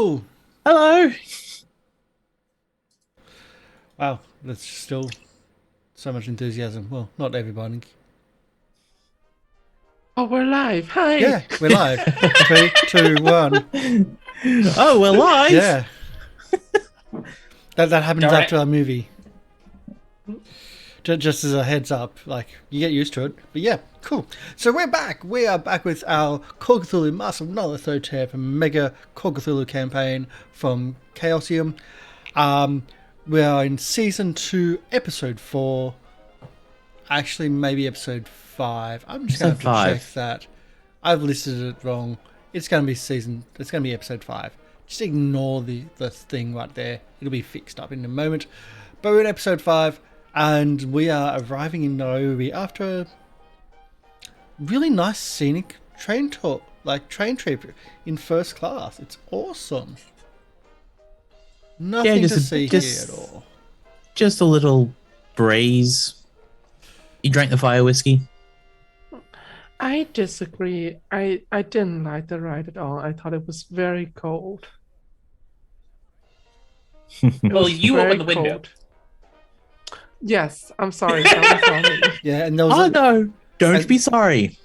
Hello! Hello. Wow, that's still so much enthusiasm. Well, not everybody. Oh, we're live. Hi. Yeah, we're live. 3, 2, 1. Oh, we're live. Yeah. That happens Darn after our movie. Just as a heads up, like, you get used to it. But yeah, cool. So we're back. We are back with our Call of Cthulhu Mask of Nyarlathotep Mega Call of Cthulhu campaign from Chaosium. We are in Season 2, Episode 4. Actually, maybe Episode 5. I'm just going to have to check that. I've listed it wrong. It's going to be Episode 5. Just ignore the thing right there. It'll be fixed up in a moment. But we're in Episode 5. And we are arriving in Nairobi after a really nice scenic train tour, like train trip in first class. It's awesome. Nothing to see here at all. Just a little breeze. You drank the fire whiskey? I disagree. I didn't like the ride at all. I thought it was very cold. Well, you opened the window. Cold. Yes, I'm sorry. That was on me. Yeah, and there was no! Don't be sorry.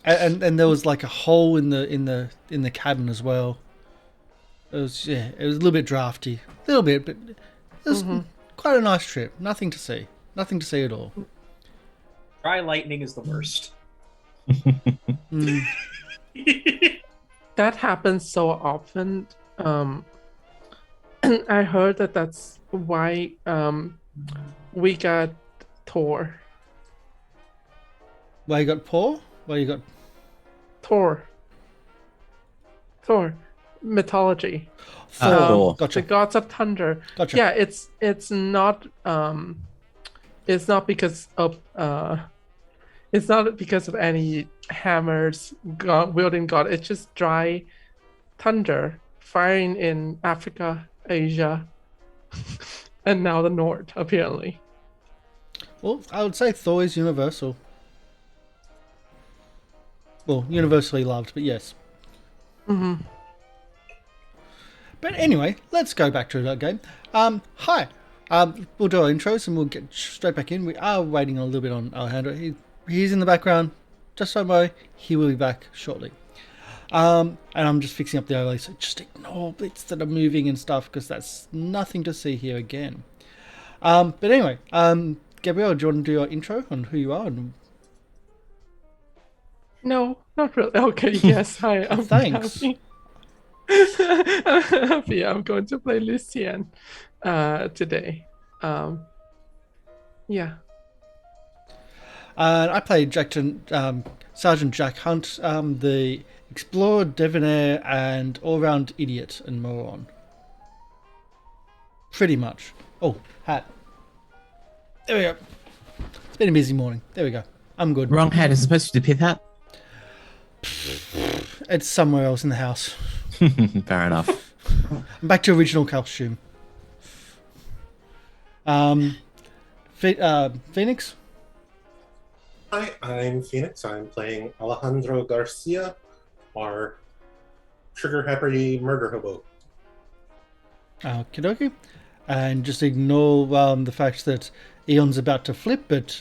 And there was like a hole in the cabin as well. It was a little bit drafty, a little bit, but it was quite a nice trip. Nothing to see at all. Dry lightning is the worst. That happens so often. I heard that's why we got Thor. Why you got Paul? Why you got Thor. Mythology. Thor. Gotcha. The gods of thunder. Gotcha. Yeah, it's not because of any hammers wielding god. It's just dry thunder firing in Africa, Asia, and now the North, apparently. Well, I would say Thor is universal. Well, universally loved, but yes. But anyway, let's go back to that game. Hi. We'll do our intros and we'll get straight back in. We are waiting a little bit on Alejandro. He's in the background. Just don't worry. He will be back shortly. And I'm just fixing up the overlay, so just ignore bits that are moving and stuff, because that's nothing to see here again. But anyway, Gabriela, do you want to do your intro on who you are? No, not really. Okay, yes. Hi, I'm Thanks. happy. I'm happy. I'm going to play Lucianne today. Yeah. I played Sergeant Jack Hunt, the explorer, debonair, and all-round idiot and moron. Pretty much. Oh, hat. There we go. It's been a busy morning. There we go. I'm good. Wrong hat. Is supposed to be the pith hat? It's somewhere else in the house. Fair enough. I'm back to original costume. Phoenix? Hi, I'm Phoenix. I'm playing Alejandro Garcia, our trigger-happy murder hobo. Okie dokie. And just ignore the fact that Eon's about to flip, but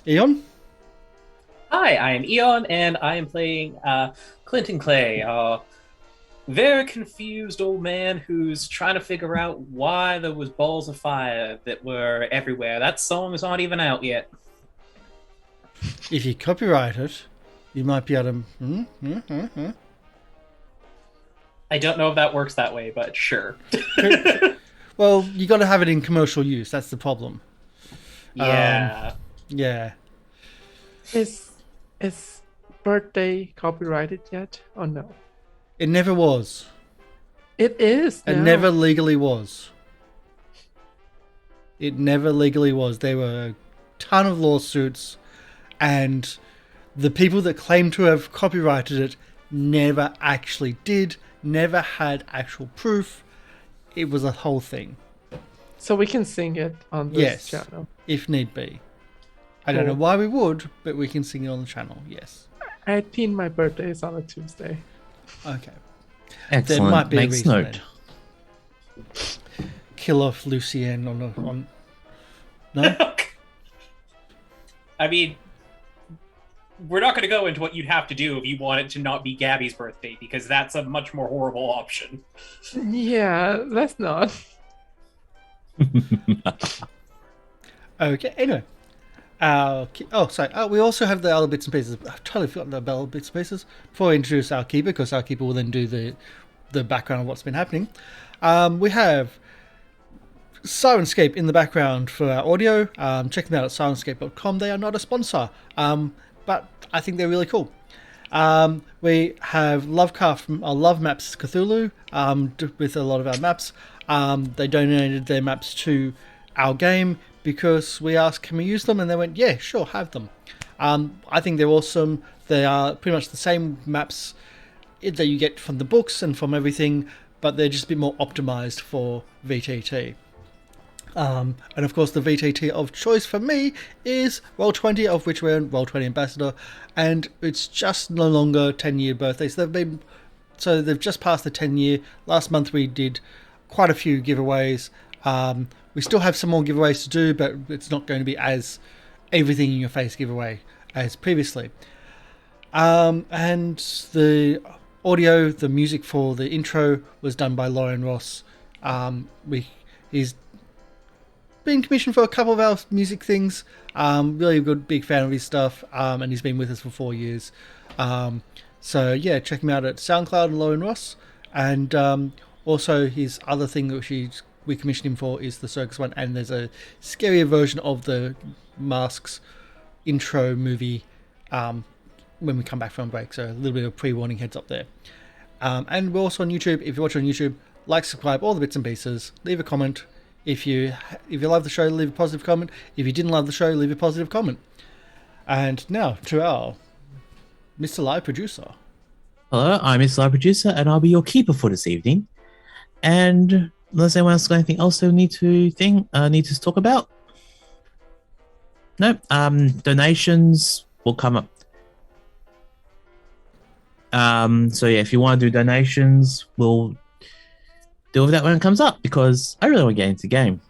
Eon? Hi, I am Eon, and I am playing Clinton Clay, a very confused old man who's trying to figure out why there was balls of fire that were everywhere. That song is not even out yet. If you copyright it, you might be able to... I don't know if that works that way, but sure. Well, you got to have it in commercial use. That's the problem. Yeah. Yeah. Is birthday copyrighted yet or no? It never was. It is. It now. never legally was. It never legally was. There were a ton of lawsuits, and the people that claim to have copyrighted it never actually did, never had actual proof. It was a whole thing. So we can sing it on this channel. If need be. I don't know why we would, but we can sing it on the channel, yes. I think my birthday is on a Tuesday. Okay. Excellent. There might be Makes a reason note. then. Kill off Lucianne on no? I mean, we're not going to go into what you'd have to do if you want it to not be Gabby's birthday, because that's a much more horrible option. Yeah, that's not. Okay, anyway. We also have the other bits and pieces. I've totally forgotten about other bits and pieces. Before I introduce our keeper, because our keeper will then do the background of what's been happening. We have Syrinscape in the background for our audio. Check them out at syrinscape.com. They are not a sponsor, but I think they're really cool. We have Lovecraft from LoveMaps Cthulhu with a lot of our maps. They donated their maps to our game because we asked, can we use them? And they went, yeah, sure, have them. I think they're awesome. They are pretty much the same maps that you get from the books and from everything, but they're just a bit more optimized for VTT. And of course, the VTT of choice for me is Roll20, of which we're Roll20 Ambassador, and it's just no longer 10-year birthdays. So they've just passed the 10-year. Last month we did quite a few giveaways. We still have some more giveaways to do, but it's not going to be as everything in your face giveaway as previously. And the audio, the music for the intro was done by Lorian Ross. He's been commissioned for a couple of our music things. Really good, big fan of his stuff, and he's been with us for 4 years. So yeah, check him out at SoundCloud and Lorian Ross. And also his other thing which we commissioned him for is the circus one, and there's a scarier version of the Masks intro movie when we come back from break. So a little bit of pre-warning heads up there. And we're also on YouTube. If you watch on YouTube, like, subscribe, all the bits and pieces. Leave a comment. If you love the show, leave a positive comment. If you didn't love the show, leave a positive comment. And now to our Mr. Live Producer. Hello, I'm MrLiveProducer, and I'll be your keeper for this evening. And unless anyone else got anything else they need to talk about? No. Donations will come up. So yeah, if you want to do donations, we'll deal with that when it comes up, because I really want to get into the game.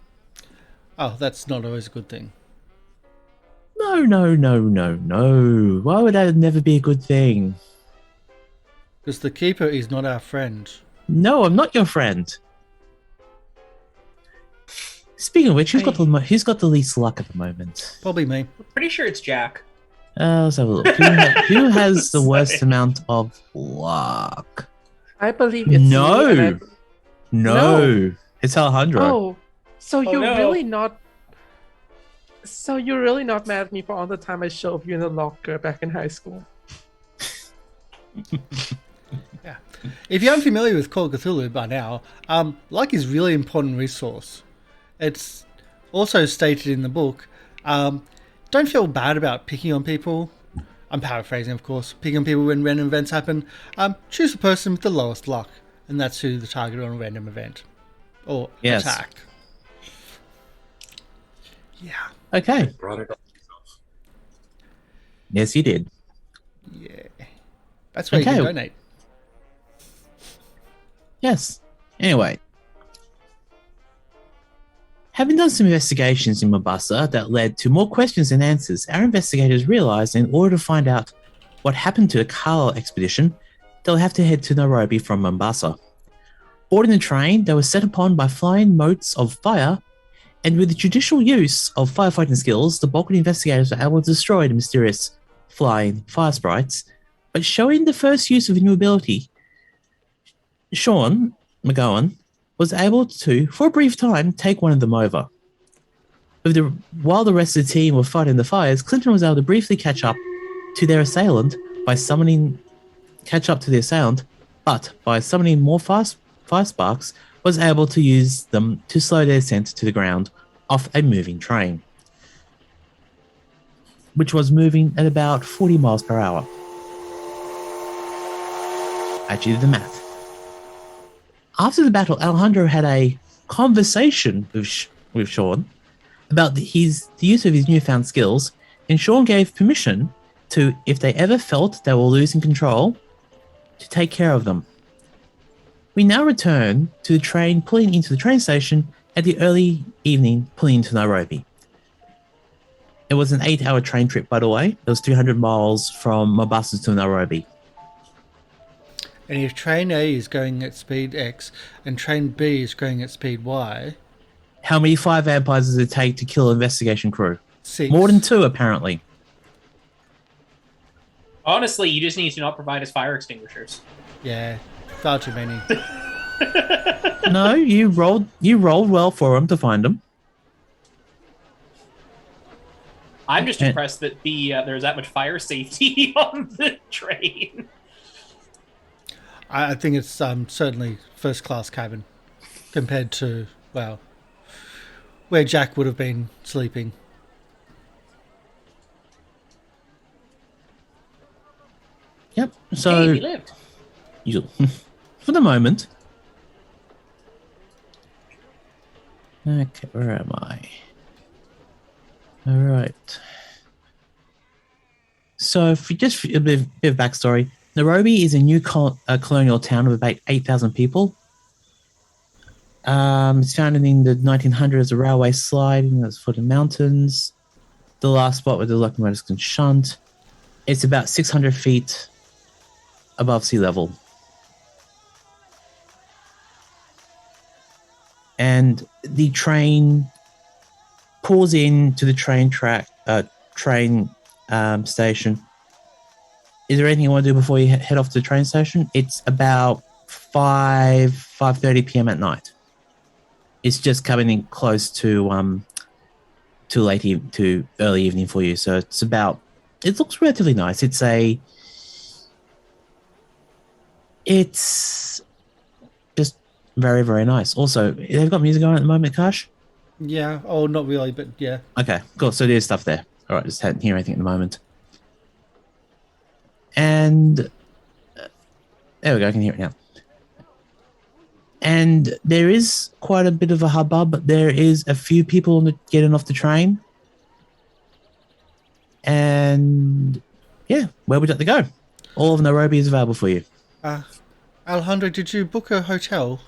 Oh, that's not always a good thing. No. Why would that never be a good thing? Because the keeper is not our friend. No, I'm not your friend. Speaking of which, who's got the least luck at the moment? Probably me. Pretty sure it's Jack. Let's have a look. Who has the worst amount of luck? I believe it's me, No, it's Alejandro. Oh, so you're no. really not. So you're really not mad at me for all the time I shoved you in the locker back in high school. Yeah. If you're unfamiliar with Call of Cthulhu by now, luck is a really important resource. It's also stated in the book. Don't feel bad about picking on people. I'm paraphrasing, of course. Picking on people when random events happen. Choose the person with the lowest luck, and that's who the target on a random event or attack. Yeah. Okay. Brought it up yourself. Yes, you did. Yeah. That's where you can donate. Yes. Anyway. Having done some investigations in Mombasa that led to more questions than answers, our investigators realized in order to find out what happened to the Carlyle Expedition, they'll have to head to Nairobi from Mombasa. Boarding the train, they were set upon by flying motes of fire, and with the judicial use of firefighting skills, the bulk of the investigators were able to destroy the mysterious flying fire sprites. But showing the first use of a new ability, Sean McEoghan was able to, for a brief time, take one of them over. While the rest of the team were fighting the fires, Clinton was able to briefly catch up to their assailant, but by summoning more fire sparks, was able to use them to slow their descent to the ground off a moving train, which was moving at about 40 miles per hour. I actually did the math. After the battle, Alejandro had a conversation with Sean about the use of his newfound skills, and Sean gave permission to, if they ever felt they were losing control, to take care of them. We now return to the train pulling into the train station at the early evening, pulling into Nairobi. It was an 8-hour train trip, by the way. It was 300 miles from Mombasa to Nairobi. And if train A is going at speed X and train B is going at speed Y... How many fire vampires does it take to kill an investigation crew? 6. More than 2, apparently. Honestly, you just need to not provide us fire extinguishers. Yeah, far too many. No, you rolled well for them to find them. I'm just impressed that there's that much fire safety on the train. I think it's certainly first class cabin compared to, well, where Jack would have been sleeping. Yep. So hey, he lived. For the moment. Okay, where am I? All right. So, for just a bit of backstory, Nairobi is a new colonial town of about 8,000 people. It's founded in the 1900s as a railway slide in the foot of mountains. The last spot where the locomotives can shunt. It's about 600 feet above sea level. And the train pulls into the train station. Is there anything you want to do before you head off to the train station? It's about 5:30 p.m. at night. It's just coming in close to early evening for you. So it looks relatively nice. It's just very, very nice. Also, they've got music going at the moment, Karsh? Yeah, oh, not really, but yeah. Okay, cool. So there's stuff there. All right, just hadn't hear anything at the moment. And there we go, I can hear it now. And there is quite a bit of a hubbub. There is a few people getting off the train. And yeah, where would you like to go? All of Nairobi is available for you. Alejandro, did you book a hotel?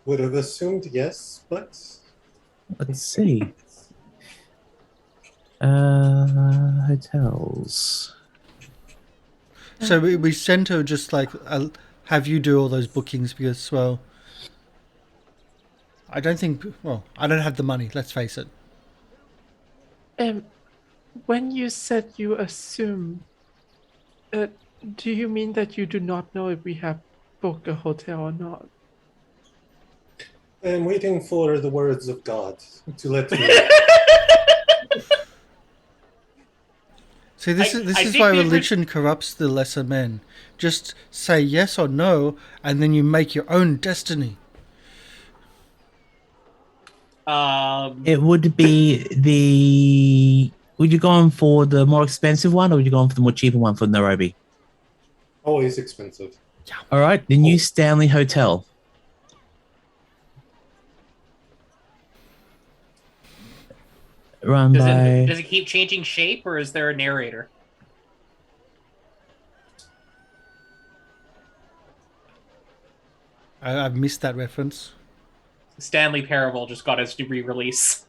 Would have assumed yes, but Let's see. Hotels. So we sent her just like, have you do all those bookings because, well, I don't have the money, let's face it. When you said you assume, do you mean that you do not know if we have booked a hotel or not? I'm waiting for the words of God to let me. See, this is why religion corrupts the lesser men. Just say yes or no, and then you make your own destiny. It would be would you go on for the more expensive one, or would you go on for the more cheaper one for Nairobi? Always expensive. Yeah. All right, the New Stanley Hotel. Does it keep changing shape, or is there a narrator? I've missed that reference. Stanley Parable just got his re-release.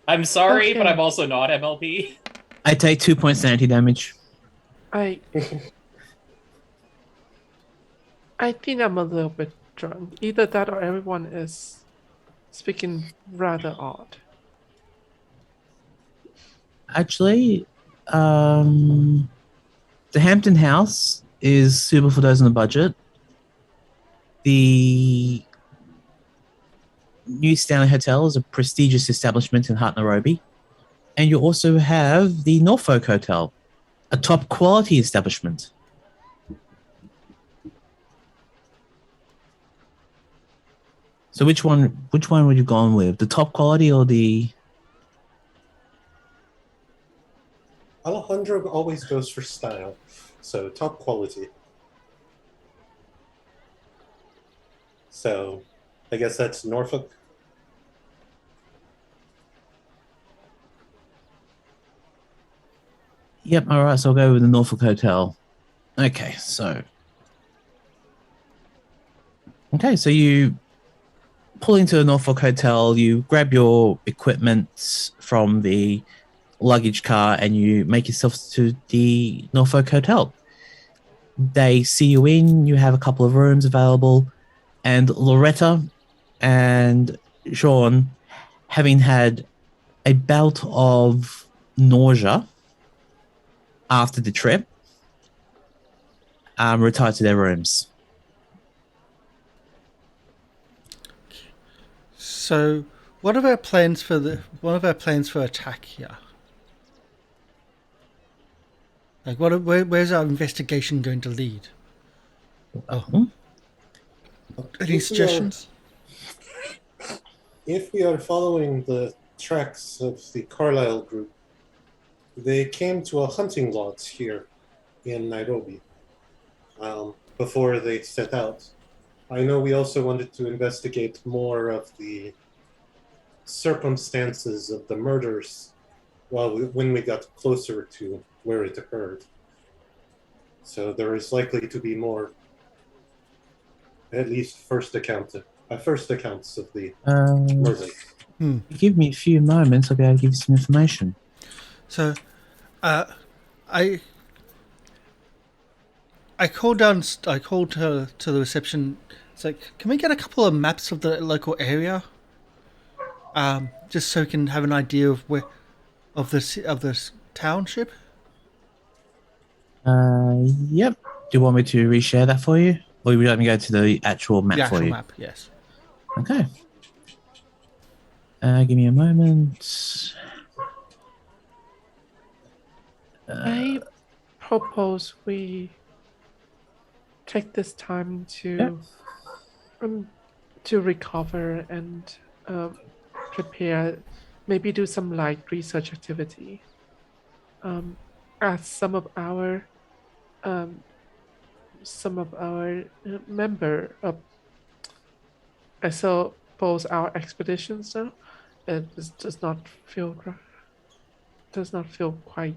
I'm sorry, Okay. but I'm also not MLP. I take 2 points sanity damage. I think I'm a little bit drunk. Either that or everyone is speaking rather odd. Actually, the Hampton House is suitable for those on the budget. The New Stanley Hotel is a prestigious establishment in Heart Nairobi. And you also have the Norfolk Hotel, a top quality establishment. So which one would you go on with? The top quality or the... Alejandro always goes for style, so top quality. So, I guess that's Norfolk. Yep, all right, so I'll go with the Norfolk Hotel. Okay, so you pull into the Norfolk Hotel, you grab your equipment from the luggage car, and you make yourself to the Norfolk Hotel. They see you in, you have a couple of rooms available, and Loretta and Sean, having had a bout of nausea after the trip, retire to their rooms. So, what are our plans for attack here? Like, where's our investigation going to lead? Oh, any suggestions? If we are following the tracks of the Carlyle group, they came to a hunting lodge here in Nairobi before they set out. I know we also wanted to investigate more of the circumstances of the murders when we got closer to where it occurred. So there is likely to be more, at least first accounts of the murders. Give me a few moments, I'll be able to give you some information. So, I called to the reception. It's like, can we get a couple of maps of the local area? Just so we can have an idea of this township. Yep. Do you want me to reshare that for you, or would you like me to go to the actual map The actual for you? map, yes. Okay. Give me a moment. I propose we take this time to recover and prepare, maybe do some light research activity. As some of our member of, I suppose, our expeditions now, it does not feel quite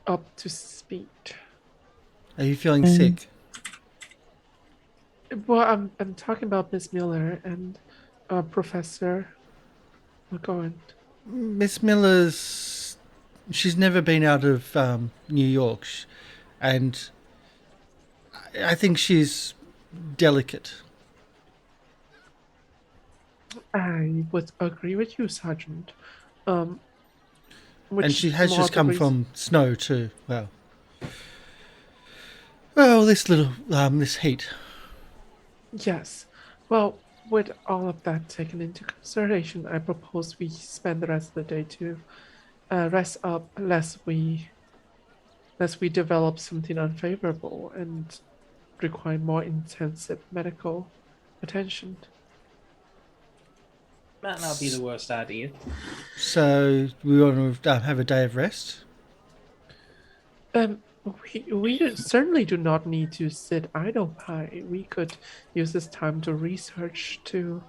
up to speed. Are you feeling sick? Well, I'm talking about Miss Miller and Professor McEoghan. Miss Miller's. She's never been out of New York, and I think she's delicate. I would agree with you, Sergeant. And she has just come from snow too. Well, this heat. Yes. Well, with all of that taken into consideration, I propose we spend the rest of the day to rest up, lest we develop something unfavorable and require more intensive medical attention. Might not be the worst idea. So we want to have a day of rest. We certainly do not need to sit idle by. We could use this time to research, to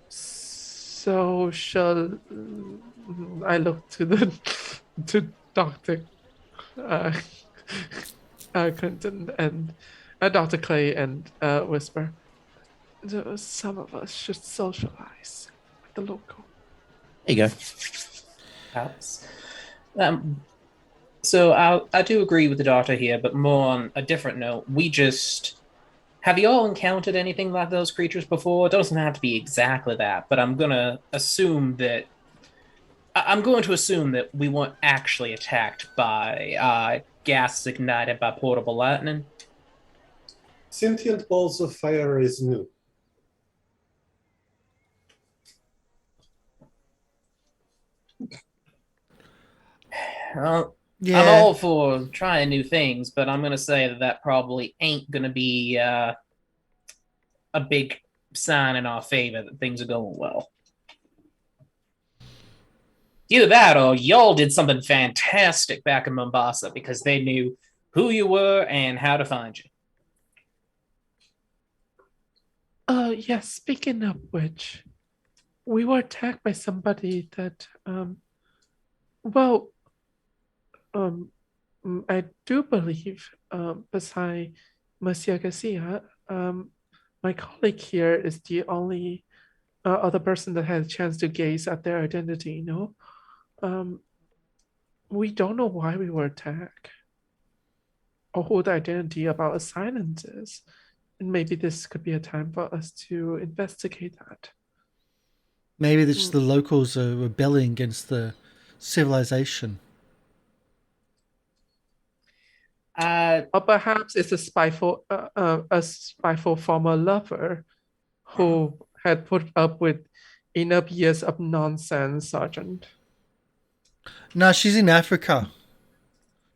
social. I look to Dr. Clinton and Dr. Clay and whisper. Some of us should socialize with the local. There you go. Perhaps. So I do agree with the doctor here, but more on a different note. Have you all encountered anything like those creatures before? It doesn't have to be exactly that, but I'm going to assume that we weren't actually attacked by gas ignited by portable lightning. Sentient balls of fire is new. Well, Yeah. I'm all for trying new things, but I'm going to say that probably ain't going to be a big sign in our favor that things are going well. Either that or y'all did something fantastic back in Mombasa because they knew who you were and how to find you. Yes, speaking of which, We were attacked by somebody that, well, I do believe, beside Monsieur Garcia, my colleague here is the only other person that had a chance to gaze at their identity, you know? We don't know why we were attacked or who the identity of our assailants is. And maybe this could be a time for us to investigate that. Maybe it's just the locals are rebelling against the civilization. Or perhaps it's a spiteful former lover who had put up with enough years of nonsense, Sergeant. No, she's in Africa.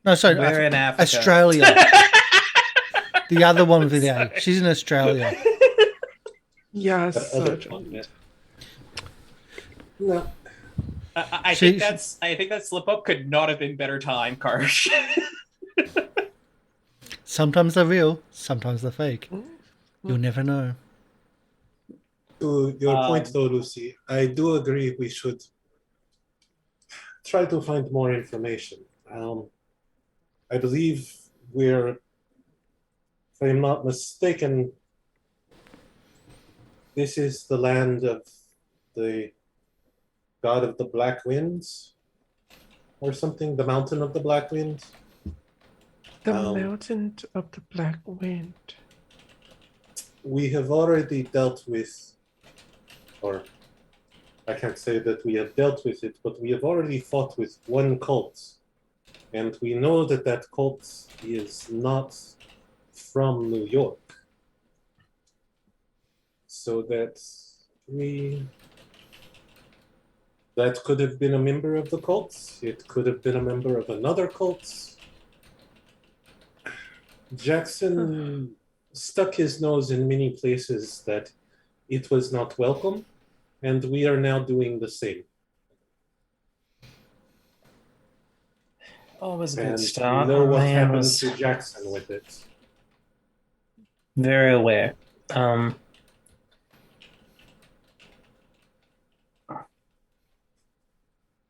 No, sorry, We're in Africa. Australia. The other one with the A. She's in Australia. Yes, Sergeant. No. I think that slip up could not have been better time, Karsh. Sometimes they're real, sometimes they're fake. You'll never know. To your point, though, Lucy, I do agree we should try to find more information. I believe we're, if I'm not mistaken, this is the land of the god of the Black Winds, or something, the mountain of the Black Winds. The mountain of the Black Wind. We have already dealt with, or I can't say that we have dealt with it, but we have already fought with one cult. And we know that that cult is not from New York. So that could have been a member of the cult. It could have been a member of another cult. Jackson stuck his nose in many places that it was not welcome, and we are now doing the same. Always a And good start. we know what happened to Jackson with it. Very aware.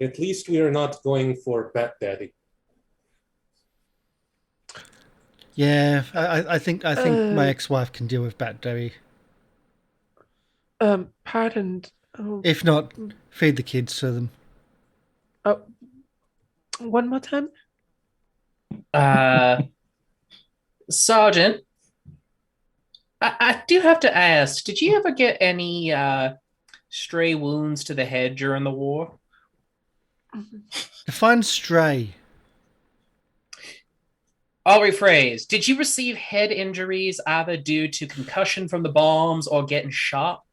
At least we are not going for Bat Daddy. Yeah, I think my ex-wife can deal with Bat Daddy. Pardon. If not, feed the kids to them. One more time? Sergeant, I do have to ask, did you ever get any stray wounds to the head during the war? Define stray. I'll rephrase. Did you receive head injuries either due to concussion from the bombs or getting shot?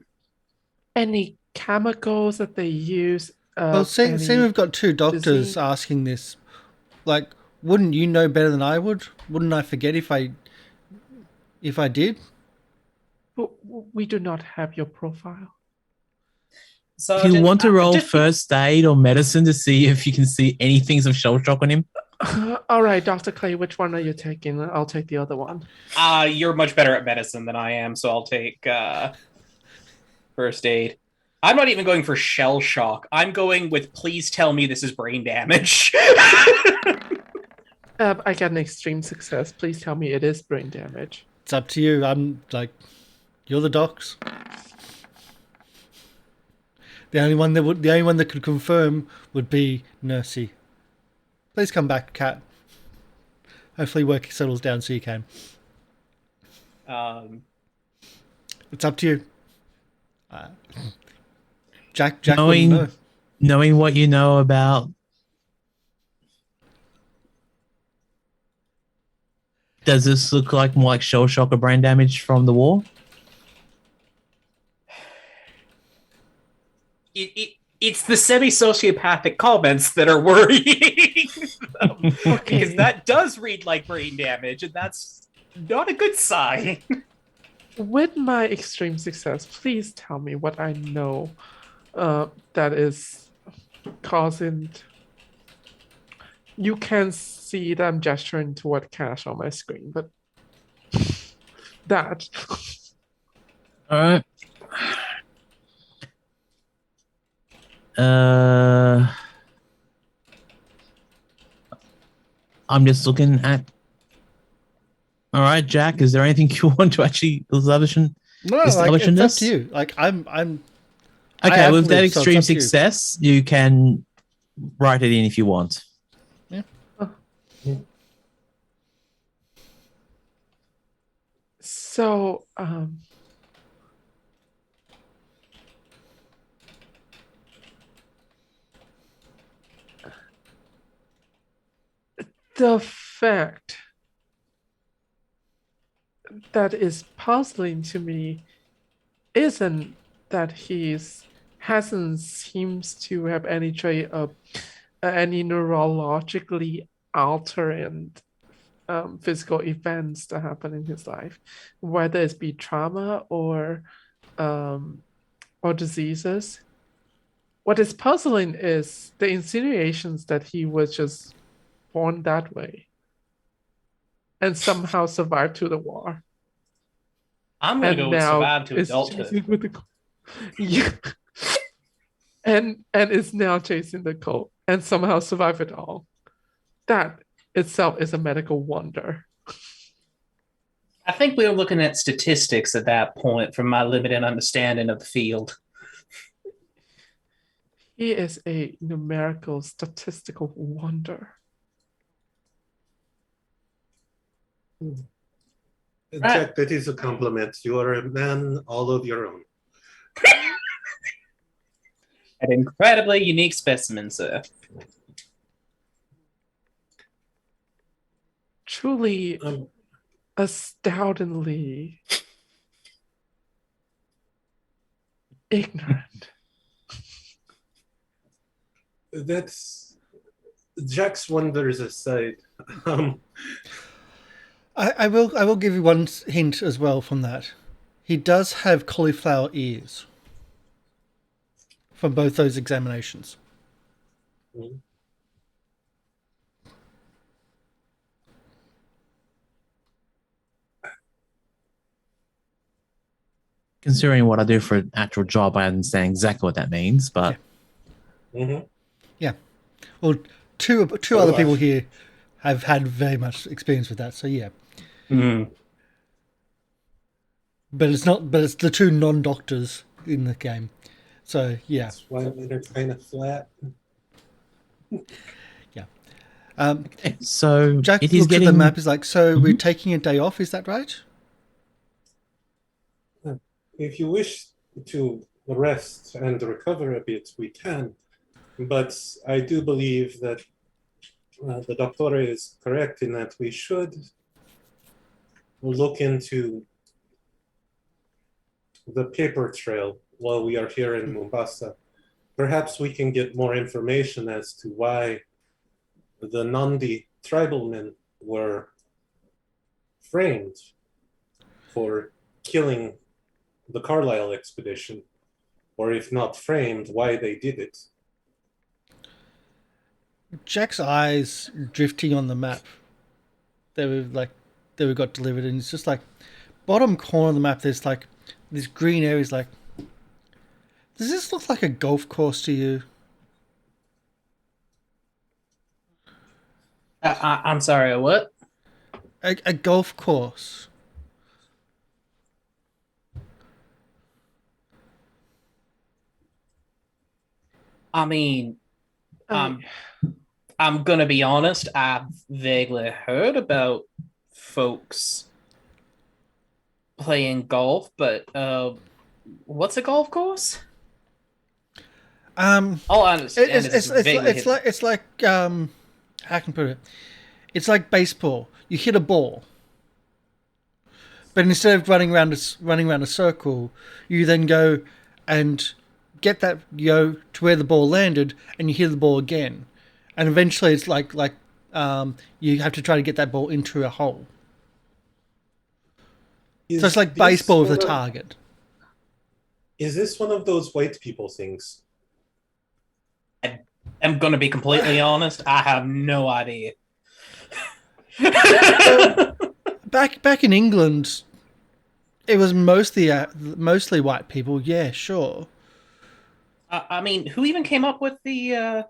Any chemicals that they use? Well, seeing we've got two doctors asking this, like, wouldn't you know better than I would? Wouldn't I forget if I did? We do not have your profile. Do you want to roll first aid or medicine to see if you can see anything of shell shock on him? All right, Dr. Clay, which one are you taking? I'll take the other one. You're much better at medicine than I am, so I'll take first aid. I'm not even going for shell shock. I'm going with please tell me this is brain damage. I got an extreme success. Please tell me it is brain damage. It's up to you. I'm like, you're the docs. The only one that could confirm would be Nursey. Please come back, Kat. Hopefully work settles down so you can. It's up to you. Jack wouldn't know. Knowing what you know about, does this look like more like shell shock or brain damage from the war? It's the semi-sociopathic comments that are worrying. Because that does read like brain damage, and that's not a good sign. With my extreme success, please tell me what I know that is causing... You can see that I'm gesturing toward Karsh on my screen, but that. All right. I'm just looking at. All right, Jack. Is there anything you want to actually establish in No, like, establish in it's up this? to you. Like, I Okay, have with to that live, so it's extreme up to you. success, you can write it in if you want. Yeah. So, the fact that is puzzling to me isn't that hasn't seems to have any trait of any neurologically altering physical events that happen in his life, whether it's be trauma or diseases. What is puzzling is the insinuations that he was just born that way and somehow survived to the war. I'm going to go with survive to adulthood. Yeah. and is now chasing the cult and somehow survive it all. That itself is a medical wonder. I think we were looking at statistics at that point from my limited understanding of the field. He is a numerical statistical wonder. Jack, that is a compliment. You are a man all of your own. An incredibly unique specimen, sir. Truly astoundingly ignorant. That's Jack's wonders aside. I will give you one hint as well from that. He does have cauliflower ears from both those examinations. Considering what I do for an actual job, I understand exactly what that means, but... Yeah. Well, two other people here have had very much experience with that, so yeah. But it's the two non-doctors in the game. So, yeah. That's why they're kind of flat. Yeah. So Jack it is looks getting... at the map, is like, so we're taking a day off, is that right? If you wish to rest and recover a bit, we can. But I do believe that the doctor is correct in that we should look into the paper trail while we are here in Mombasa. Perhaps we can get more information as to why the Nandi tribal men were framed for killing the Carlyle Expedition, or if not framed, why they did it. Jack's eyes drifting on the map that we got delivered, and it's just like bottom corner of the map. There's like this green area. Is like, does this look like a golf course to you? I'm sorry, a what? A golf course. I mean, I'm going to be honest, I've vaguely heard about folks playing golf, but what's a golf course? All I understand it's like how can I put it? It's like baseball. You hit a ball, but instead of running around a circle, you then go and get that to where the ball landed, and you hit the ball again, and eventually it's like you have to try to get that ball into a hole. So it's like baseball with a target. Is this one of those white people things? I'm going to be completely honest. I have no idea. Back in England, it was mostly white people. Yeah, sure. I mean, who even came up with the?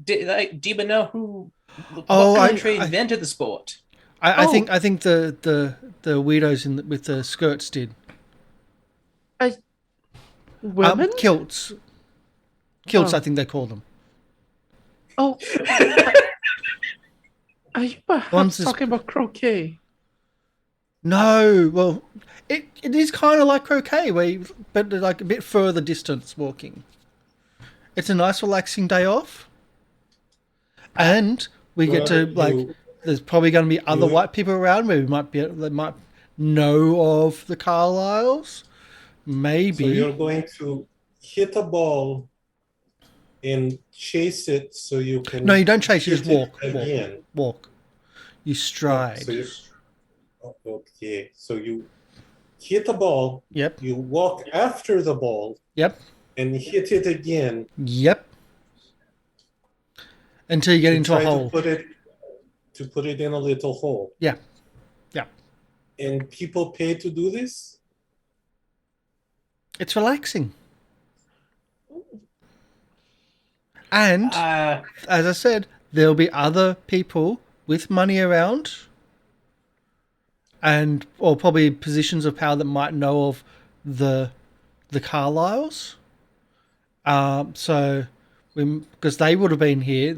Do you even know who? Oh, What country invented the sport? I think the weirdos with the skirts did. Women? Kilts. Kilts, I think they call them. Oh, are you perhaps talking about croquet? No, well, it is kind of like croquet, but like a bit further distance walking. It's a nice relaxing day off, and we get to there's probably going to be other white people around where they might know of the Carlyles. Maybe. So you're going to hit a ball and chase it so you can. No, you don't chase. You just walk. Again. Walk. You stride. Okay, so you hit the ball. Yep. You walk after the ball. Yep. And hit it again. Yep. Until you get into a hole. To put it in a little hole. Yeah. Yeah. And people pay to do this? It's relaxing. And as I said, there'll be other people with money around, or probably positions of power that might know of the Carlyles. So, because they would have been here,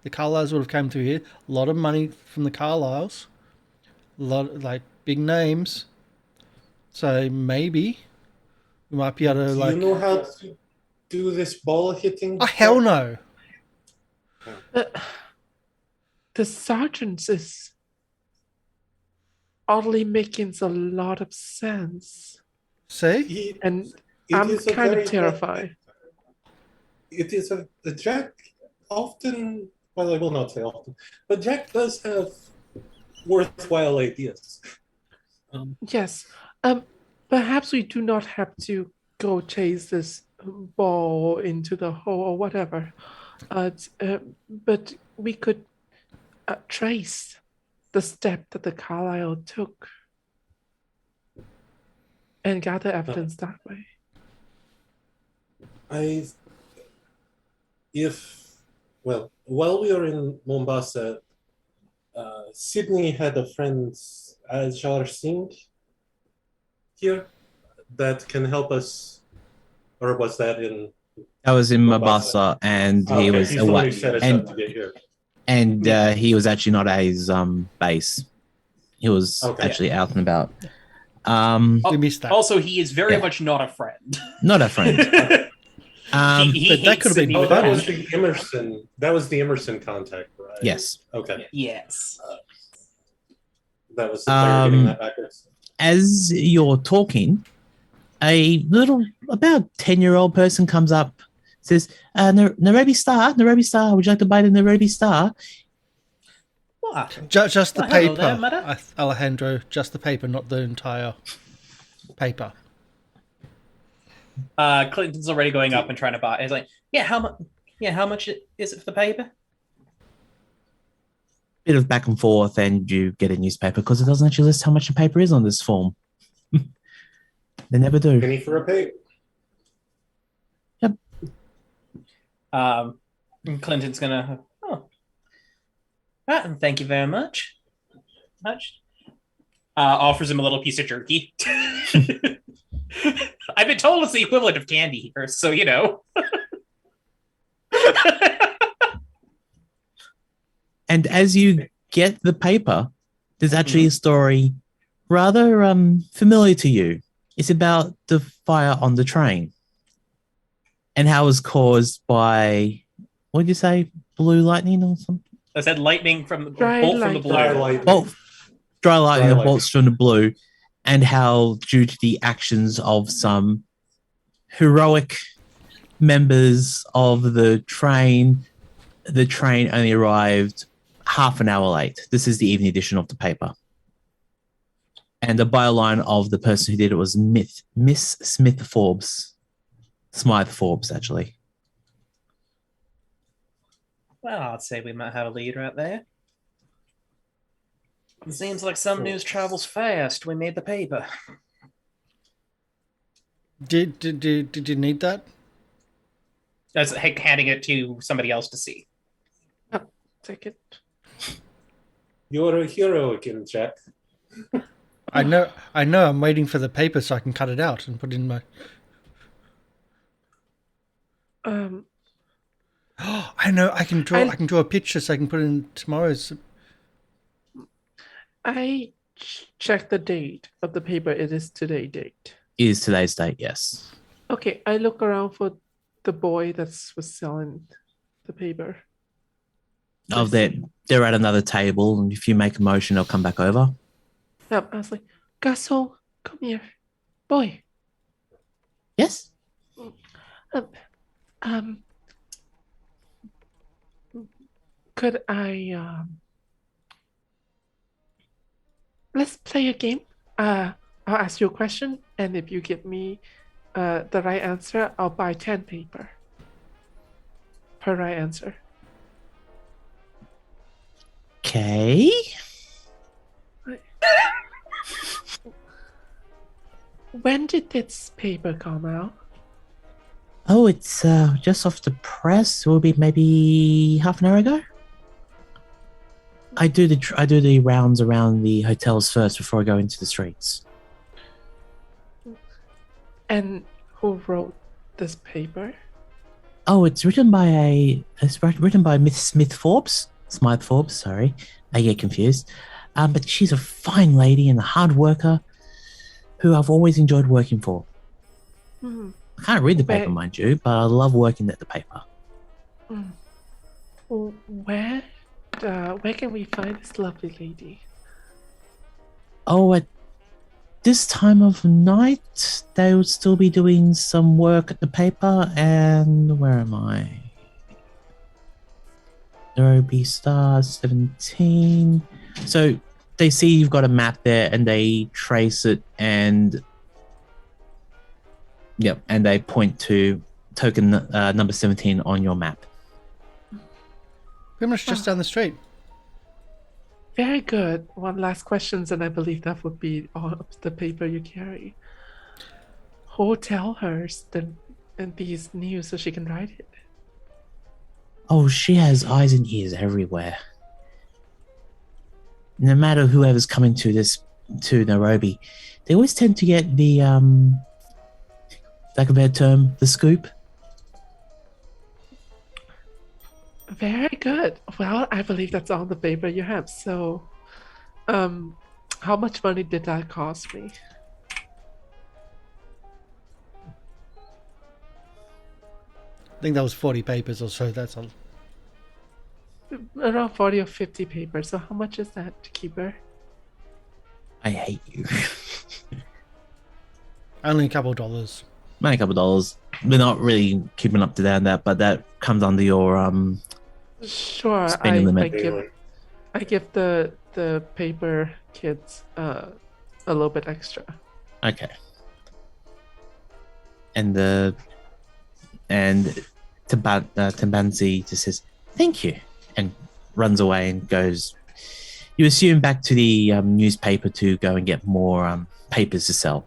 the Carlyles would have come through here. A lot of money from the Carlyles, a lot of, like, big names. So maybe we might be able to Do you know how to do this ball hitting? Oh, hell no. The sergeant is oddly making a lot of sense. See? And I'm kind of terrified. It is Jack often, well, I will not say often, but Jack does have worthwhile ideas. Yes. Perhaps we do not have to go chase this ball into the hole or whatever. But we could trace the step that the Carlyle took and gather evidence that way. While we were in Mombasa, Sidney had a friend, Jar Singh, here that can help us, or was that in? That was in Mombasa, and he was away. And he was actually not at his base. He was actually out and about. We missed that. Also, he is very much not a friend. Not a friend. But that could have been fun. That was the Emerson contact, right? Yes. Okay. Yes. That was the player getting that backwards. As you're talking, a little, about 10-year-old person comes up, says, Nairobi Star, would you like to buy the Nairobi Star? What? Just the paper, there, Alejandro, just the paper, not the entire paper. Clinton's already going up and trying to buy. He's like, how much is it for the paper? Bit of back and forth, and you get a newspaper because it doesn't actually list how much the paper is on this form. They never do. Penny for a paper. Yep. Clinton's gonna. And thank you very much. Offers him a little piece of jerky. I've been told it's the equivalent of candy here, so you know. And as you get the paper, there's actually a story rather familiar to you. It's about the fire on the train and how it was caused by, what did you say, blue lightning or something? I said lightning from the bolt from the blue. Dry lightning and bolts from the blue, and how due to the actions of some heroic members of the train only arrived half an hour late. This is the evening edition of the paper. And the byline of the person who did it was Miss Smythe Forbes, actually. Well, I'd say we might have a lead right there. It seems like some news travels fast. We made the paper. Did you need that? That's handing it to somebody else to see. Oh, take it. You're a hero again, Jack. I know. I'm waiting for the paper so I can cut it out and put it in my. I know. I can draw a picture so I can put it in tomorrow's. I checked the date of the paper. It is today's date. Is today's date, yes. Okay, I look around for the boy that was selling the paper. Oh, they're at another table, and if you make a motion, they'll come back over. Yep, I was like, Garçon, come here. Boy. Yes? Could I let's play a game. I'll ask you a question, and if you give me the right answer, I'll buy 10 paper per right answer. Okay. When did this paper come out? Oh, it's just off the press. Will be maybe half an hour ago. I do the rounds around the hotels first before I go into the streets. And who wrote this paper? Oh, it's written by Miss Smythe Forbes. Sorry, I get confused. But she's a fine lady and a hard worker who I've always enjoyed working for. Mm. I can't read the paper, mind you, but I love working at the paper. Mm. Where can we find this lovely lady? Oh, at this time of night, they would still be doing some work at the paper. And where am I? Nairobi Star 17. So they see you've got a map there, and they trace it, and they point to token number 17 on your map. Pretty much just down the street. Very good. One last question, and I believe that would be all of the paper you carry. Who tell her these news so she can write it? Oh, she has eyes and ears everywhere. No matter whoever's coming to Nairobi, they always tend to get the lack of a better term, the scoop. Very good. Well, I believe that's all the paper you have. So, how much money did that cost me? I think that was 40 papers or so. That's all. Around 40 or 50 papers. So how much is that to keep her? I hate you. Only a couple of dollars. Only a couple of dollars. We're not really keeping up to date on that, but that comes under your Sure. spending limit. I give the paper kids a little bit extra. Okay. And Timbanzi just says thank you and runs away and goes. You assume back to the newspaper to go and get more papers to sell.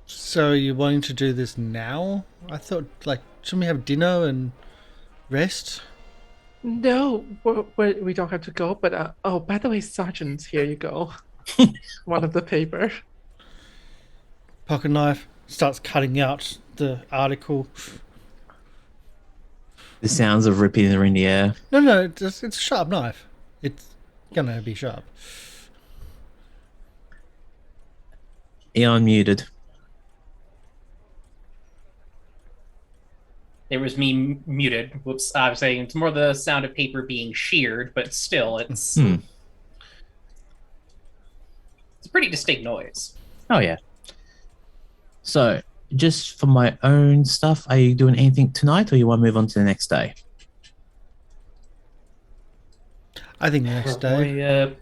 So you're wanting to do this now? I thought, shouldn't we have dinner and rest? No, we don't have to go. But oh, by the way, Sergeant, here you go. One of the paper. Pocket knife starts cutting out the article. The sounds of ripping are in the air. No, it's a sharp knife. It's gonna be sharp. Eon muted. It was me muted. Whoops. I was saying it's more the sound of paper being sheared, but still, it's a pretty distinct noise. Oh, yeah. So, just for my own stuff, are you doing anything tonight, or you want to move on to the next day? I think the next day.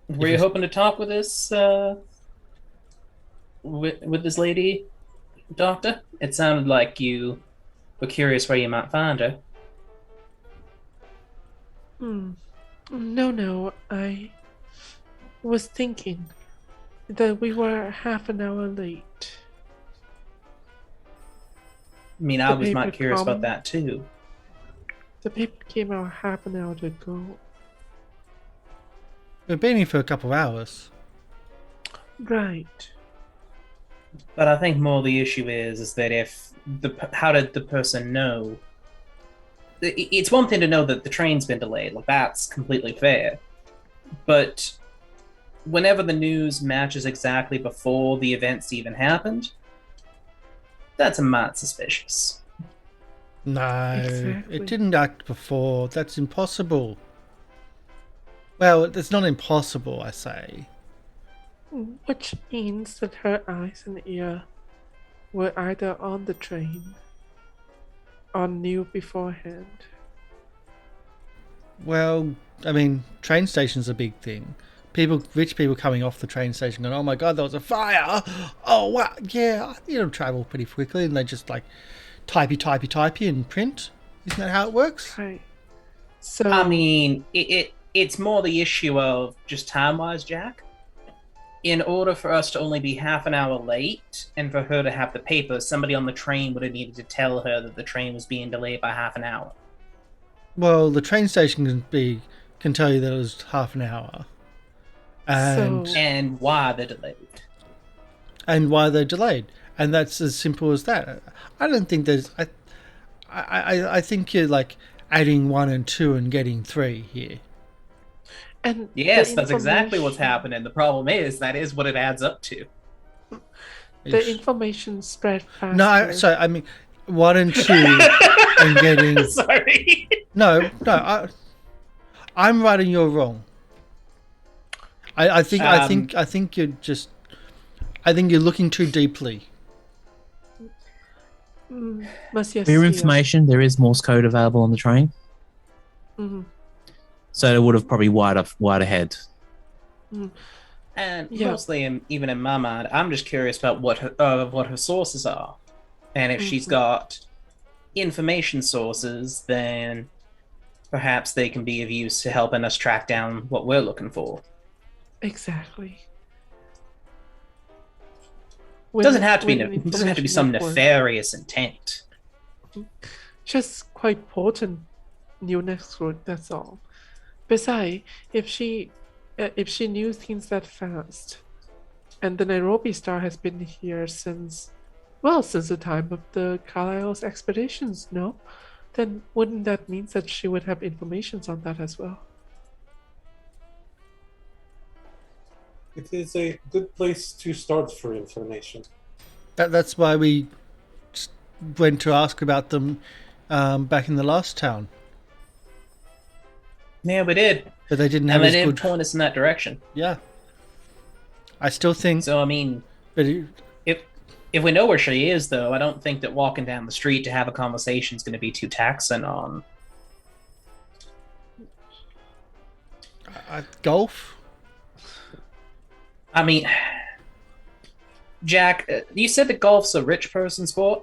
Were you hoping to talk with this with this lady, Doctor? It sounded like you were curious where you might find her. No, I was thinking that we were half an hour late. I mean, I was not curious about that too. The paper came out half an hour ago. We've been here for a couple of hours. Right. But I think more the issue is that how did the person know? It's one thing to know that the train's been delayed, like that's completely fair. But whenever the news matches exactly before the events even happened, that's a mite suspicious. No, Exactly. it didn't act before. That's impossible. Well, it's not impossible, I say. Which means that her eyes and ear were either on the train or knew beforehand. Well, I mean, train station's a big thing. Rich people coming off the train station going, oh my god, there was a fire! Oh, wow, yeah, it'll travel pretty quickly, and they just like typey and print. Isn't that how it works? Right. So I mean, it's more the issue of just time-wise, Jack. In order for us to only be half an hour late and for her to have the paper, somebody on the train would have needed to tell her that the train was being delayed by half an hour. Well, the train station can tell you that it was half an hour. And And why they're delayed. and why they're delayed. And that's as simple as that. I don't think there's I think you're like adding 1 and 2 and getting 3 here. and Yes, the that's exactly what's information- happening. The problem is that is what it adds up to. The information spread faster. No, I mean 1 and 2 and getting Sorry. no. I'm right and you're wrong. I think you're just. I think you're looking too deeply. Monsieur For your Sia. information, there is Morse code available on the train, Mhm. so it would have probably wired ahead. And Yeah. mostly, even in my mind, I'm just curious about what her sources are, and if she's got information sources, then perhaps they can be of use to helping us track down what we're looking for. Exactly. It doesn't have to be When some information network- nefarious intent. Just quite potent new network, that's all. Besides, if she knew things that fast, and the Nairobi Star has been here since the time of the Carlyle's expeditions, no? Then wouldn't that mean that she would have information on that as well? It is a good place to start for information. That's why we went to ask about them back in the last town, Yeah, we did. but they didn't And have they as didn't good. point us in that direction. Yeah, I still think. So, I mean, But if we know where she is, though, I don't think that walking down the street to have a conversation is going to be too taxing on. golf. I mean, Jack, you said that golf's a rich person sport?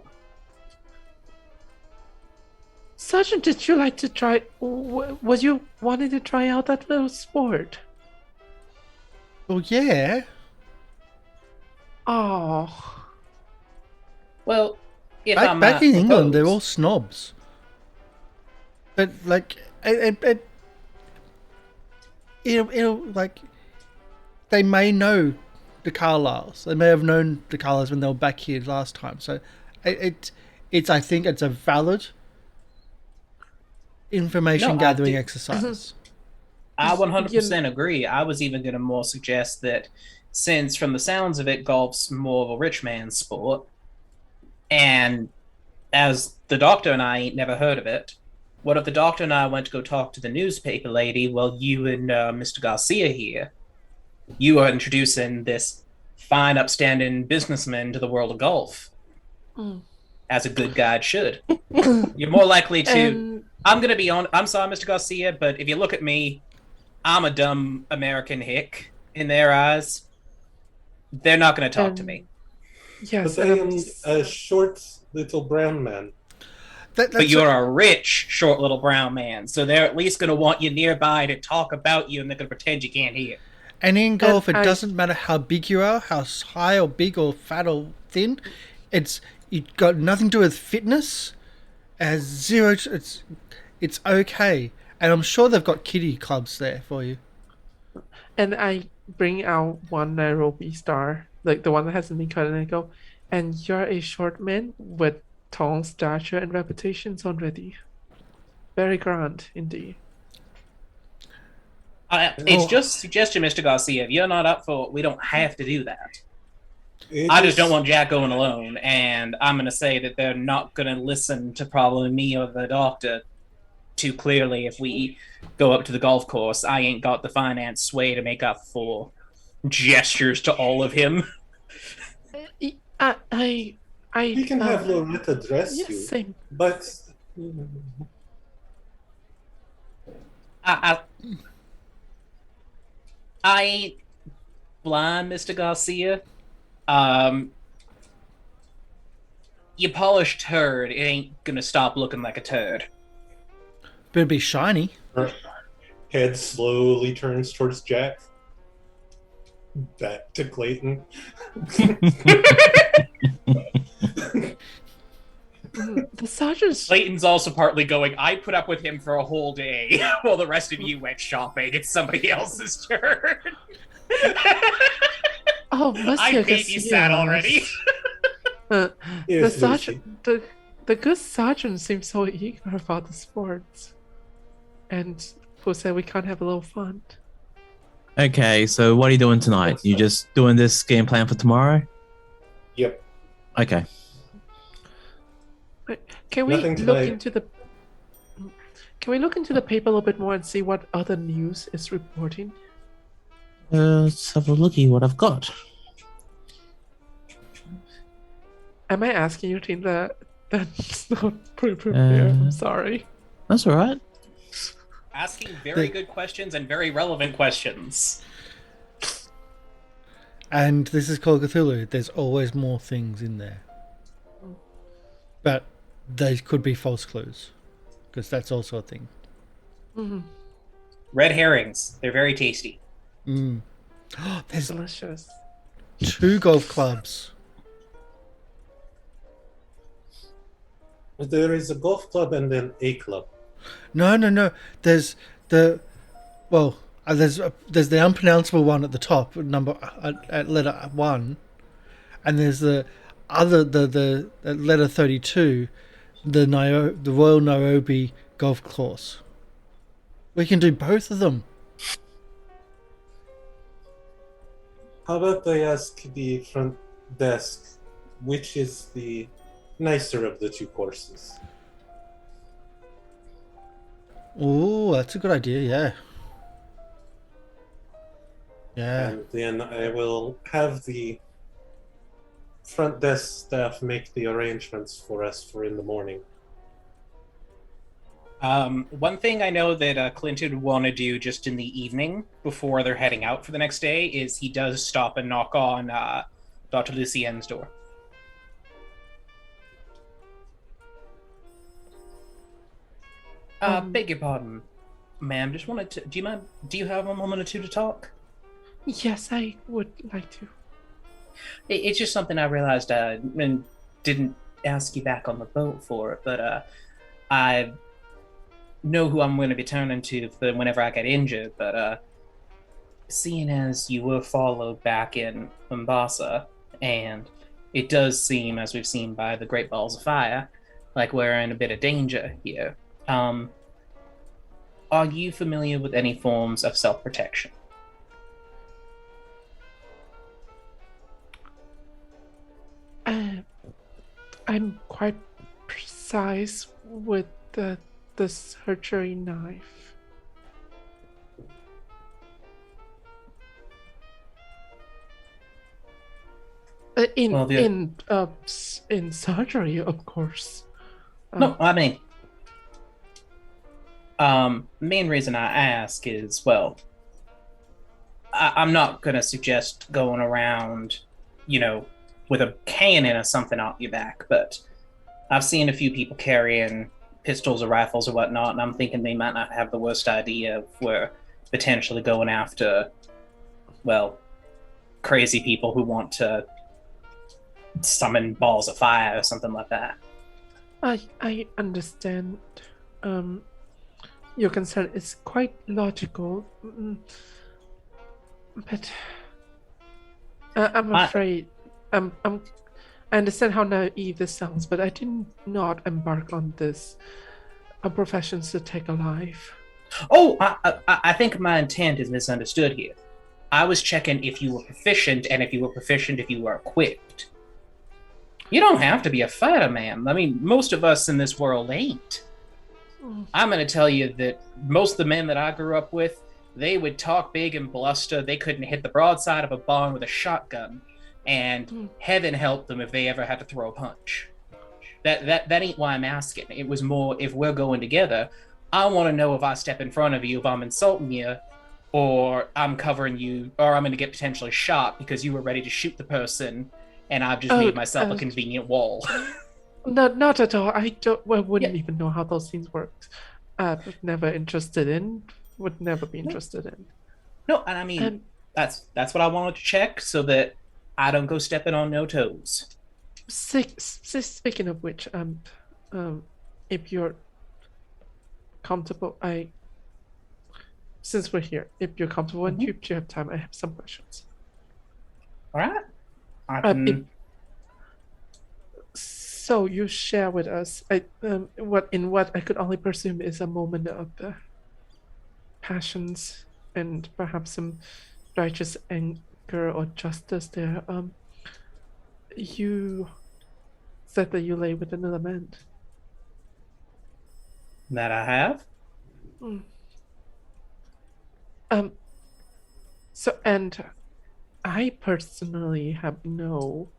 Sergeant, did you like to try? Was you wanting to try out that little sport? Well, yeah. Oh, Well, if I Back might in England, they're propose- all snobs. But like, it'll like, they may know the Carlyles. They may have known the Carlyles when they were back here last time. So, it's I think it's a valid information No, I gathering do- exercise. I 100% agree. I was even going to more suggest that since, from the sounds of it, golf's more of a rich man's sport, and as the doctor and I ain't never heard of it, what if the doctor and I went to go talk to the newspaper lady while you and Mr. Garcia here, you are introducing this fine, upstanding businessman to the world of golf, as a good guide should. You're more likely to... and I'm going to be on... I'm sorry, Mr. Garcia, but if you look at me, I'm a dumb American hick in their eyes. They're not going to talk to me. yes, But I am a short little brown man. But you're a rich, short little brown man, so they're at least going to want you nearby to talk about you, and they're going to pretend you can't hear. And in golf, it I- doesn't matter how big you are, how high or big or fat or thin. It's got nothing to do with fitness. It has zero. It's okay, and I'm sure they've got kiddie clubs there for you. And I bring out one Nairobi star, like the one that hasn't been cut, and I go, and you're a short man with tall stature and reputations already. Very grand indeed. It's just a suggestion, Mr. Garcia. If you're not up for it, we don't have to do that. I just don't want Jack going alone, and I'm going to say that they're not going to listen to probably me or the doctor too clearly if we go up to the golf course. I ain't got the finance sway to make up for gestures to all of him. We can have Loretta dress you, same. but I ain't blind, Mr. Garcia. You polished turd, it ain't gonna stop looking like a turd. Better be shiny. her head slowly turns towards Jack. Back to Clayton. The sergeant's Clayton's also partly going, I put up with him for a whole day while the rest of you went shopping. It's somebody else's turn. Oh, Monsieur I hate you, sad already. The Yes, sergeant, the good sergeant seems so eager about the sports, and who said we can't have a little fun? Okay, so what are you doing tonight? You just doing this game plan for tomorrow? Yep. Okay. Can we Nothing look tonight. into the? Can we look into the paper a little bit more and see what other news is reporting? Let's have a looky what I've got. Am I asking you, Teen, that's not prepared? I'm sorry. That's all right. Asking very good questions and very relevant questions. And this is called Cthulhu. There's always more things in there. But they could be false clues. Because that's also a thing. Mm-hmm. Red herrings. They're very tasty. Mm. There's Delicious. 2 golf clubs. There is a golf club and then a club. No. There's the there's the unpronounceable one at the top, at letter 1, and there's the other the at letter 32, the Royal Nairobi golf course. We can do both of them. How about I ask the front desk which is the nicer of the 2 courses? Oh, that's a good idea. Yeah. And then I will have the front desk staff make the arrangements for us for in the morning. One thing I know that Clinton would want to do just in the evening before they're heading out for the next day is he does stop and knock on Dr. Lucianne's door. Beg your pardon, ma'am. Just wanted to. Do you mind? Do you have a moment or two to talk? Yes, I would like to. It's just something I realized and didn't ask you back on the boat for it, but I know who I'm going to be turning to for whenever I get injured. But seeing as you were followed back in Mombasa, and it does seem, as we've seen by the Great Balls of Fire, like we're in a bit of danger here. Are you familiar with any forms of self-protection? I'm quite precise with the surgery knife. In surgery, of course. No, I mean, main reason I ask is, well, I'm not going to suggest going around, with a cannon or something on your back, but I've seen a few people carrying pistols or rifles or whatnot, and I'm thinking they might not have the worst idea of we're potentially going after, well, crazy people who want to summon balls of fire or something like that. I understand. Your concern is quite logical, but I'm afraid. I understand how naive this sounds, but I did not embark on this a profession to take a life. Oh, I think my intent is misunderstood here. I was checking if you were proficient, and if you were proficient, if you were equipped. You don't have to be a fighter, ma'am. I mean, most of us in this world ain't. I'm going to tell you that most of the men that I grew up with, they would talk big and bluster. They couldn't hit the broadside of a barn with a shotgun, and heaven help them if they ever had to throw a punch. That ain't why I'm asking. It was more, if we're going together, I want to know if I step in front of you, if I'm insulting you, or I'm covering you, or I'm going to get potentially shot because you were ready to shoot the person, and I've just made myself a convenient wall. No, not at all. I wouldn't even know how those things worked. Never interested in. Would never be interested in. No, and I mean that's what I wanted to check so that I don't go stepping on no toes. Speaking of which, if you're comfortable, since we're here, if you're comfortable and you have time, I have some questions. All right. I can... So you share with us what I could only presume is a moment of passions and perhaps some righteous anger or justice there. You said that you lay with another man. That I have? So, and I personally have no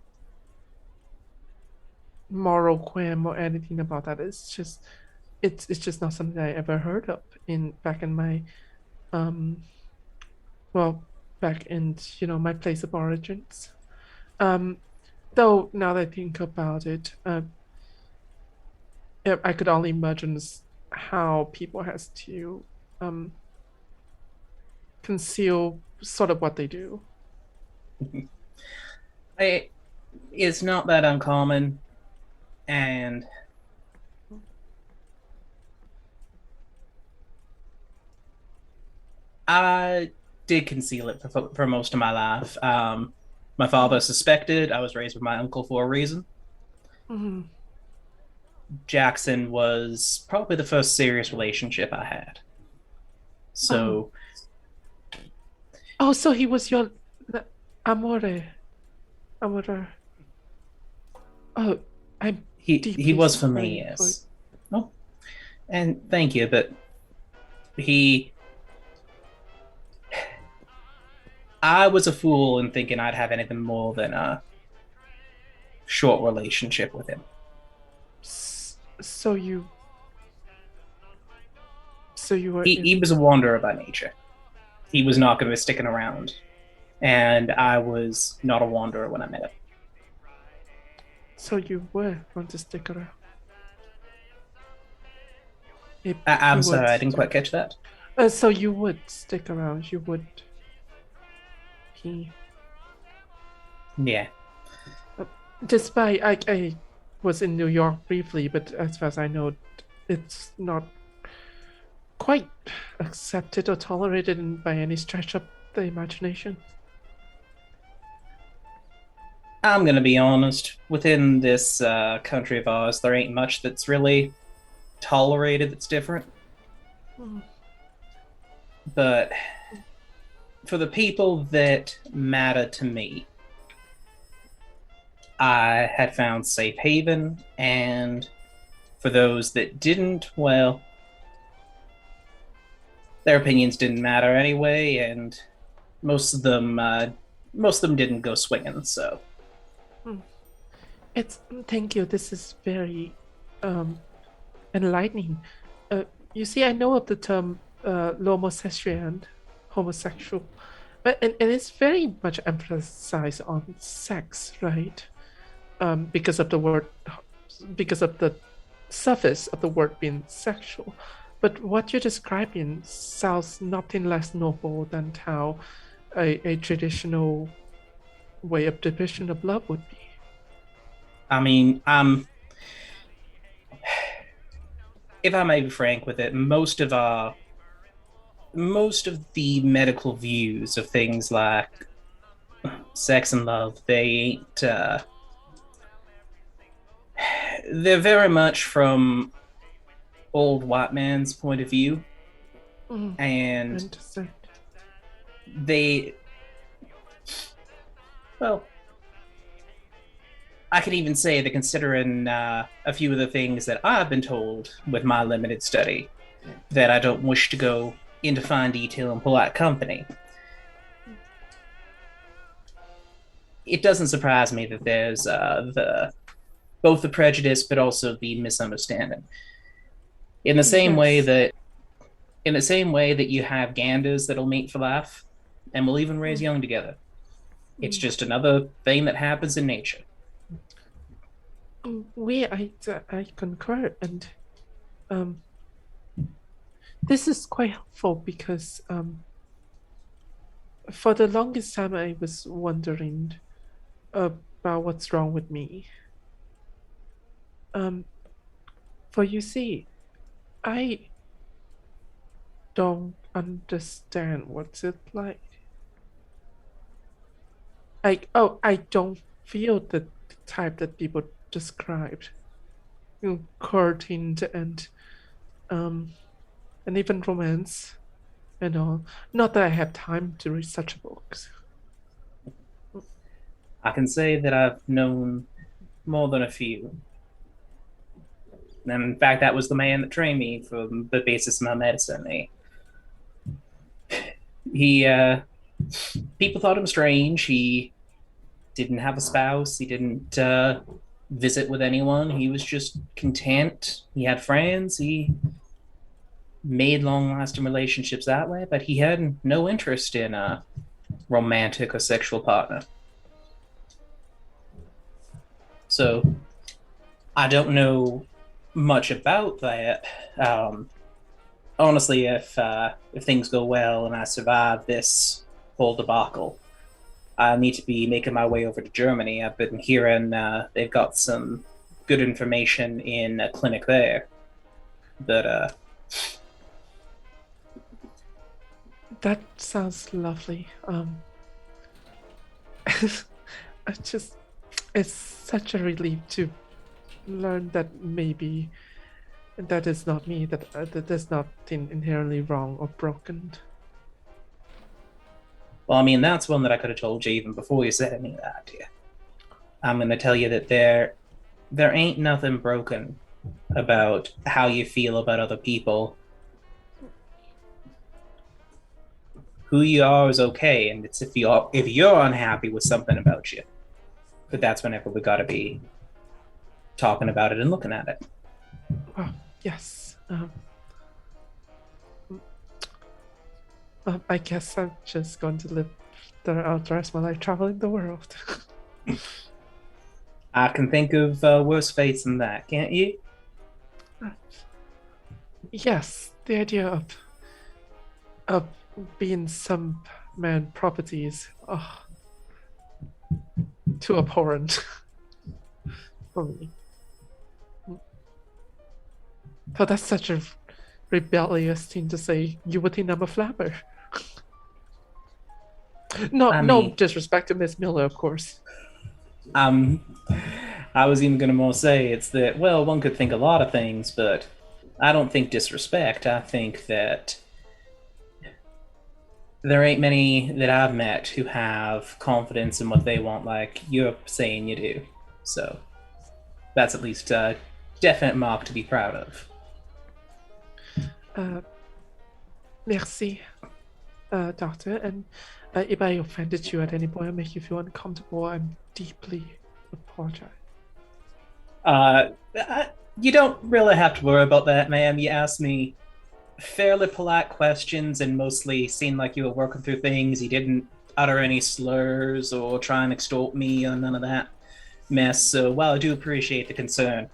moral qualm or anything about that. It's just not something I ever heard of back in my my place of origins. Though now that I think about it, I could only imagine how people has to conceal sort of what they do. It's not that uncommon, and I did conceal it for most of my life. My father suspected. I was raised with my uncle for a reason. Jackson was probably the first serious relationship I had. So... Oh, so he was your amore. Oh, he was for me, yes. Oh, and thank you, but I was a fool in thinking I'd have anything more than a short relationship with him. So you were... He was a wanderer by nature. He was not going to be sticking around. And I was not a wanderer when I met him. So you were going to stick around? I'm sorry, I didn't quite catch that. So you would stick around, you would... Yeah. Despite I was in New York briefly, but as far as I know, it's not quite accepted or tolerated by any stretch of the imagination. I'm gonna be honest. Within this country of ours, there ain't much that's really tolerated that's different. But for the people that matter to me, I had found safe haven, and for those that didn't, well, their opinions didn't matter anyway, and most of them didn't go swinging. So, thank you. This is very enlightening. You see, I know of the term homosexual, but and it's very much emphasized on sex, right? Because of the suffix of the word being sexual. But what you're describing sounds nothing less noble than how a traditional way of division of love would be. I mean, if I may be frank with it, most of the medical views of things like sex and love, they ain't. They're very much from old white man's point of view, and Interesting. they, well, I could even say that considering a few of the things that I've been told with my limited study, that I don't wish to go into fine detail in polite company. It doesn't surprise me that there's both the prejudice but also the misunderstanding. In the same way that you have ganders that'll mate for life and will even raise young together. It's just another thing that happens in nature. I concur, and this is quite helpful because for the longest time I was wondering about what's wrong with me. For you see, I don't understand what's it like. I don't feel the type that people described. Courting and even romance and all. Not that I have time to read such books. I can say that I've known more than a few. And in fact, that was the man that trained me for the basis of my medicine. He people thought him strange. He didn't have a spouse. He didn't visit with anyone. He was just content. He had friends. He made long-lasting relationships that way, but he had no interest in a romantic or sexual partner. So I don't know much about that. Honestly, if things go well and I survive this whole debacle, I need to be making my way over to Germany. I've been hearing they've got some good information in a clinic there. But that sounds lovely. It's such a relief to learn that maybe that is not me, that there's nothing inherently wrong or broken. Well, I mean, that's one that I could have told you even before you said any of that to you. I'm going to tell you that there ain't nothing broken about how you feel about other people. Who you are is okay, and it's if you're unhappy with something about you. But that's whenever we got to be talking about it and looking at it. Oh, yes. I guess I'm just going to live out the rest of my life traveling the world. I can think of worse fates than that, can't you? Yes, the idea of being some man properties, too abhorrent for me. But that's such a rebellious thing to say. You would think I'm a flapper. No disrespect to Miss Miller, of course. I was even going to more say it's that, well, one could think a lot of things, but I don't think disrespect. I think that there ain't many that I've met who have confidence in what they want like you're saying you do. So that's at least a definite mark to be proud of. Merci, Doctor. And if I offended you at any point and make you feel uncomfortable, I'm deeply apologize. You don't really have to worry about that, ma'am. You asked me fairly polite questions and mostly seemed like you were working through things. You didn't utter any slurs or try and extort me or none of that mess. So while I do appreciate the concern,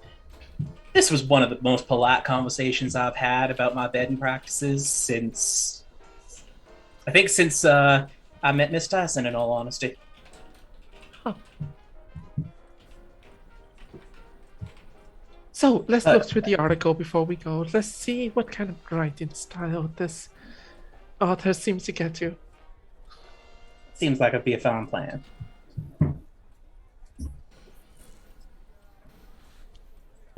this was one of the most polite conversations I've had about my bedding practices since I met Miss Tyson, in all honesty. Huh. So let's look through the article before we go. Let's see what kind of writing style this author seems to get to. Seems like it'd be a fun plan.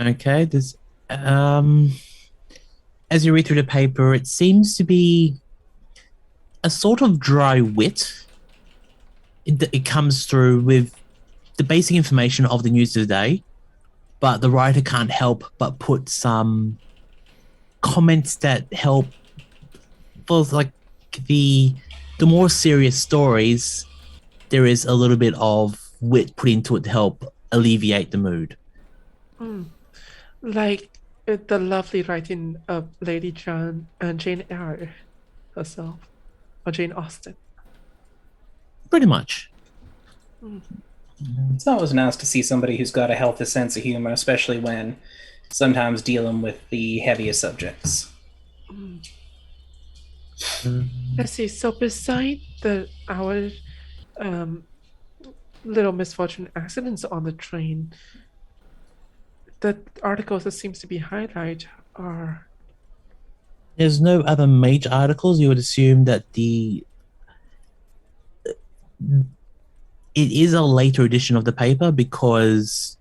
Okay, there's as you read through the paper, it seems to be a sort of dry wit. It comes through with the basic information of the news of the day, but the writer can't help but put some comments that help for like the more serious stories. There is a little bit of wit put into it to help alleviate the mood. Like the lovely writing of Lady Jane Eyre herself, or Jane Austen. Pretty much. It's always nice to see somebody who's got a healthy sense of humor, especially when sometimes dealing with the heaviest subjects. Let's see. So beside our little misfortune accidents on the train, the articles that seems to be highlighted are... There's no other major articles. You would assume that it is a later edition of the paper because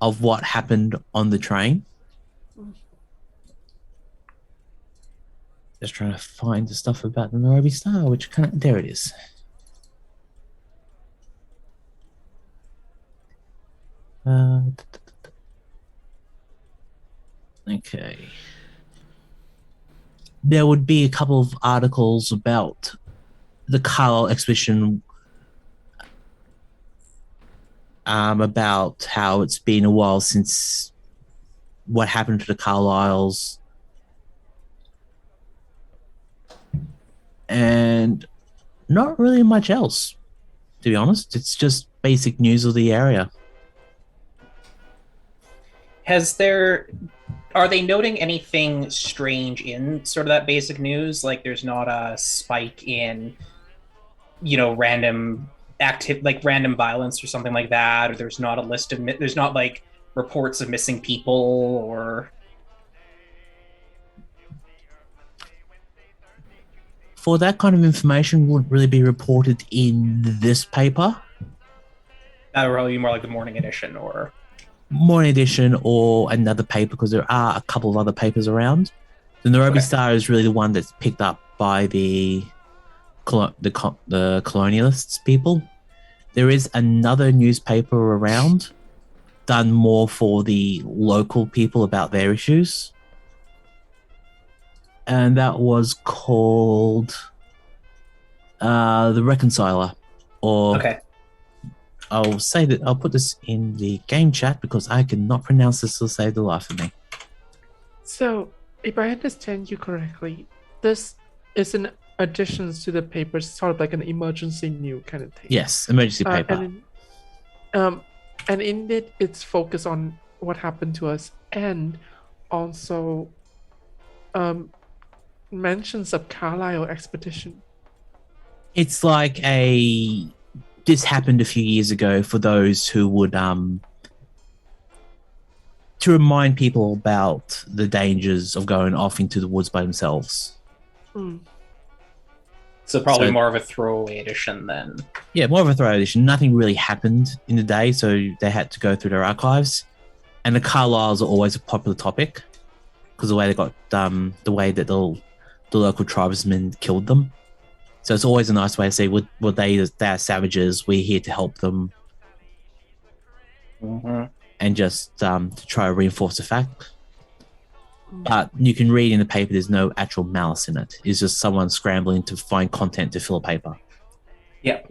of what happened on the train. Just trying to find the stuff about the Nairobi Star, which there it is. Okay. There would be a couple of articles about the Carlyle Expedition, about how it's been a while since what happened to the Carlyles, and not really much else, to be honest. It's just basic news of the area. Are they noting anything strange in sort of that basic news? Like there's not a spike in, random violence or something like that, or there's not a list of, there's not like reports of missing people or... For that kind of information wouldn't really be reported in this paper. That would probably be more like the morning edition or another paper, because there are a couple of other papers around. The Nairobi Star is really the one that's picked up by the colonialists people. There is another newspaper around done more for the local people about their issues, and that was called The Reconciler, or I'll say that I'll put this in the game chat because I cannot pronounce this to save the life of me. So, if I understand you correctly, this is an addition to the paper, sort of like an emergency news kind of thing. Yes, emergency paper. And in it, it's focused on what happened to us, and also mentions of Carlyle Expedition. It's like this happened a few years ago for those who would to remind people about the dangers of going off into the woods by themselves. So probably more of a throwaway edition then. Yeah, more of a throwaway edition. Nothing really happened in the day, so they had to go through their archives. And the Carlyles are always a popular topic because the way they got the way that the local tribesmen killed them. So it's always a nice way to say, well, they are savages. We're here to help them, and just to try to reinforce the fact. But you can read in the paper, there's no actual malice in it. It's just someone scrambling to find content to fill a paper. Yeah.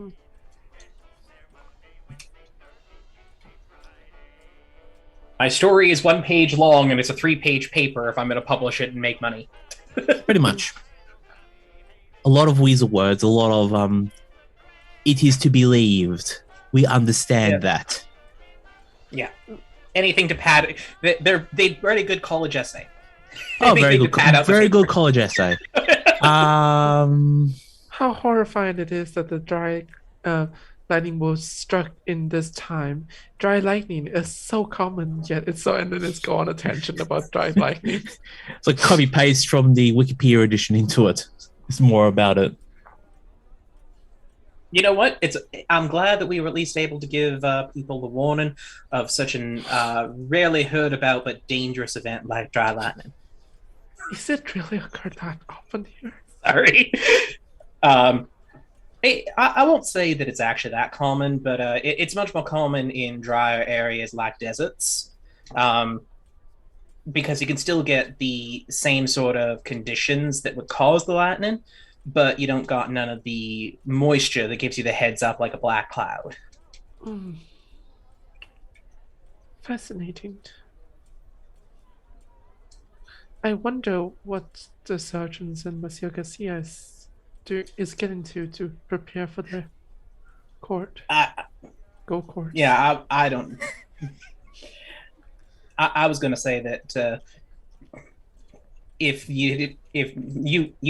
My story is 1 page long, and it's a 3-page paper if I'm going to publish it and make money. Pretty much. A lot of weasel words, a lot of it is to be believed. We understand that. Yeah. Anything to pad. They write a good college essay. Oh, very good. Very good college essay. How horrifying it is that the lightning was struck in this time. Dry lightning is so common, yet it's so, and then it's go on a tangent about dry lightning. It's like copy paste from the Wikipedia edition into it. It's more about it. You know what? I'm glad that we were at least able to give people the warning of such an rarely heard about but dangerous event like dry lightning. Is it really occurred that often here? Sorry. I won't say that it's actually that common, but it's much more common in drier areas like deserts, because you can still get the same sort of conditions that would cause the lightning, but you don't got none of the moisture that gives you the heads up like a black cloud. Fascinating. I wonder what the surgeons and Monsieur Garcia is getting to prepare for the court. Court. Yeah, I don't. I was going to say that if you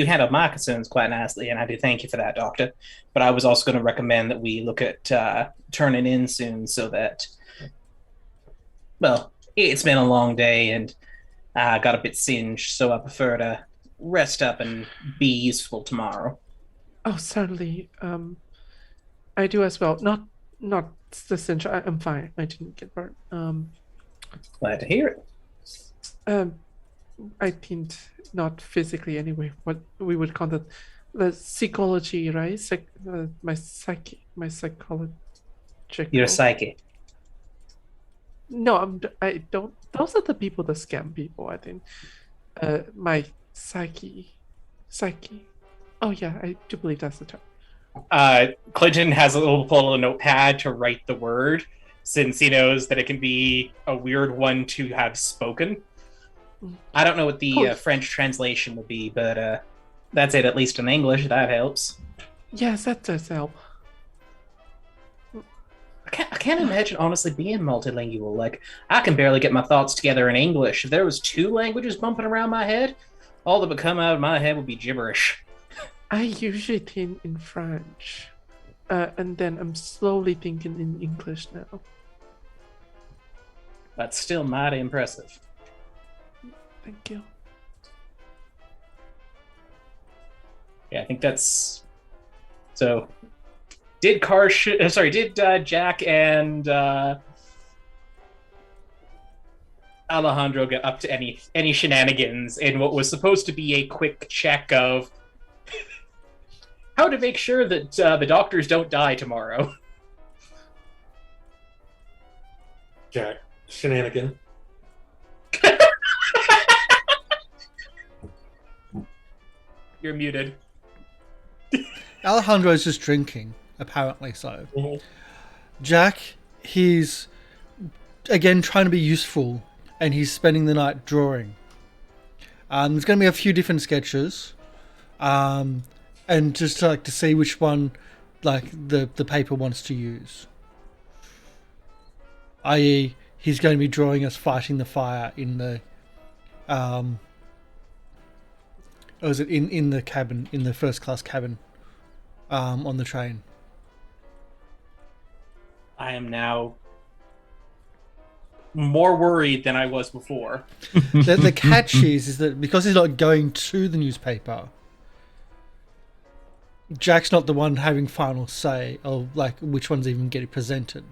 handled my concerns quite nicely, and I do thank you for that, Doctor. But I was also going to recommend that we look at turning in soon, so that, well, it's been a long day and I got a bit singed, so I prefer to rest up and be useful tomorrow. Oh, certainly. I do as well. Not the cinch. I'm fine. I didn't get burnt. Glad to hear it. I think not physically anyway. What we would call the psychology, right? My psychology. Your psyche. No, I don't. Those are the people that scam people, I think. My psyche. Oh yeah, I do believe that's the term. Clinton has a little notepad to write the word, since he knows that it can be a weird one to have spoken. I don't know what the French translation would be, but that's it, at least in English. That helps. Yes, that does help. I can't imagine, honestly, being multilingual. Like, I can barely get my thoughts together in English. If there was two languages bumping around my head, all that would come out of my head would be gibberish. I usually think in French, and then I'm slowly thinking in English now. That's still mighty impressive. Thank you. Yeah, I think that's... So... Did Jack and Alejandro get up to any shenanigans in what was supposed to be a quick check of how to make sure that the doctors don't die tomorrow? Jack, shenanigan. You're muted. Alejandro is just drinking. Apparently so. Mm-hmm. Jack, he's again trying to be useful, and he's spending the night drawing. There's going to be a few different sketches, and just to see which one, the paper wants to use. I.e., he's going to be drawing us fighting the fire in the, in the cabin, in the first class cabin, on the train. I am now more worried than I was before. The catch is that because he's not going to the newspaper, Jack's not the one having final say of which ones even get presented.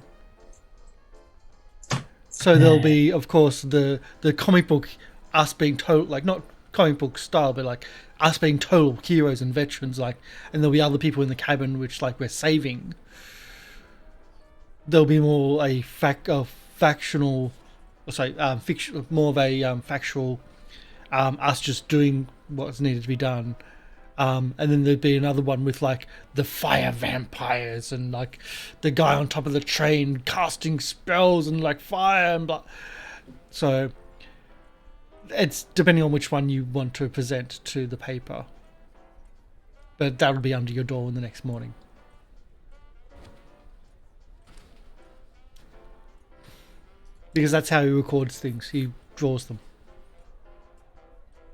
So there'll be, of course, the comic book, us being total, not comic book style, but us being total heroes and veterans, and there'll be other people in the cabin which we're saving. There'll be more a factual, more of a factual, us just doing what's needed to be done. And then there'd be another one with the fire vampires and the guy on top of the train casting spells and fire and blah. So it's depending on which one you want to present to the paper. But that'll be under your door in the next morning. Because that's how he records things. He draws them.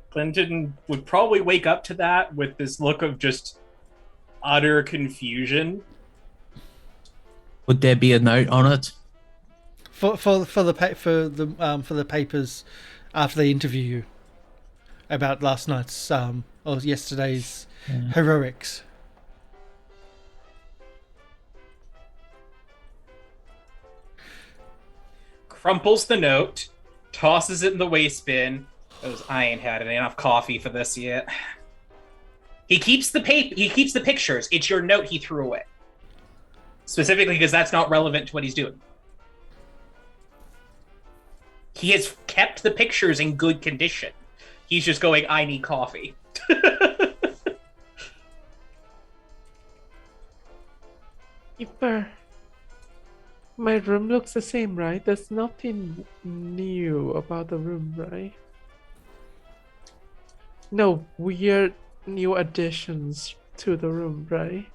Clinton would probably wake up to that with this look of just utter confusion. Would there be a note on it? For the papers after they interview you about last night's or yesterday's heroics. Crumples the note, tosses it in the waste bin. Goes, I ain't had enough coffee for this yet. He keeps the pictures. It's your note he threw away. Specifically because that's not relevant to what he's doing. He has kept the pictures in good condition. He's just going, I need coffee. Keeper. My room looks the same, right? There's nothing new about the room, right? No weird new additions to the room, right?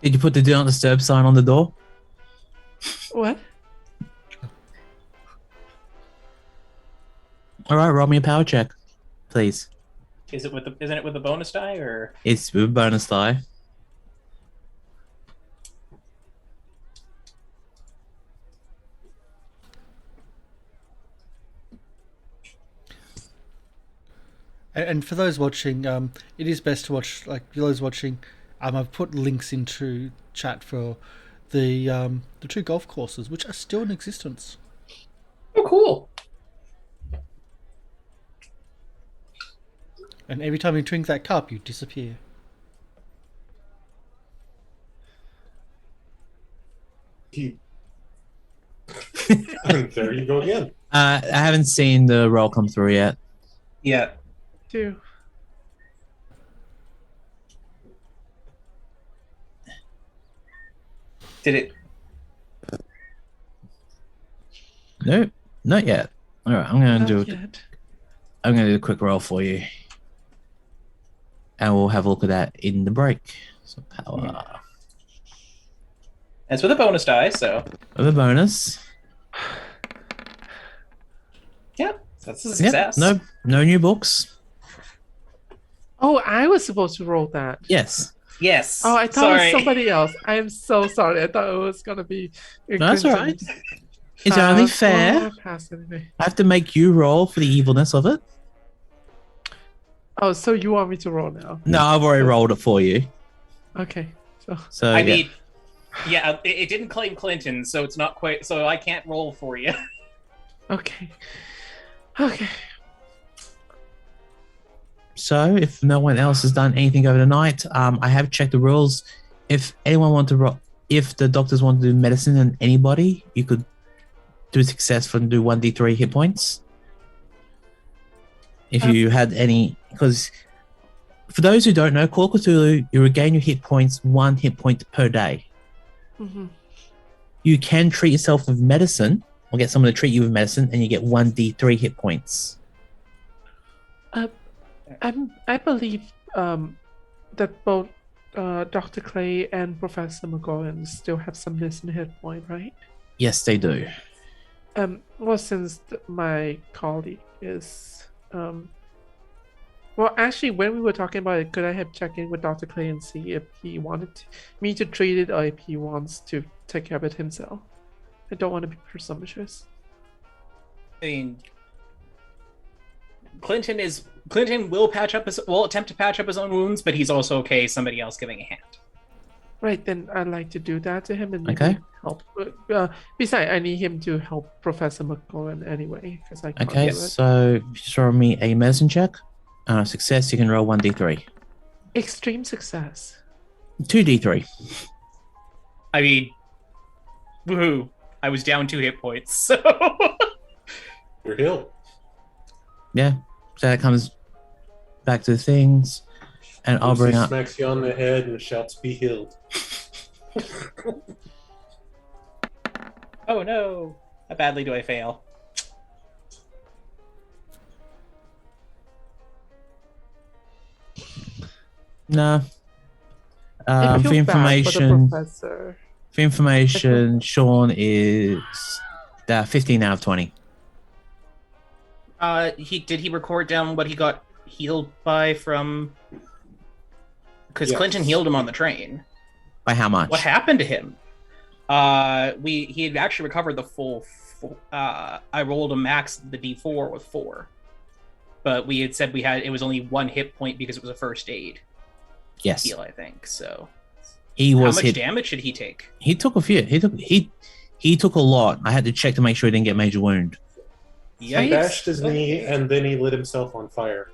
Did you put the do not disturb sign on the door? What? All right, roll me a power check, please. Isn't it with the bonus die or? It's with bonus die. And for those watching, it is best to watch. Like those watching, I've put links into chat for the 2 golf courses, which are still in existence. Oh, cool! And every time you drink that cup, you disappear. There you go again. I haven't seen the roll come through yet. Yeah. 2. Did it? Nope, not yet. All right, I'm gonna do a quick roll for you, and we'll have a look at that in the break. So power. It's with a bonus die, so. With a bonus. Yeah, that's a success. Yep, no new books. Oh, I was supposed to roll that. Yes. Yes. Oh, I thought it was somebody else. I am so sorry. I thought it was gonna be. No, that's all right. It's only fair. Anyway. I have to make you roll for the evilness of it. Oh, so you want me to roll now? No, I've already rolled it for you. Okay. So I mean, yeah, it didn't claim Clinton, so it's not quite. So I can't roll for you. Okay. So, if no one else has done anything over the night, I have checked the rules. If anyone want to, if the doctors want to do medicine on anybody, you could do successful and do 1d3 hit points. If you had any, because for those who don't know, Call of Cthulhu, you regain your hit points 1 hit point per day. Mm-hmm. You can treat yourself with medicine, or get someone to treat you with medicine, and you get 1d3 hit points. I believe that both Dr. Clay and Professor McEoghan still have some missing hit point, right? Yes, they do. Well, since my colleague is well, actually, when we were talking about it, could I have checked in with Dr. Clay and see if he wanted me to treat it or if he wants to take care of it himself? I don't want to be presumptuous. I mean, Clinton will attempt to patch up his own wounds, but he's also okay somebody else giving a hand. Right, then I'd like to do that to him and Okay. help. Besides, I need him to help Professor McEoghan anyway, because I can't Okay, do it. so just roll me a medicine check. Success, you can roll 1d3. Extreme success. 2d3. I mean, woohoo! I was down 2 hit points, so You're healed. Yeah, so that comes back to things, and I'll bring Lucy up. smacks you on the head and shouts, "Be healed." oh no! How badly do I fail? No. I feel For bad for information, the professor. Sean is 15 out of 20. Did he record down what he got healed by from? Because Yes. Clinton healed him on the train. By how much? What happened to him? He had actually recovered the full. I rolled a max the D4 with 4, but we had said it was only 1 hit point because it was a first aid Yes. heal, I think. So He was how much hit. damage should he take? He took a few. He took a lot. I had to check to make sure he didn't get major wound. He bashed his knee and then he lit himself on fire.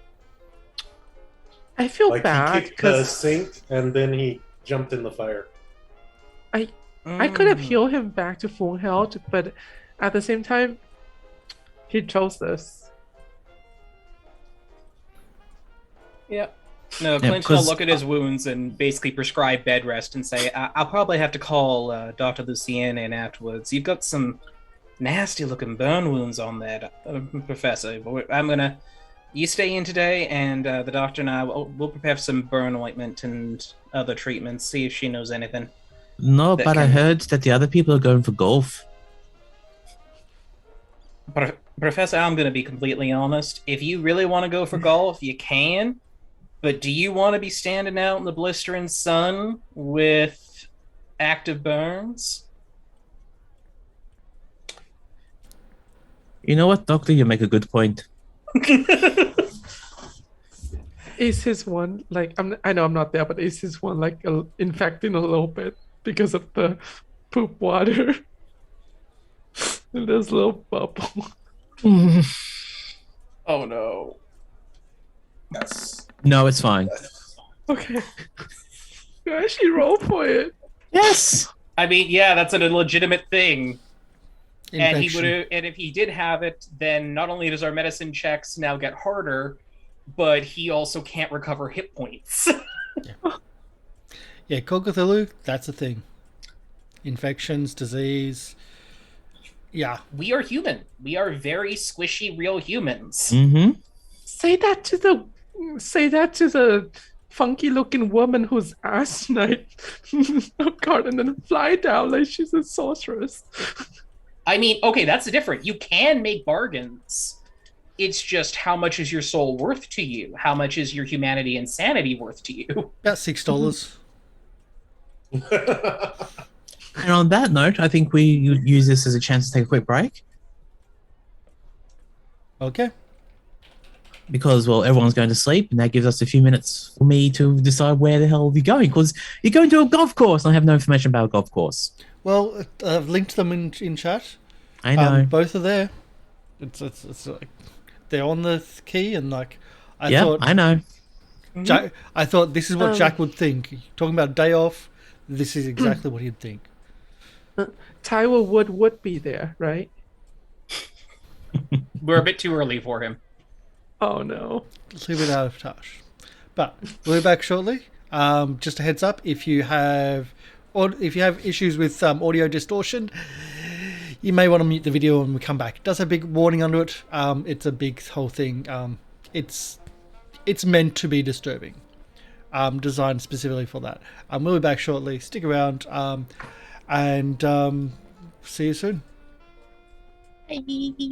I feel Like bad he kicked the because sink and then he jumped in the fire. I could have healed him back to full health, but at the same time, he chose this. Yeah. No, Clint's will look at his wounds and basically prescribe bed rest and say, I'll probably have to call Dr. Lucianne in afterwards. You've got some nasty-looking burn wounds on there, Professor. You stay in today, and the doctor and I will prepare some burn ointment and other treatments, see if she knows anything. No, but I heard that the other people are going for golf. Professor, I'm going to be completely honest. If you really want to go for golf, you can. But do you want to be standing out in the blistering sun with active burns? You know what, Doctor? You make a good point. Is his one like I know I'm not there, but is his one like infecting a little bit because of the poop water? And there's a little bubble. Oh no. Yes. No, it's fine. Okay. You actually roll for it. Yes. I mean, yeah, that's a legitimate thing. Infection. And if he did have it, then not only does our medicine checks now get harder, but he also can't recover hit points. Yeah, Cthulhu, that's a thing. Infections, disease. Yeah. We are human. We are very squishy, real humans. Mm-hmm. Say that to the funky looking woman who's ass knight card and then fly down like she's a sorceress. I mean, okay, that's different. You can make bargains. It's just how much is your soul worth to you? How much is your humanity and sanity worth to you? About $6. And on that note, I think we use this as a chance to take a quick break. Okay. Because, well, everyone's going to sleep, and that gives us a few minutes for me to decide where the hell we're going. Because you're going to a golf course, and I have no information about a golf course. Well, I've linked them in chat. I know. Both are there. It's like they're on the key, and like I know. Jack, I thought this is what Jack would think. Talking about day off, this is exactly what he'd think. Taiwo would be there, right? We're a bit too early for him. Oh no. Leave it out of touch. But we'll be back shortly. Just a heads up, if you have issues with audio distortion, you may want to mute the video when we come back. It does have a big warning under it. It's a big whole thing. It's meant to be disturbing. Designed specifically for that. We'll be back shortly. Stick around. And see you soon. Bye.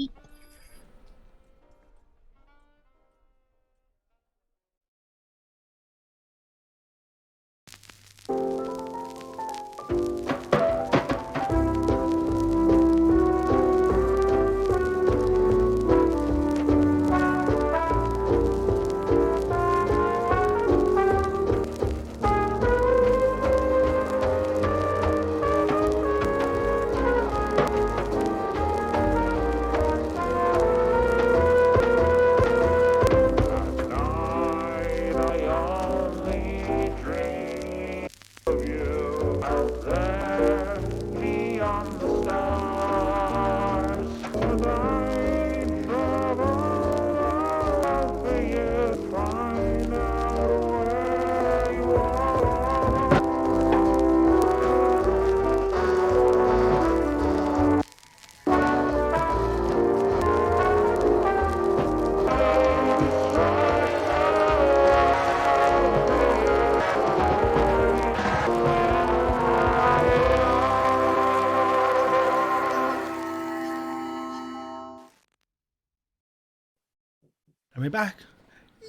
And we're back.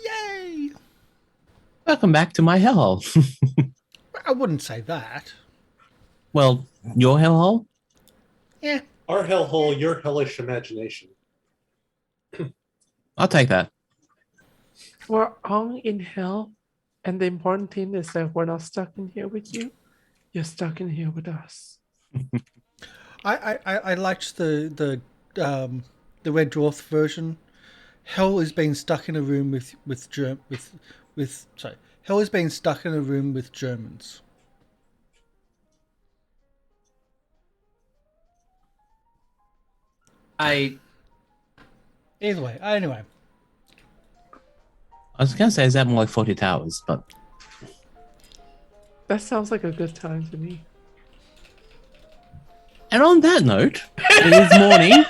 Yay! Welcome back to my hellhole. I wouldn't say that. Well, your hellhole? Yeah. Our hellhole, your hellish imagination. I'll take that. We're all in hell, and the important thing is that we're not stuck in here with you. You're stuck in here with us. I liked the Red Dwarf version. Hell is being stuck in a room Hell is being stuck in a room with Germans. Either way, anyway. I was going to say, is that more like 40 Towers? But That sounds like a good time to me. and on that note, it is morning.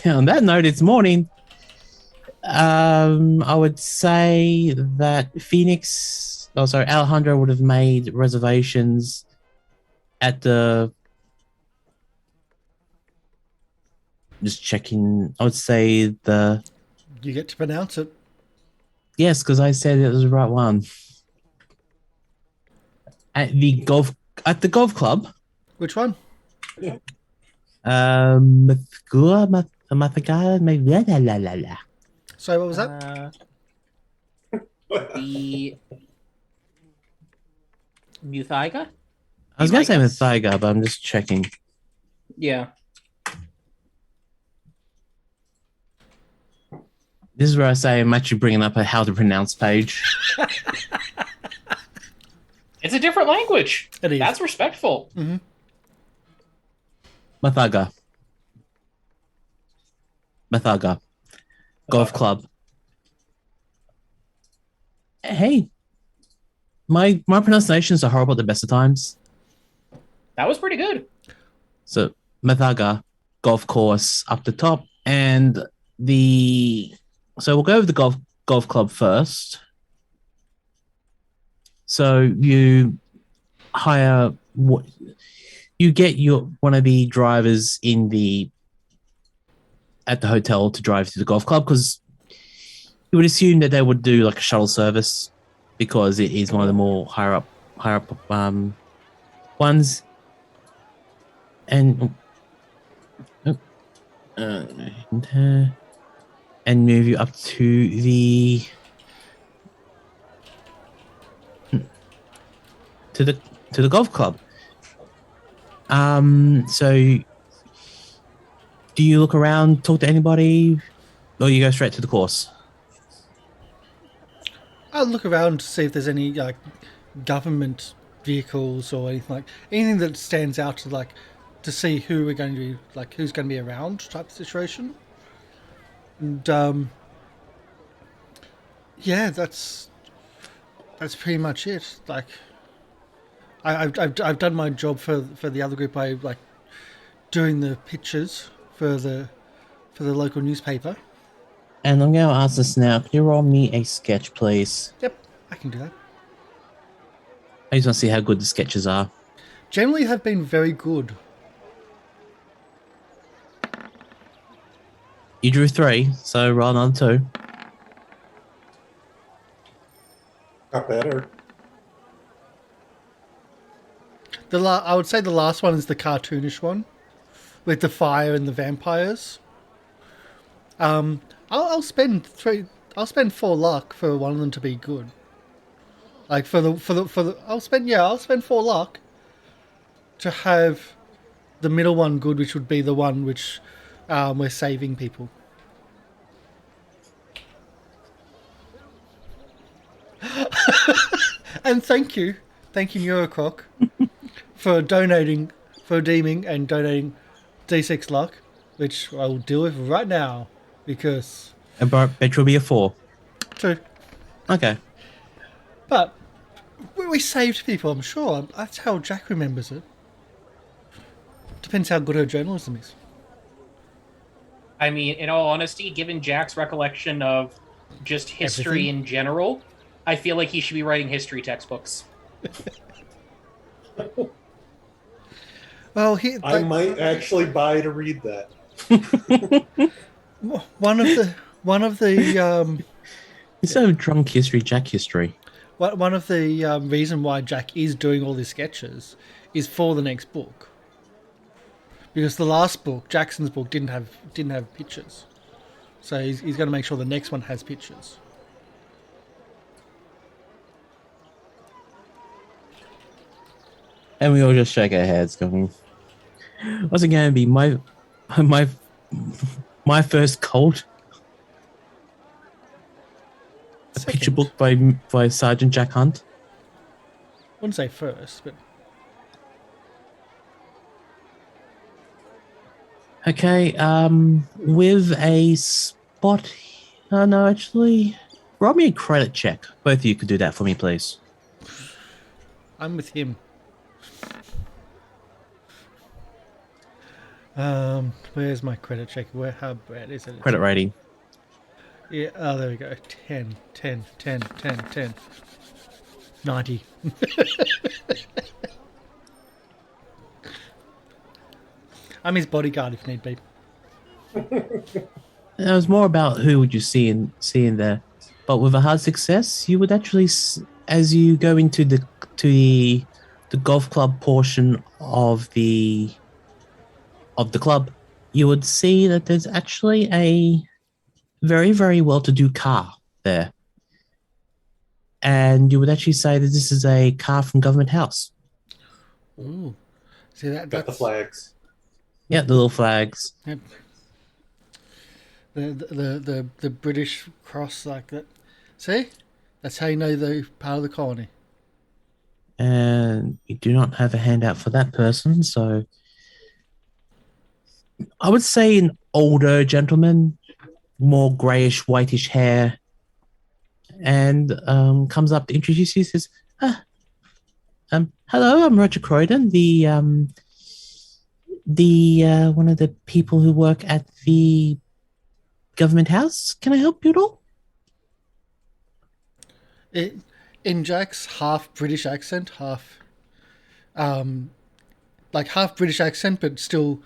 On that note, it's morning. I would say that Alejandro would have made reservations at the. Just checking. I would say the. You get to pronounce it. Yes, because I said it was the right one. At the golf club. Which one? Mathaga, maybe. La, la, la, la. Sorry, what was that? The Muthiga? I was going to say Mathaga, but I'm just checking. Yeah. This is where I say I'm actually bringing up a how to pronounce page. It's a different language. It is. That's respectful. Mm-hmm. Mathaga. Golf club. Hey. My pronunciations are horrible at the best of times. That was pretty good. So Mathaga golf course up the top, and so we'll go with the golf club first. So you hire you get one of the drivers at the hotel to drive to the golf club, because you would assume that they would do like a shuttle service because it is one of the more higher up ones. And move you up to the golf club. So do you look around, talk to anybody, or you go straight to the course? I'll look around to see if there's any government vehicles or anything that stands out to see who we're going to be, who's going to be around type of situation. And yeah, that's pretty much it. I've done my job for the other group by doing the pictures for the local newspaper. And I'm going to ask this now. Can you roll me a sketch, please? Yep, I can do that. I just want to see how good the sketches are. Generally have been very good. You drew 3, so roll another 2. Got better. I would say the last one is the cartoonish one, with the fire and the vampires. I'll spend 4 luck for one of them to be good. I'll spend 4 luck to have the middle one good, which would be the one which we're saving people. And thank you, Muracroc, for redeeming and donating D6 luck, which I will deal with right now, because... I bet you'll be a 4. 2. Okay. But we saved people, I'm sure. That's how Jack remembers it. Depends how good her journalism is. I mean, in all honesty, given Jack's recollection of just history in general, I feel like he should be writing history textbooks. Well, I might actually buy to read that. One of the Instead of drunk history, Jack history. one of the reason why Jack is doing all these sketches is for the next book. Because the last book, Jackson's book, didn't have pictures. So he's going to make sure the next one has pictures. And we all just shake our heads, going, "What's it going to be? My first cult? A picture book by Sergeant Jack Hunt?" I wouldn't say first, but Okay, with a spot. No, actually, roll me a credit check. Both of you could do that for me, please. I'm with him. Where's my credit check? How bad is it? Credit rating. Yeah, oh, there we go. 10, 90. I'm his bodyguard if need be. It was more about who would you see in there, but with a hard success, you would actually, as you go into the golf club portion of the club, you would see that there's actually a very, very well-to-do car there, and you would actually say that this is a car from Government House. Ooh, see Got the flags. Yeah, the little flags. Yep. The British cross like that. See, that's how you know they're part of the colony. And you do not have a handout for that person, so I would say an older gentleman, more greyish, whitish hair, and comes up to introduce you. Says, "Hello, I'm Roger Croydon, the one of the people who work at the Government House. Can I help you at all?" In Jack's half British accent, half British accent, but still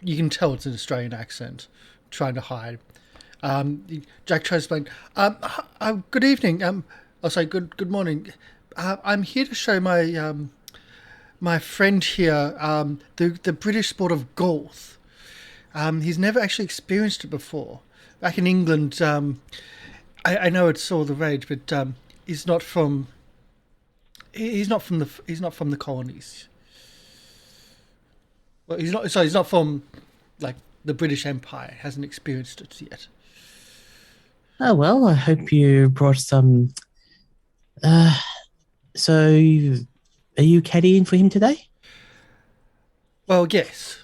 you can tell it's an Australian accent, trying to hide. Jack tries to explain. Good evening. Good morning. I'm here to show my my friend here the British sport of golf. He's never actually experienced it before. Back in England, I know it's all the rage, but he's not from the colonies. Well, he's not from like the British Empire. Hasn't experienced it yet. Oh, well, I hope you brought some. So, are you caddying for him today? Well, yes.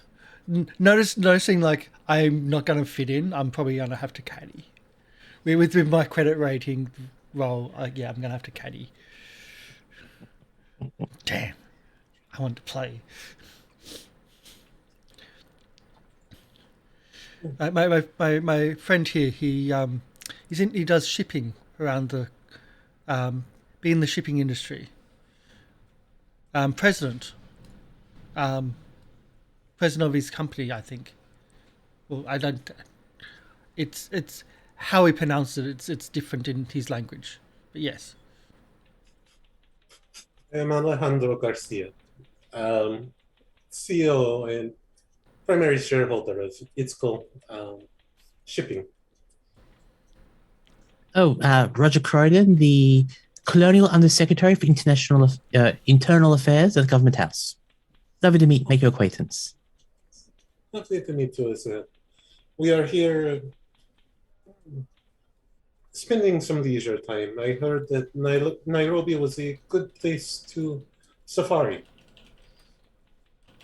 Noticing like I'm not going to fit in, I'm probably going to have to caddy. With my credit rating roll, yeah, I'm going to have to caddy. Damn, I want to play. My friend here, he does shipping around the, be in the shipping industry. President of his company, I think. Well, I don't. It's how he pronounces it. It's different in his language, but yes. I'm Alejandro Garcia, CEO and primary shareholder of Itzco Shipping. Oh, Roger Croydon, the Colonial Undersecretary for Internal Affairs at the Government House. Lovely to make your acquaintance. Lovely to meet you as well. We are here spending some leisure time. I heard that Nairobi was a good place to safari.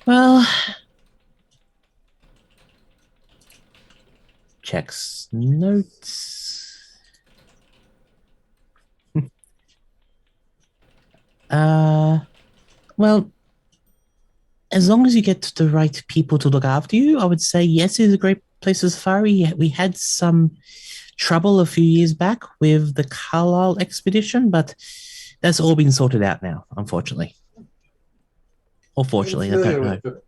Well, checks notes. Well, as long as you get the right people to look after you, I would say yes, it is a great place to safari. We had some trouble a few years back with the Carlyle Expedition, but that's all been sorted out now, unfortunately. Or fortunately, I don't know.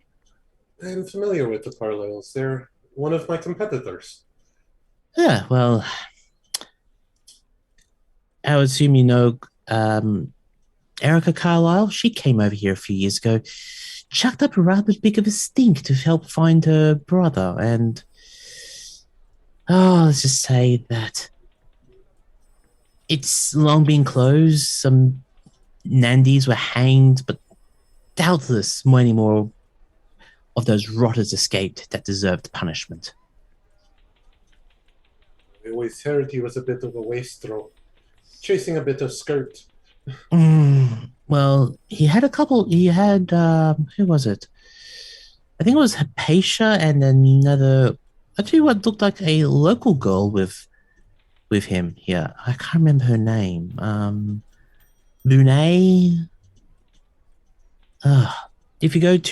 I'm familiar with the Carlyles. They're one of my competitors. Yeah, well, I would assume you know Erica Carlyle, she came over here a few years ago, chucked up a rather big of a stink to help find her brother, and let's just say that it's long been closed. Some Nandis were hanged, but doubtless many more of those rotters escaped that deserved punishment. I always heard he was a bit of a wastrel, chasing a bit of skirt. Well, he had a couple. He had who was it? I think it was Hypatia and another. Actually, what looked like a local girl with him here. I can't remember her name. Lunay. If you get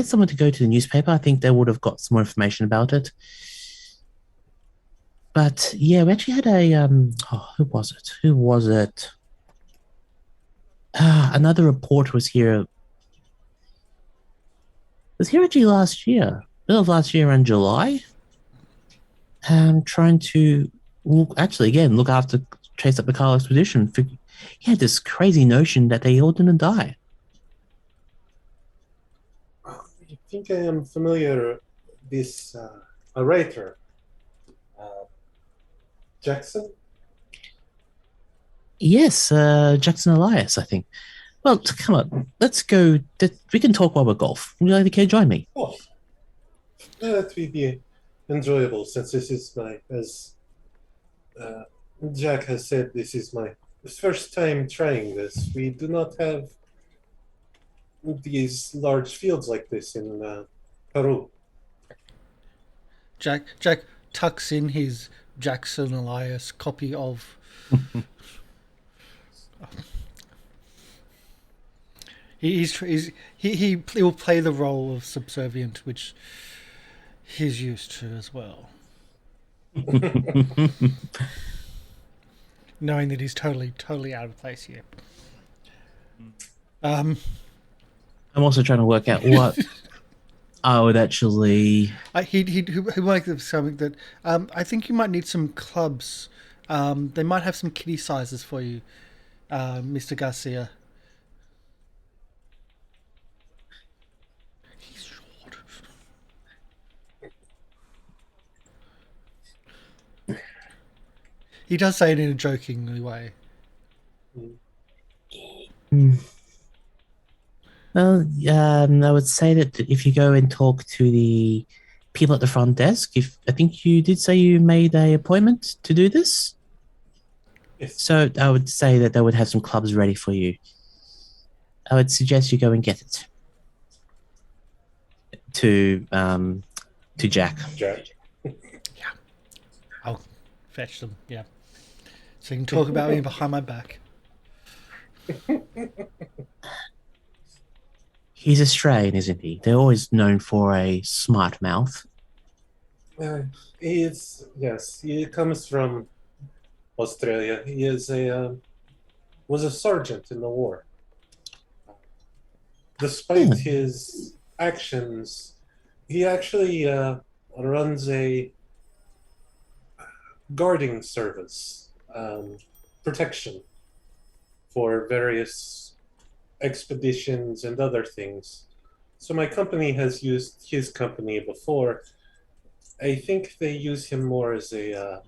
someone to go to the newspaper, I think they would have got some more information about it. But yeah, we actually had a who was it? Another reporter was here. Was here actually last year. Middle of last year in July. Trying to look after, chase up the Carlyle Expedition. He had this crazy notion that they all didn't die. I think I am familiar with this a writer. Jackson? Yes, Jackson Elias, I think. Well, come on, let's go. We can talk while we're golf. Would you like to join me? Oh, that would be enjoyable, since this is as Jack has said, this is my first time trying this. We do not have these large fields like this in Peru. Jack tucks in his Jackson Elias copy of he will play the role of subservient, which he's used to as well. Knowing that he's totally out of place here. I'm also trying to work out what I would actually. He might have something that I think you might need some clubs. They might have some kiddie sizes for you, Mr. Garcia. He's short. He does say it in a joking way. Well, I would say that if you go and talk to the people at the front desk, I think you did say you made an appointment to do this. Yes. So I would say that they would have some clubs ready for you. I would suggest you go and get it to Jack. Jack. Yeah, I'll fetch them. Yeah, so you can talk about me behind my back. He's Australian, isn't he? They're always known for a smart mouth. He is, yes. He comes from Australia. He is was a sergeant in the war. Despite his actions, he actually runs a guarding service, protection for various expeditions and other things. So my company has used his company before. I think they use him more as a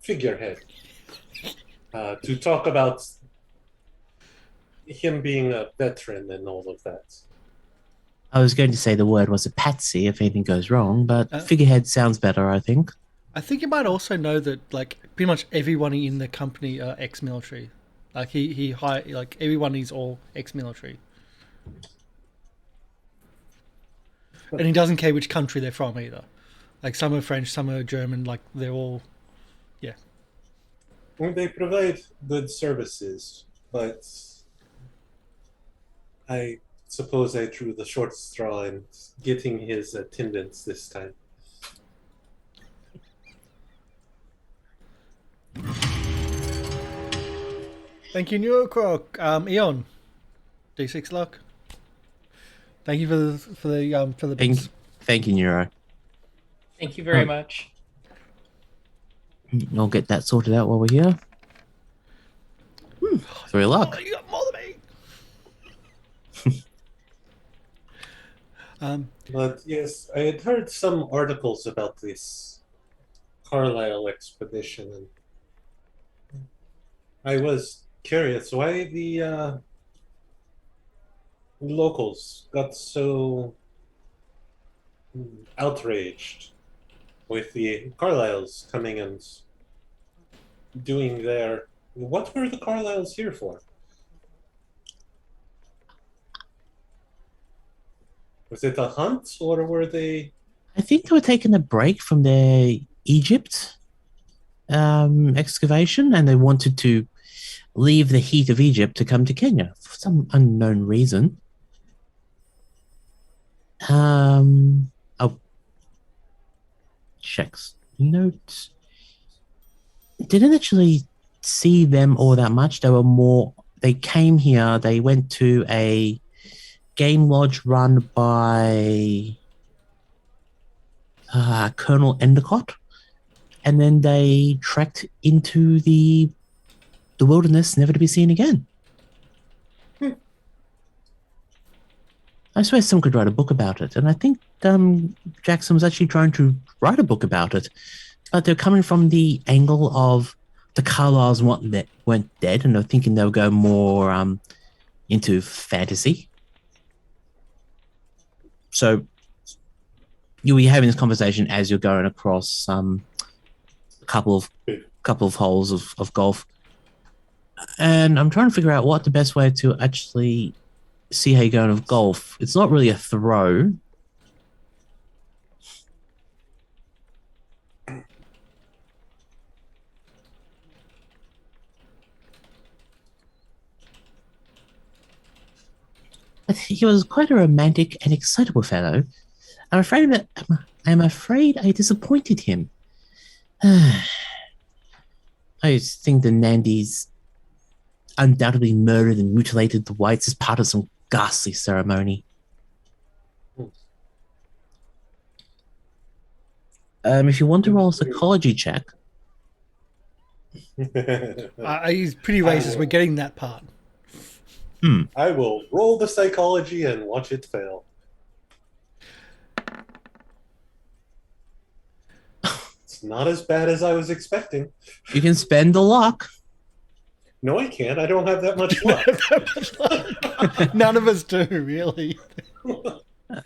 figurehead to talk about him being a veteran and all of that. I was going to say the word was a patsy if anything goes wrong, but figurehead sounds better, I think. I think you might also know that like pretty much everyone in the company are ex-military. Like he like everyone is all ex-military, and he doesn't care which country they're from either. Like some are French, some are German. Like they're all, yeah. Well, they provide good services, but I suppose I drew the short straw in getting his attendance this time. Thank you, New York Rock. Eon, D6 luck. Thank you for the bits. Thank you, Neuro. Thank you very much. I'll get that sorted out while we're here. For your luck. Oh, you got more than me. But yes, I had heard some articles about this Carlyle Expedition, and I was curious why the locals got so outraged with the Carlyles coming and doing their... What were the Carlyles here for? Was it a hunt, or were they... I think they were taking a break from their Egypt excavation, and they wanted to leave the heat of Egypt to come to Kenya for some unknown reason. Oh, checks notes. Didn't actually see them all that much. They were more. They came here. They went to a game lodge run by Colonel Endicott, and then they trekked into the wilderness, never to be seen again. I swear someone could write a book about it, and I think Jackson was actually trying to write a book about it, but they're coming from the angle of the Carlyles weren't dead, and they're thinking they'll go more into fantasy. So you'll be having this conversation as you're going across a couple of holes of golf, and I'm trying to figure out what the best way to actually see how you're going with golf. It's not really a throw. But he was quite a romantic and excitable fellow. I'm afraid I disappointed him. I think the Nandis undoubtedly murdered and mutilated the whites as part of some ghastly ceremony. If you want to roll a psychology check. He's pretty racist. We're getting that part. I will roll the psychology and watch it fail. It's not as bad as I was expecting. You can spend the luck. No, I can't. I don't have that much luck. None of us do, really.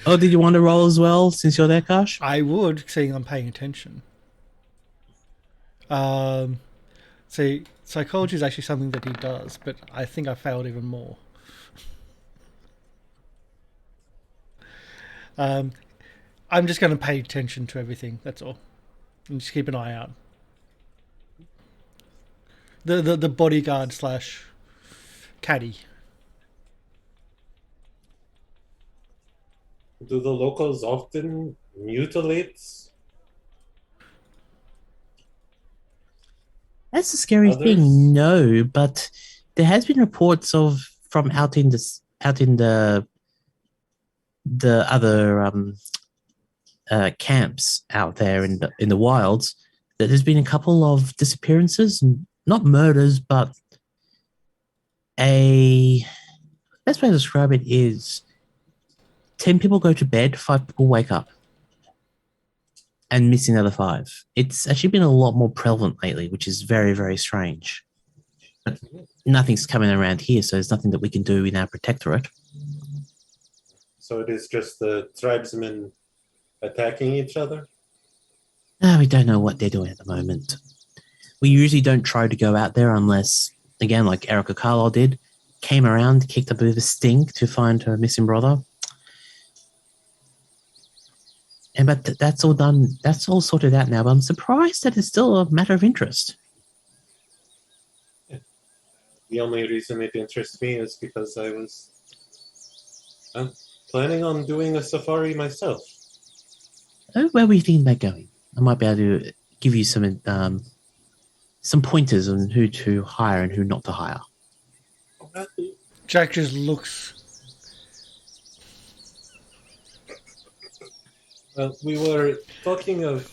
Oh, did you want to roll as well, since you're there, Karsh? I would, seeing I'm paying attention. See, psychology is actually something that he does, but I think I failed even more. I'm just going to pay attention to everything, that's all. And just keep an eye out. The bodyguard / caddy. Do the locals often mutilate? That's a scary thing. No, but there has been reports from out in the other camps out there in the wilds that there's been a couple of disappearances, not murders, but best way to describe it is 10 people go to bed, 5 people wake up and missing the other 5. It's actually been a lot more prevalent lately, which is very, very strange. But nothing's coming around here, so there's nothing that we can do in our protectorate. So it is just the tribesmen attacking each other? We don't know what they're doing at the moment. We usually don't try to go out there unless, again, like Erica Carlyle did, came around, kicked up a bit of a stink to find her missing brother. But that's all done. That's all sorted out now. But I'm surprised that it's still a matter of interest. Yeah. The only reason it interests me is because I'm planning on doing a safari myself. Oh, where were you thinking about going? I might be able to give you some pointers on who to hire and who not to hire. Jack just looks. We were talking of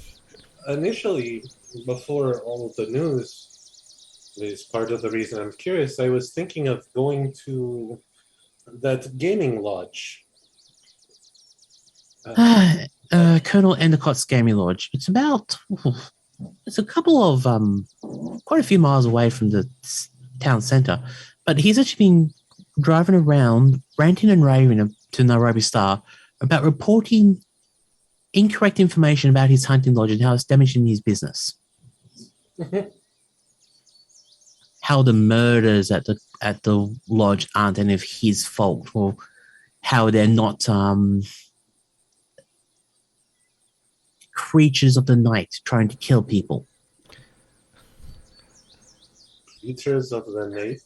initially, before all of the news, is part of the reason I'm curious. I was thinking of going to that gaming lodge. Colonel Endicott's Gaming Lodge. It's it's a couple of, quite a few miles away from the town centre, but he's actually been driving around, ranting and raving to Nairobi Star about reporting incorrect information about his hunting lodge and how it's damaging his business. How the murders at the lodge aren't any of his fault, or how they're not creatures of the night trying to kill people. Creatures of the night?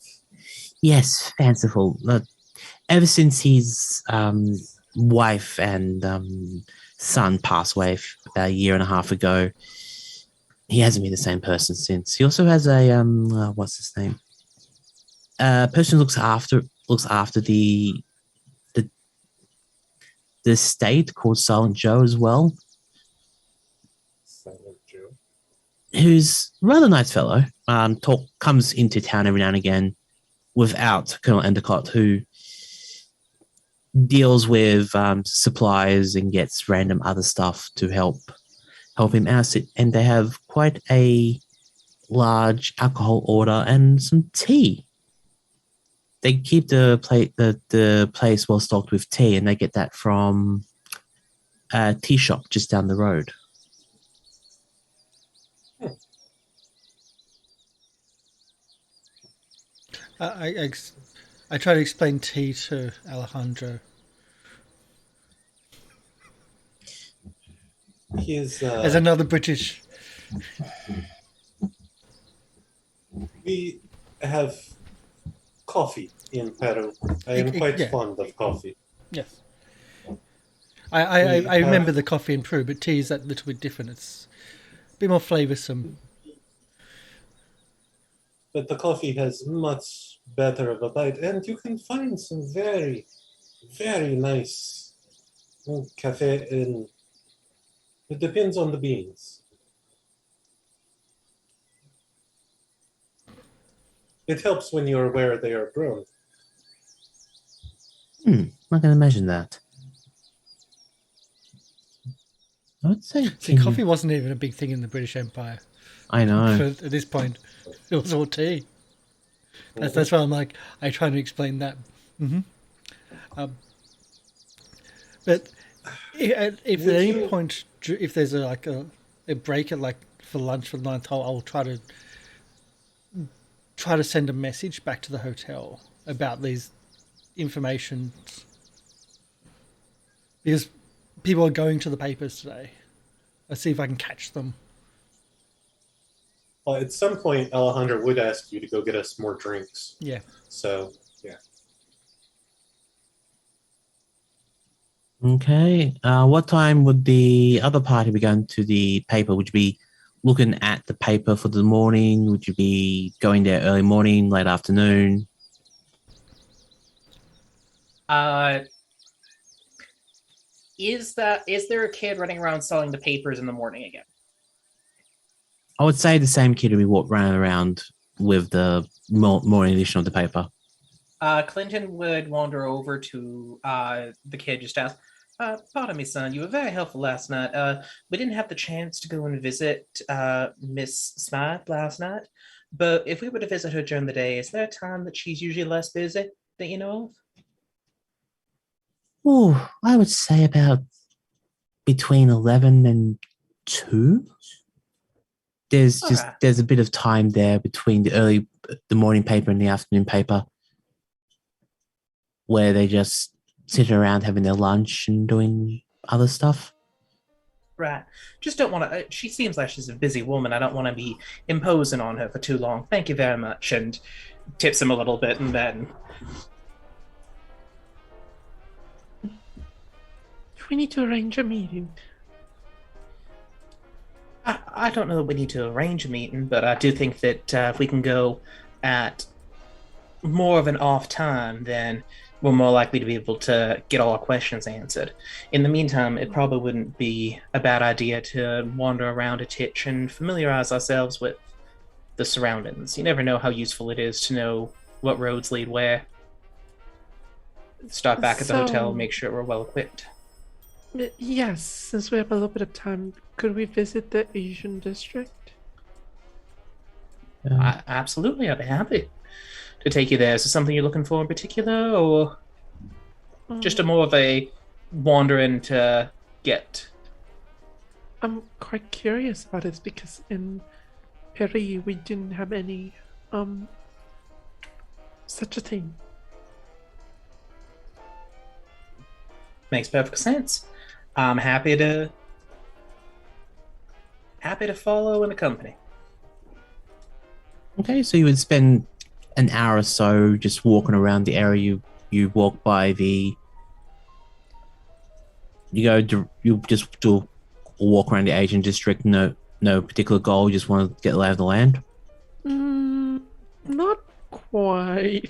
Yes, fanciful. Ever since his wife and son passed away about a year and a half ago, he hasn't been the same person since. He also has a what's his name? A person who looks after the estate called Silent Joe as well. Silent Joe. Who's a rather nice fellow. Comes into town every now and again without Colonel Endicott, who deals with supplies and gets random other stuff to help him out. And they have quite a large alcohol order and some tea. They keep the place well stocked with tea, and they get that from a tea shop just down the road. I try to explain tea to Alejandro. He's as another British. We have coffee in Peru. I am quite fond of coffee. Yes. I remember the coffee in Peru, but tea is that little bit different. It's a bit more flavoursome. But the coffee has much better of a bite, and you can find some very, very nice cafe in. It depends on the beans. It helps when you're where they are grown. I can imagine that. I would say coffee wasn't even a big thing in the British Empire. I know. At this point, it was all tea. That's why I'm like, I try to explain that. But if at any point, if there's a break at for lunch for lunch, I'll try to send a message back to the hotel about these information, because people are going to the papers today. Let's see if I can catch them. Well, at some point, Alejandro would ask you to go get us more drinks. Yeah. So, yeah. Okay. What time would the other party be going to the paper? Would you be looking at the paper for the morning? Would you be going there early morning, late afternoon? Is there a kid running around selling the papers in the morning again? I would say the same kid will be running around with the morning edition of the paper. Clinton would wander over to the kid, just ask, pardon me, son, you were very helpful last night. We didn't have the chance to go and visit Miss Smythe last night, but if we were to visit her during the day, is there a time that she's usually less busy that you know of? Oh, I would say about between 11 and 2. There's a bit of time there between the morning paper and the afternoon paper where they just sit around having their lunch and doing other stuff. Right. Just don't want to... She seems like she's a busy woman. I don't want to be imposing on her for too long. Thank you very much. And tips him a little bit, and then... We need to arrange a meeting. I don't know that we need to arrange a meeting, but I do think that if we can go at more of an off time, then we're more likely to be able to get all our questions answered. In the meantime, it probably wouldn't be a bad idea to wander around a titch and familiarize ourselves with the surroundings. You never know how useful it is to know what roads lead where. Stop back at the hotel, make sure we're well equipped. Yes, since we have a little bit of time, could we visit the Asian district? Absolutely, I'd be happy to take you there. Is there something you're looking for in particular, or just a more of a wandering to get? I'm quite curious about it because in Paris we didn't have any such a thing. Makes perfect sense. I'm happy to follow in the company. Okay, so you would spend an hour or so just walking around the area. You walk by the. You just do a walk around the Asian district. No particular goal. You just want to get the lay of the land. Not quite.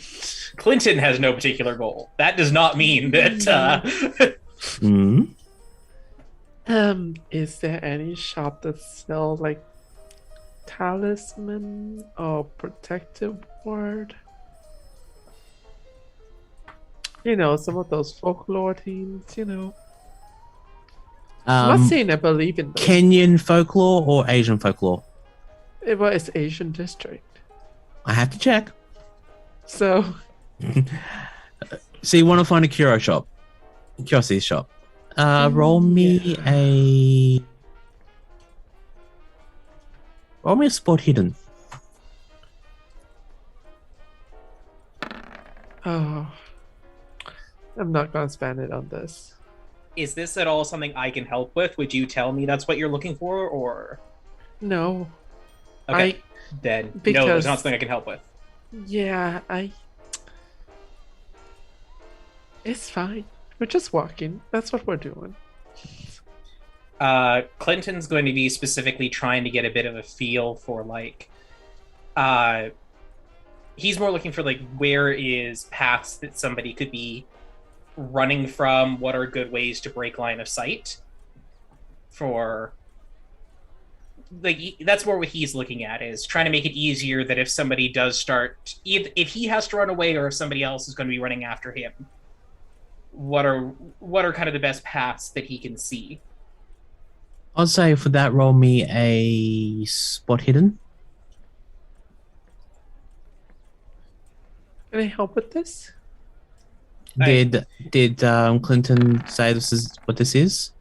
Clinton has no particular goal. That does not mean that. Is there any shop that sells like talisman or protective word? You know, some of those folklore themes, you know. I'm not saying I believe in those. Kenyan folklore or Asian folklore? Well, it's Asian district. I have to check. So you want to find a curiosity shop. Roll me a spot hidden. Oh, I'm not gonna spend it on this. Is this at all something I can help with? Would you tell me that's what you're looking for, or? No. Okay, then no, it's not something I can help with. Yeah, it's fine. We're just walking. That's what we're doing. Clinton's going to be specifically trying to get a bit of a feel for he's more looking for where is paths that somebody could be running from, what are good ways to break line of sight for that's more what he's looking at, is trying to make it easier that if somebody does start, if he has to run away or if somebody else is going to be running after him, what are kind of the best paths that he can see. I'll say for that, roll me a spot hidden. Can I help with this? Did Clinton say this is what this is?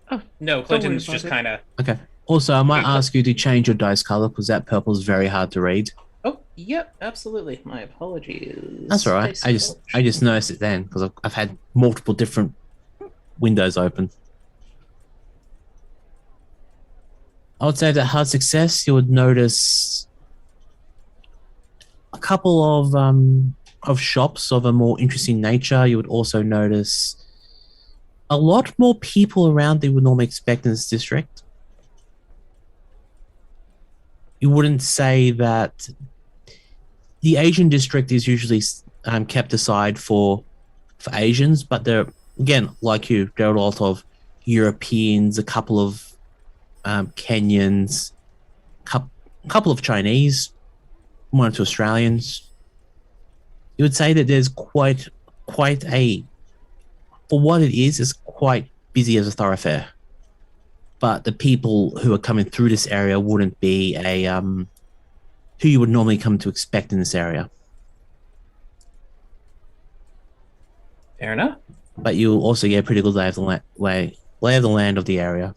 Oh no, Clinton's just kind of okay. Also, I might ask you to change your dice color because that purple is very hard to read. Oh, yep, absolutely. My apologies. That's all right. I just noticed it then because I've had multiple different windows open. I would say that hard success, you would notice a couple of shops of a more interesting nature. You would also notice a lot more people around than you would normally expect in this district. You wouldn't say that the Asian district is usually kept aside for Asians, but there, again, like you, there are a lot of Europeans, a couple of Kenyans, couple of Chinese, one or two Australians. You would say that there's quite a, for what it is quite busy as a thoroughfare. But the people who are coming through this area wouldn't be who you would normally come to expect in this area. Fair enough. But you'll also get a pretty good lay of the land of the area.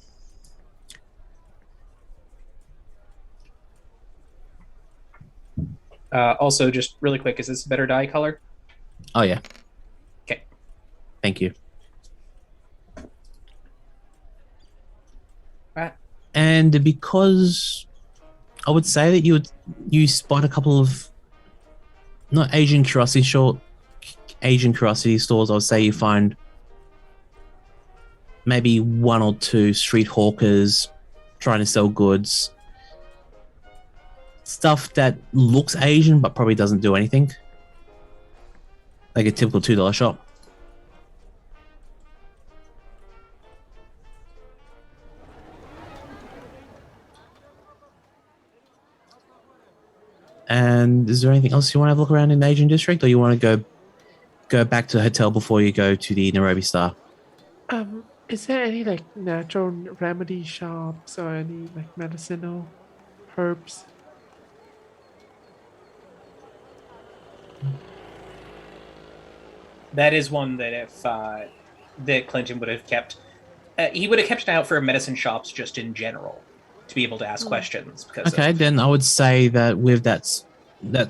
Also, just really quick, is this a better dye color? Oh, yeah. Okay. Thank you. Right. And because I would say that you spot a couple of not Asian curiosity stores, I would say you find maybe one or two street hawkers trying to sell goods. Stuff that looks Asian but probably doesn't do anything. Like a typical $2 shop. And is there anything else you want to have a look around in the Asian district, or you want to go back to the hotel before you go to the Nairobi Star? Is there any like natural remedy shops or any like medicinal herbs? That is one that if that Clinton would have kept, he would have kept an eye out for medicine shops just in general to be able to ask questions. Because Okay, then I would say that with that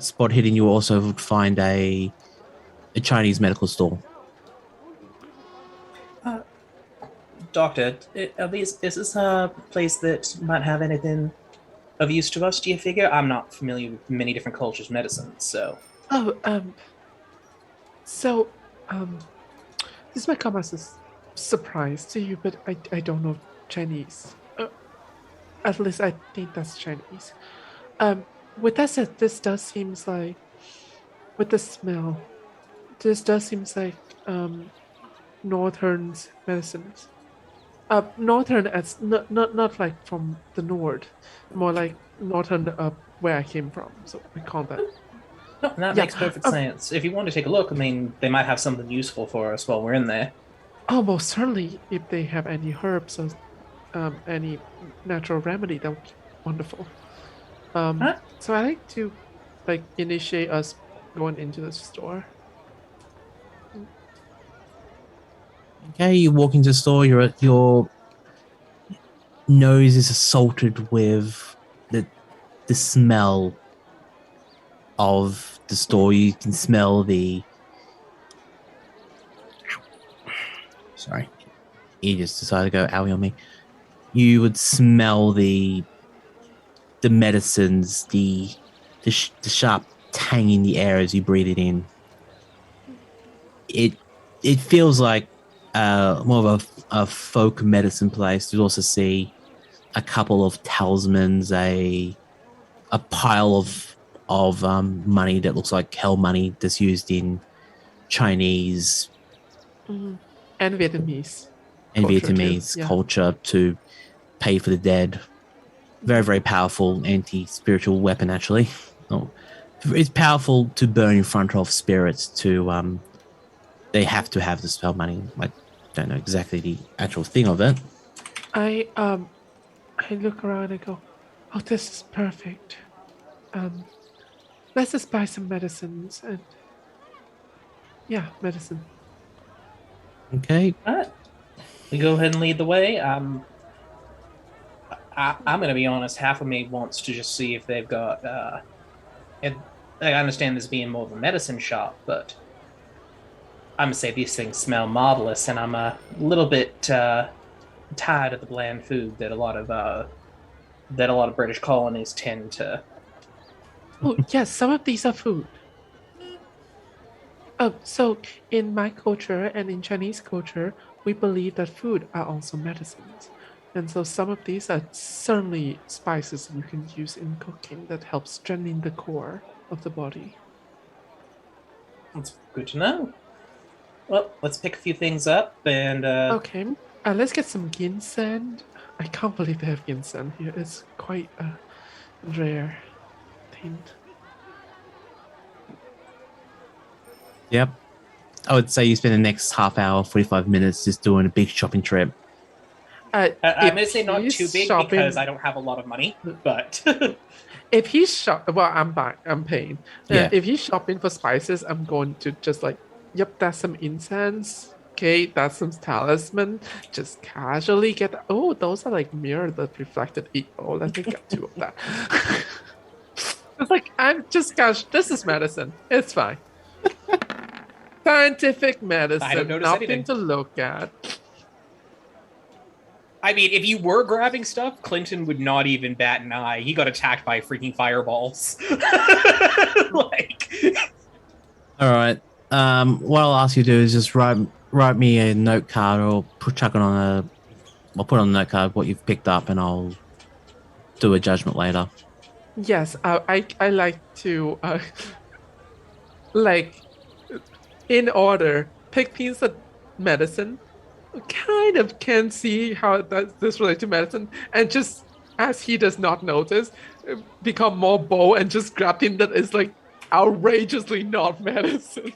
spot hidden, you also would find a Chinese medical store. Doctor, is this a place that might have anything of use to us, do you figure? I'm not familiar with many different cultures' medicines, so... This might come as a surprise to you, but I don't know Chinese. At least I think that's Chinese. With that said, this does seems like, with the smell, this does seems like northern medicines. Northern as not like from the north, more like northern where I came from. So we call that. No, that makes perfect sense. If you want to take a look, I mean, they might have something useful for us while we're in there. Oh, most certainly. If they have any herbs or any natural remedy, that would be wonderful. So I like to initiate us going into the store. Okay, you walk into the store. Your nose is assaulted with the smell of the store. You can smell the. Sorry, you just decided to go owie on me. You would smell the medicines, the sharp tang in the air as you breathe it in. It feels like more of a folk medicine place. You also see a couple of talismans, a pile of money that looks like hell money that's used in Chinese and Vietnamese culture to pay for the dead. Very, very powerful anti-spiritual weapon, actually. Oh, it's powerful to burn in front of spirits. They have to have the spell money. I don't know exactly the actual thing of it. I look around and go, oh, this is perfect. Let's just buy some medicines and medicine. Okay. All right. We go ahead and lead the way. I'm going to be honest. Half of me wants to just see if they've got. I understand this being more of a medicine shop, but I'm going to say these things smell marvelous, and I'm a little bit tired of the bland food that a lot of British colonies tend to. Oh yes, some of these are food. So in my culture and in Chinese culture, we believe that food are also medicines. And so some of these are certainly spices you can use in cooking that help strengthen the core of the body. That's good to know. Well, let's pick a few things up and... Okay, let's get some ginseng. I can't believe they have ginseng here. It's quite a rare thing. Yep. I would say you spend the next half hour, 45 minutes just doing a big shopping trip. I'm going to say not too big because I don't have a lot of money, but... If he's I'm paying. Yeah. If he's shopping for spices, I'm going to just yep, that's some incense. Okay, that's some talisman. Just casually get that. Oh, those are mirror that reflected. Oh, let me get 2 of that. It's I'm just this is medicine. It's fine. Scientific medicine. I don't notice nothing anything to look at. I mean, if you were grabbing stuff, Clinton would not even bat an eye. He got attacked by freaking fireballs. All right. What I'll ask you to do is just write me a note card, or put on a note card what you've picked up, and I'll do a judgment later. Yes, I like to in order pick pieces of medicine. Kind of can see how this relates to medicine, and just as he does not notice, become more bold and just grab thing that is like outrageously not medicine.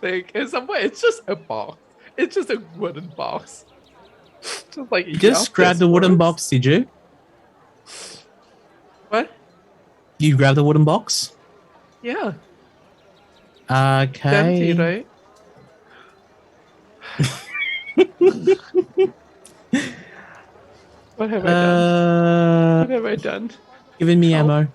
Like in some way, it's just a box. It's just a wooden box. Just like You just grabbed the wooden box, did you? What? You grabbed the wooden box? Yeah. Okay. Empty, right? What have I done? What have I done? Giving me ammo.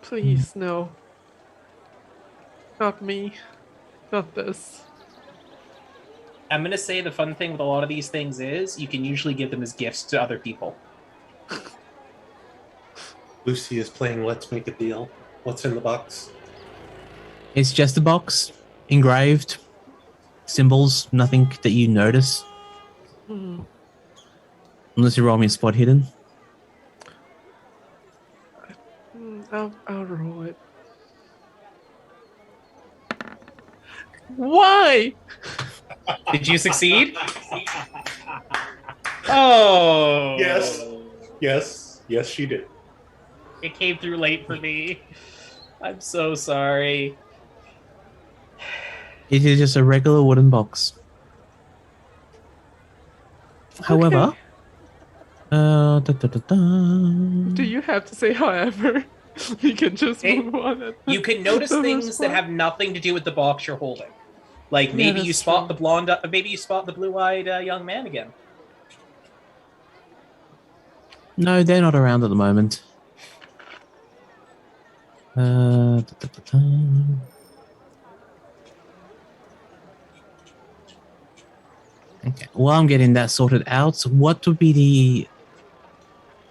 Please, no. Not me. Not this. I'm gonna say the fun thing with a lot of these things is you can usually give them as gifts to other people. Lucy is playing Let's Make a Deal. What's in the box? It's just a box, engraved, symbols, nothing that you notice. Unless you roll me a spot hidden. I'll roll it. Why? Did you succeed? Oh. Yes, she did. It came through late for me. I'm so sorry. It is just a regular wooden box. However, Do you have to say however? You can just move on. You can notice things that have nothing to do with the box you're holding. Like maybe you spot the blonde, maybe you spot the blue-eyed young man again. No, they're not around at the moment. Okay. While I'm getting that sorted out, what would be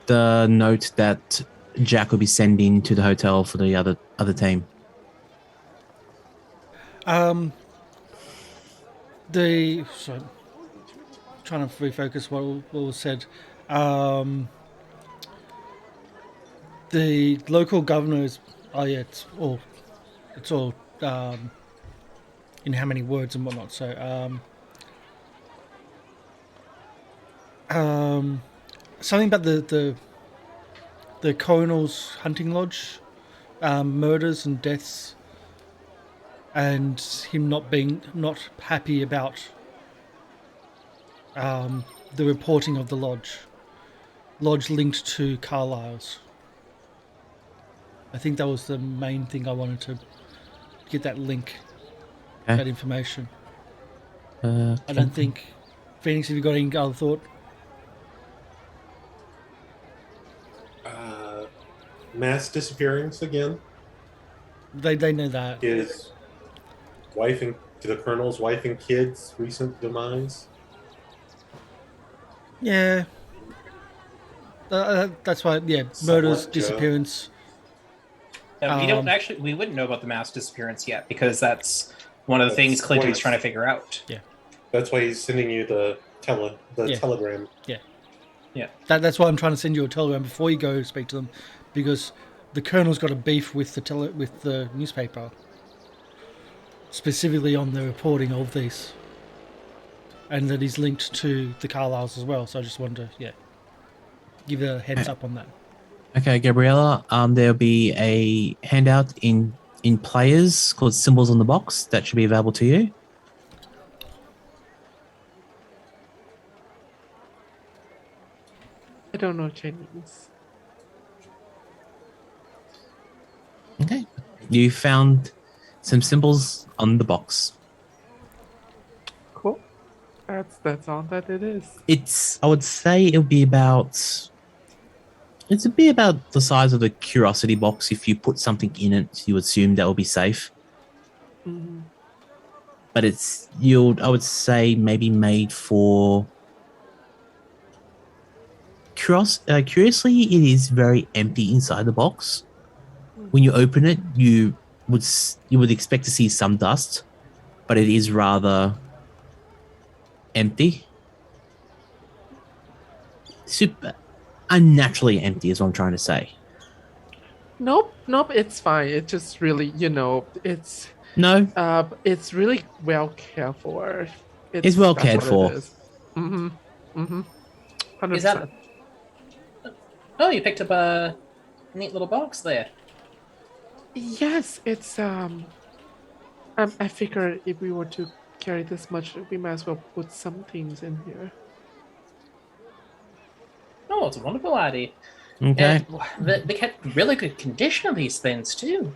the note that Jack will be sending to the hotel for the other team? Trying to refocus what was said. The local governors. Oh yeah, it's all in how many words and whatnot. So something about the colonel's hunting lodge, murders and deaths, and him not happy about the reporting of the lodge linked to Carlyle's. I think that was the main thing I wanted to get that link, that information. I don't think, Phoenix, have you got any other thought? Mass disappearance again. They know that. His wife and the colonel's wife and kids' recent demise. Yeah. That's why. Yeah, murders, disappearance. We wouldn't know about the mass disappearance yet because that's one of the things Clinton's trying to figure out. Yeah. That's why he's sending you the telegram. Yeah. That's why I'm trying to send you a telegram before you go speak to them, because the colonel's got a beef with the newspaper, specifically on the reporting of these, and that he's linked to the Carlyles as well. So I just wanted to give a heads up on that. Okay, Gabriela, there'll be a handout in Players called Symbols on the Box that should be available to you. I don't know Chinese. Okay. You found some symbols on the box. Cool. That's all that it is. I would say it'll be about... It's a bit about the size of the curiosity box. If you put something in it, you assume that will be safe. Mm-hmm. But I would say maybe made for... Curiously, it is very empty inside the box. When you open it, you would expect to see some dust, but it is rather empty. Super unnaturally empty is what I'm trying to say. Nope, it's fine. It just really, it's No, It's really well cared for. It's well that's cared what for. It is. Mm-hmm. Mm-hmm. 100%. Is that? Oh, you picked up a neat little box there. Yes, it's I figured if we were to carry this much, we might as well put some things in here. Oh, it's a wonderful idea. Okay. And they kept really good condition of these things too.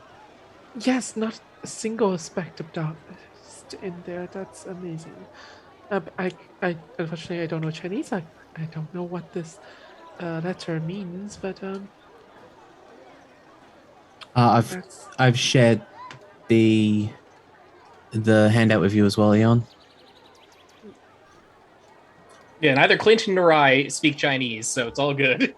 Yes, not a single speck of dust in there. That's amazing. I unfortunately I don't know Chinese. I don't know what this letter means, but that's I've shared the handout with you as well, Eon. Yeah, neither Clinton nor I speak Chinese, so it's all good.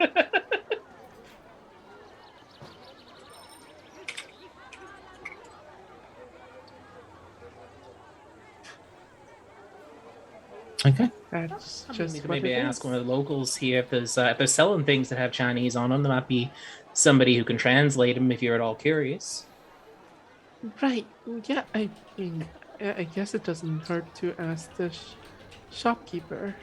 Okay. that's I mean, just we could what maybe it ask is. one of the locals here if they're selling things that have Chinese on them. There might be somebody who can translate them if you're at all curious. Right. Yeah. I mean, I guess it doesn't hurt to ask the shopkeeper.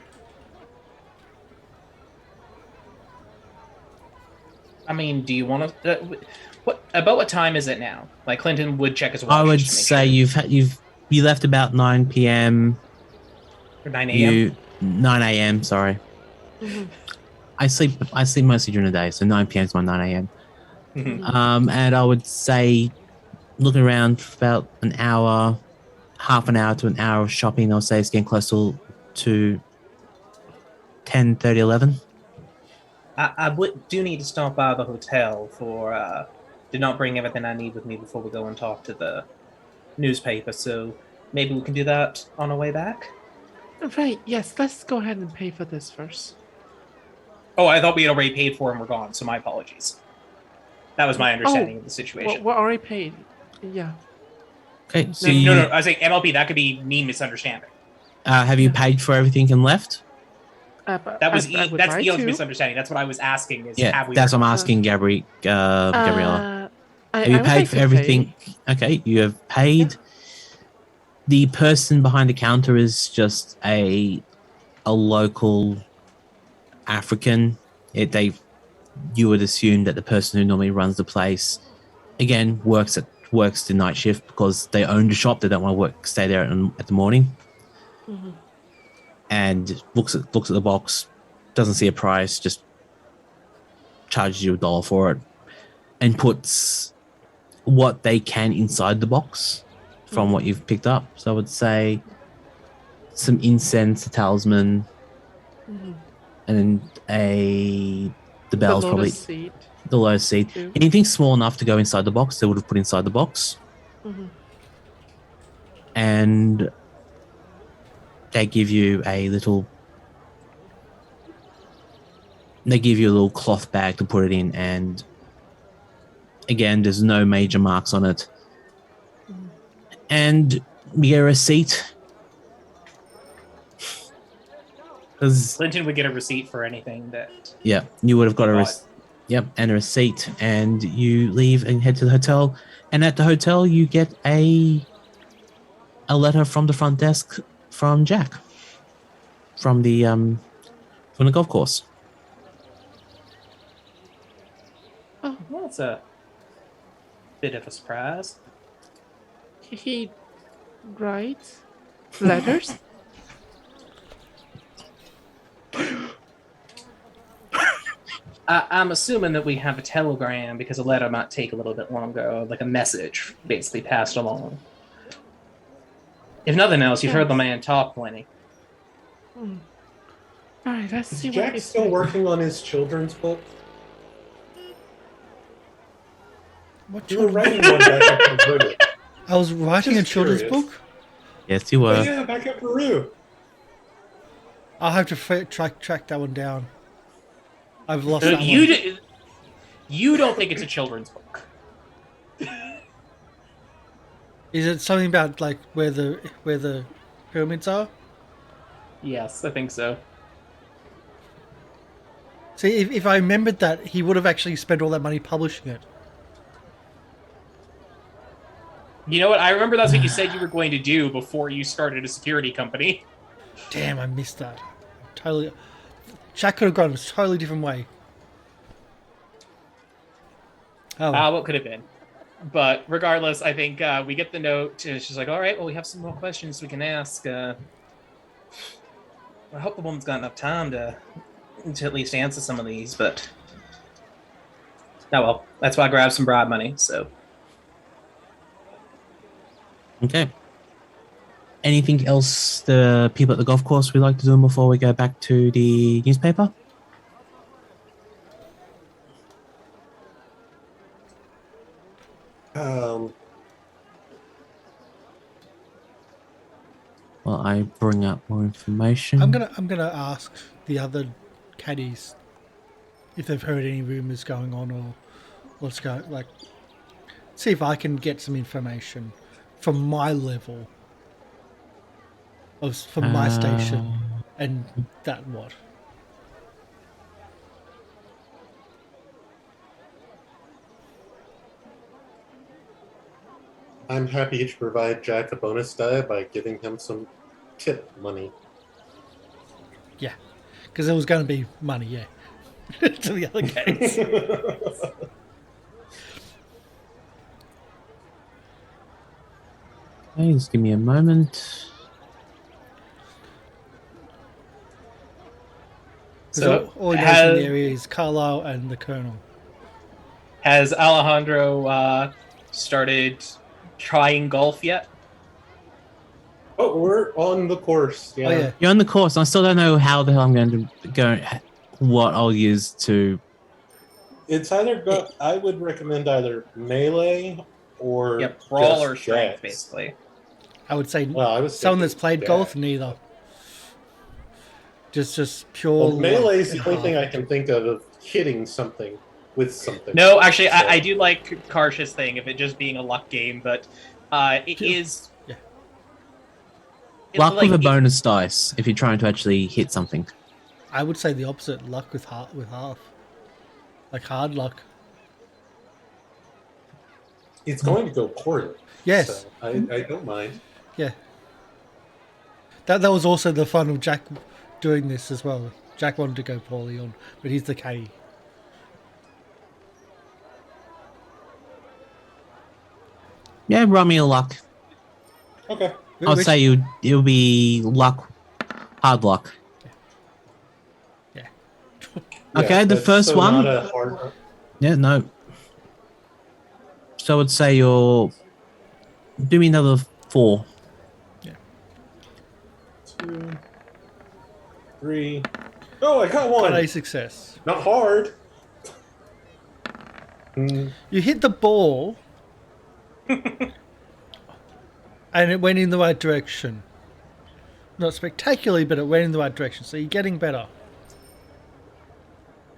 I mean, do you want to? What time is it now? Like Clinton would check his watch. I would just to make say sure. you left about 9 p.m. Or 9 a.m. 9 a.m. Sorry, Mhm. I sleep mostly during the day, so 9 p.m. is my 9 a.m. Mhm. And I would say looking around for about an hour, half an hour to an hour of shopping. I'll say it's getting close to 10:30, 11. I do need to stop by the hotel for. Did not bring everything I need with me before we go and talk to the newspaper. So maybe we can do that on our way back. Right. Yes. Let's go ahead and pay for this first. Oh, I thought we had already paid for and were gone. So my apologies. That was my understanding of the situation. We're already paid. Yeah. Okay, so No. I was saying MLP. That could be me misunderstanding. have you Yeah. paid for everything and left? But That was I would that's like Eon's to. misunderstanding. That's what I was asking. Is Yeah, have we? that's what I'm asking, Gabriela. Have you I would paid like for to everything? pay. Okay, you have paid. The person behind the counter is just a local African. You would assume that the person who normally runs the place, again, works the night shift because they own the shop. They don't want to stay there at the morning. Mhm. And looks at the box, doesn't see a price, just charges you $1 for it, and puts what they can inside the box from what you've picked up. So I would say some incense, a talisman, Mhm. and the bells, the probably lotus seed. the low seed. too. Anything small enough to go inside the box, they would have put inside the box. Mhm. And they give you a little cloth bag to put it in, and again, there's no major marks on it. Mhm. And you get a receipt. Clinton would get a receipt for anything that. Yeah, you would have got Bought. and a receipt, and you leave and head to the hotel. And at the hotel, you get a letter from the front desk from Jack from the golf course. Oh, Well, that's a bit of a surprise. he writes letters. I'm assuming that we have a telegram because a letter might take a little bit longer, or like a message basically passed along. If nothing else, you've heard the man talk plenty. All right, let's see Is what Jack he's still saying. working on his children's book? What You were children's writing one back in Peru. I was writing Just a children's curious. book. Yes, you Oh, were. yeah, back in Peru. I'll have to track that one down. I've lost that one. You don't think it's a children's book? Is it something about like where the pyramids are? Yes, I think so. See, if I remembered that, he would have actually spent all that money publishing it. You know what? I remember that's what you said you were going to do before you started a security company. Damn, I missed that. Totally. Jack could have gone a totally different way. Oh, What could have been? But regardless, I think we get the note, and she's like, all right, well, we have some more questions we can ask. I hope the woman's got enough time to at least answer some of these, but... Oh, well, that's why I grabbed some bribe money, so... Okay. Anything else the people at the golf course would like to do before we go back to the newspaper? Well, I bring up more information. I'm gonna ask the other caddies if they've heard any rumors going on or what's going. Like, see if I can get some information from my level from my station, and that what. I'm happy to provide Jack a bonus die by giving him some tip money. Yeah, because there was going to be money, yeah, to the other caddies. Okay, just give me a moment. So all he knows in the area is Carlyle and the Colonel. Has Alejandro started trying golf yet? Oh, we're on the course. Yeah. Oh, yeah. You're on the course. I still don't know how the hell I'm going to go, what I'll use to... It's either I would recommend either melee or brawl or just strength, dex. basically. I would say Well, I was someone that's thinking played dex. golf, neither. Just pure. Well, melee is luck the only and thing half. I can think of hitting something with something. No, actually, So- I do like Karsh's thing of it just being a luck game, but it is... Yeah. it's Luck like- with a bonus dice if you're trying to actually hit something. I would say the opposite. Luck with half. Like hard luck. It's going to go poorly. Yes. So I don't mind. Yeah. That was also the fun of Jack doing this as well. Jack wanted to go poorly on, but he's the caddy. Yeah, roll me a luck. Okay. I'll say it'll be luck, hard luck. Yeah. Okay, the that's first so one. Not a hard, Yeah, no. So I would say you'll do me another 4. 2, 3. Oh, I got one. But a success. Not hard. Hmm. You hit the ball, and it went in the right direction. Not spectacularly, but it went in the right direction. So you're getting better.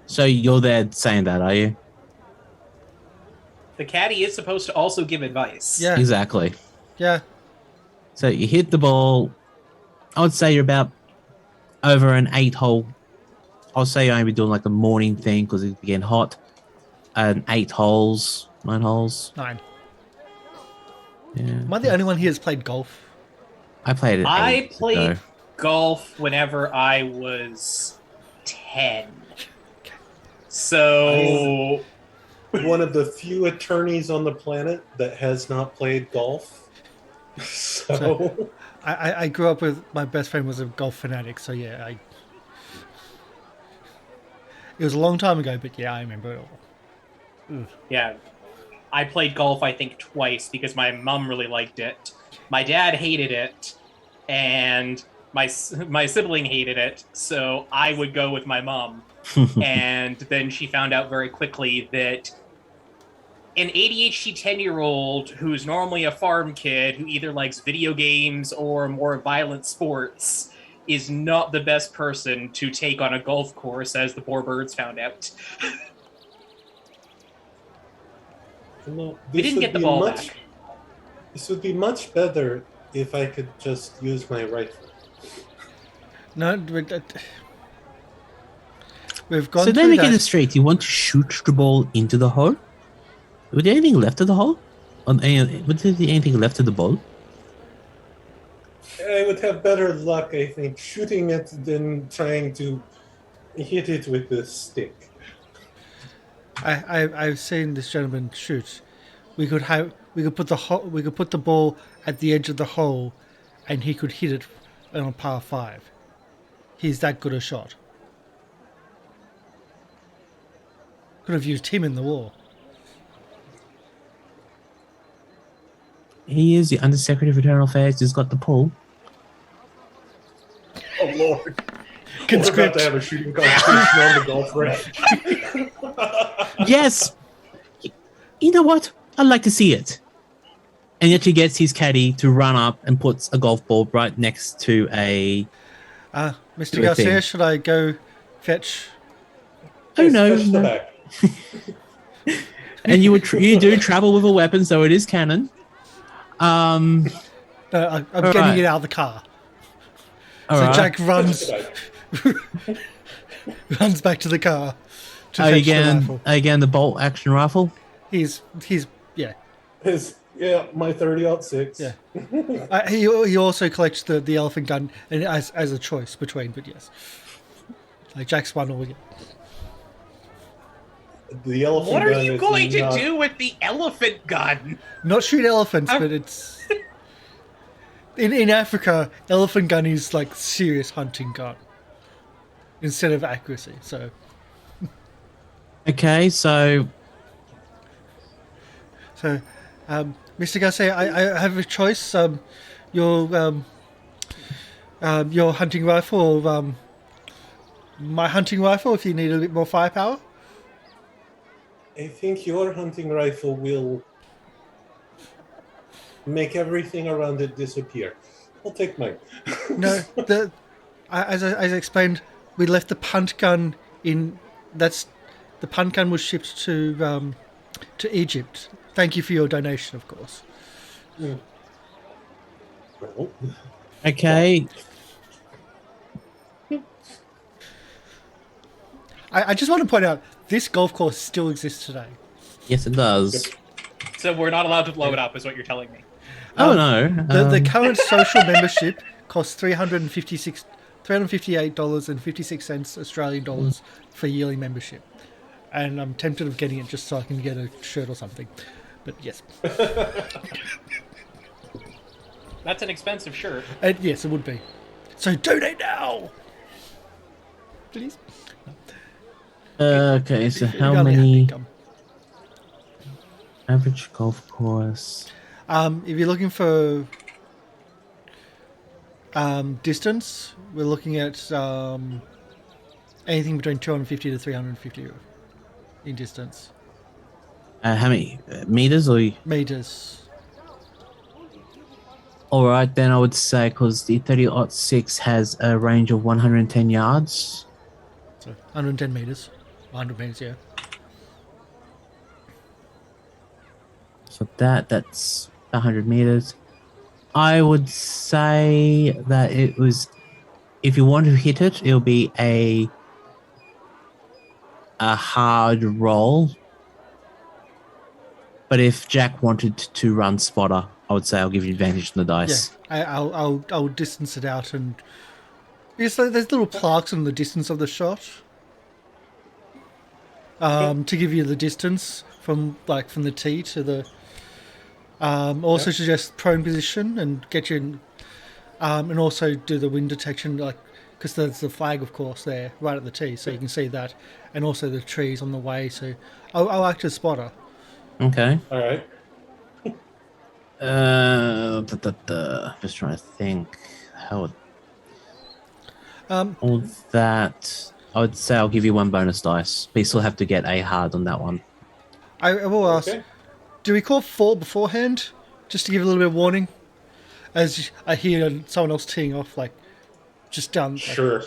So you're there saying that, are you? The caddy is supposed to also give advice. Yeah. Exactly. Yeah. So you hit the ball. I would say you're about over an 8-hole. I'll say you're only doing like a morning thing because it's getting hot. 8 holes, 9 holes. 9. Yeah. Am I the only one here that's played golf? I played it. I ages played ago. golf whenever I was 10. So... One of the few attorneys on the planet that has not played golf. So I grew up with my best friend was a golf fanatic, so yeah, it was a long time ago, but yeah, I remember it all. Yeah. I played golf, I think, twice because my mom really liked it. My dad hated it, and my sibling hated it, so I would go with my mom. And then she found out very quickly that an ADHD 10-year-old who's normally a farm kid who either likes video games or more violent sports is not the best person to take on a golf course, as the poor birds found out. no, We didn't get the ball back. This would be much better if I could just use my rifle. No, but we've gone So through let me get that. this straight. You want to shoot the ball into the hole? Was there anything left of the hole? Was there anything left of the ball? I would have better luck, I think, shooting it than trying to hit it with the stick. I've seen this gentleman shoot. We could put the ball at the edge of the hole, and he could hit it on a par 5. He's that good a shot. Could have used him in the war. He is the Undersecretary of Internal Affairs. He's got the pull. Oh, Lord. Conscript. We're about to have a shooting competition on the golf range. Yes. You know what? I'd like to see it. And yet he gets his caddy to run up and puts a golf ball right next to a... Mr. Garcia, should I go fetch? Oh, no. Fetch the back. And you do travel with a weapon, so it is canon. No, I'm getting it out of the car. All so right. Jack runs back to the car to fetch the rifle. Again, the bolt action rifle. He's yeah. My 30-06. Yeah. He also collects the elephant gun and as a choice between, but yes. Like Jack's one or The elephant What are gun you is going to not- do with the elephant gun? not shoot elephants, but it's in Africa, elephant gun is like serious hunting gun instead of accuracy. So Okay, so Mr. Garcia, I have a choice. Your hunting rifle or my hunting rifle if you need a bit more firepower. I think your hunting rifle will make everything around it disappear. I'll take mine. No, as I explained, we left the punt gun in. The punt gun was shipped to Egypt. Thank you for your donation, of course. Well, okay. I just want to point out this golf course still exists today. Yes, it does. So we're not allowed to blow it up, is what you're telling me. Oh no. The current social membership costs $358.56 Australian dollars for yearly membership, and I'm tempted of getting it just so I can get a shirt or something. But yes, That's an expensive shirt. yes, it would be. So donate now, please. Okay, so how You only have many income. average golf course? If you're looking for distance, we're looking at anything between 250 to 350 in distance. How many meters or? Meters. All right, then I would say because the 30-06 has a range of 110 yards. So 110 meters. 100 meters, yeah. So that's 100 meters. I would say that it was, if you want to hit it, it'll be a hard roll. But if Jack wanted to run spotter, I would say I'll give you advantage on the dice. Yeah, I'll distance it out and because there's little plaques on the distance of the shot. To give you the distance from the tee to the also suggest prone position and get you in, and also do the wind detection because there's the flag of course there right at the tee so you can see that, and also the trees on the way, so I'll act as spotter. Okay. all right. Just trying to think how Um, all that. I would say I'll give you one bonus dice, but you still have to get a hard on that one. I will ask, Okay. do we call fall beforehand just to give a little bit of warning as I hear someone else teeing off just down Sure.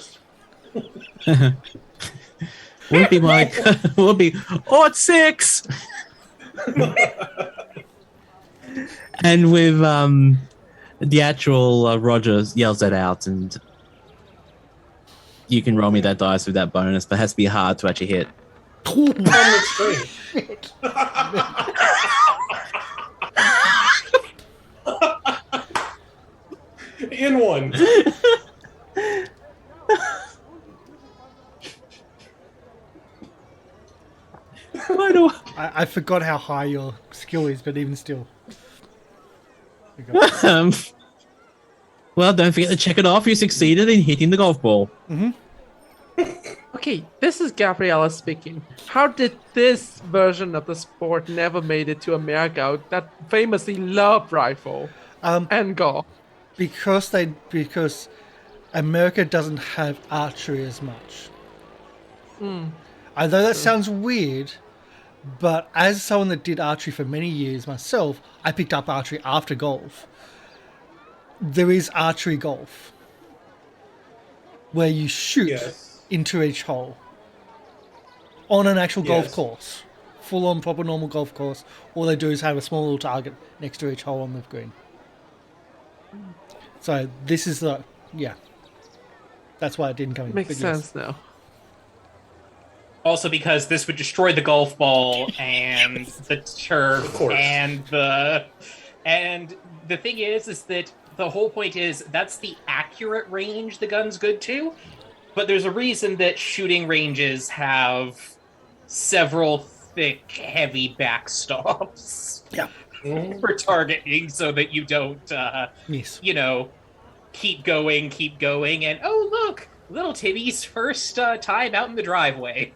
Would be like would be it's 6. And with the actual Roger yells that out, and you can roll me that dice with that bonus, but it has to be hard to actually hit. In one. Why do I forgot how high your skill is, but even still. You go. Well, don't forget to check it off. You succeeded in hitting the golf ball. Okay, this is Gabriela speaking. How did this version of the sport never made it to America that famously loved rifle and golf? Because America doesn't have archery as much. I know that sounds weird, but as someone that did archery for many years myself, I picked up archery after golf. There is archery golf, where you shoot into each hole on an actual golf course, full-on proper normal golf course. All they do is have a small little target next to each hole on the green. So this is that's why it didn't come in. Makes sense now. Also because this would destroy the golf ball and the turf and the thing is that the whole point is that's the accurate range the gun's good to, but there's a reason that shooting ranges have several thick, heavy backstops for targeting so that you don't, keep going, and oh look, little Timmy's first time out in the driveway.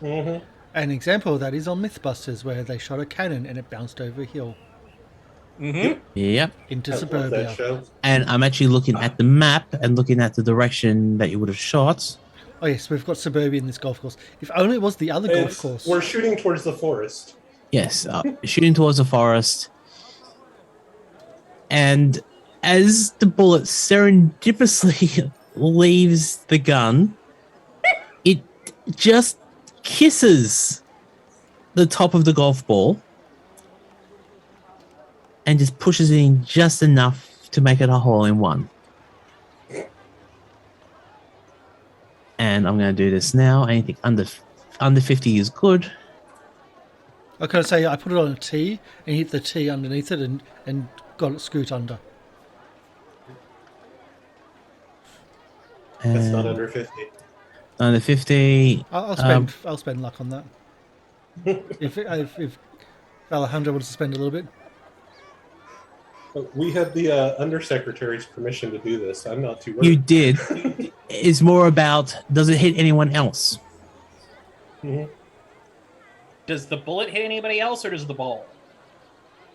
An example of that is on Mythbusters, where they shot a cannon and it bounced over a hill Yep. into suburbia. And I'm actually looking at the map and looking at the direction that you would have shot. Oh yes, we've got suburbia in this golf course. If only it was the other golf course. We're shooting towards the forest. Yes, shooting towards the forest. And as the bullet serendipitously leaves the gun, it just kisses the top of the golf ball and just pushes it in just enough to make it a hole in one. And I'm going to do this now. Anything under 50 is good. I gotta say, I put it on a tee and hit the tee underneath it and got it scoot under. That's not under 50. Under 50. I'll spend luck on that. if Alejandro wants to spend a little bit. We had the undersecretary's permission to do this. I'm not too worried. You did. It's more about, does it hit anyone else? Does the bullet hit anybody else, or does the ball?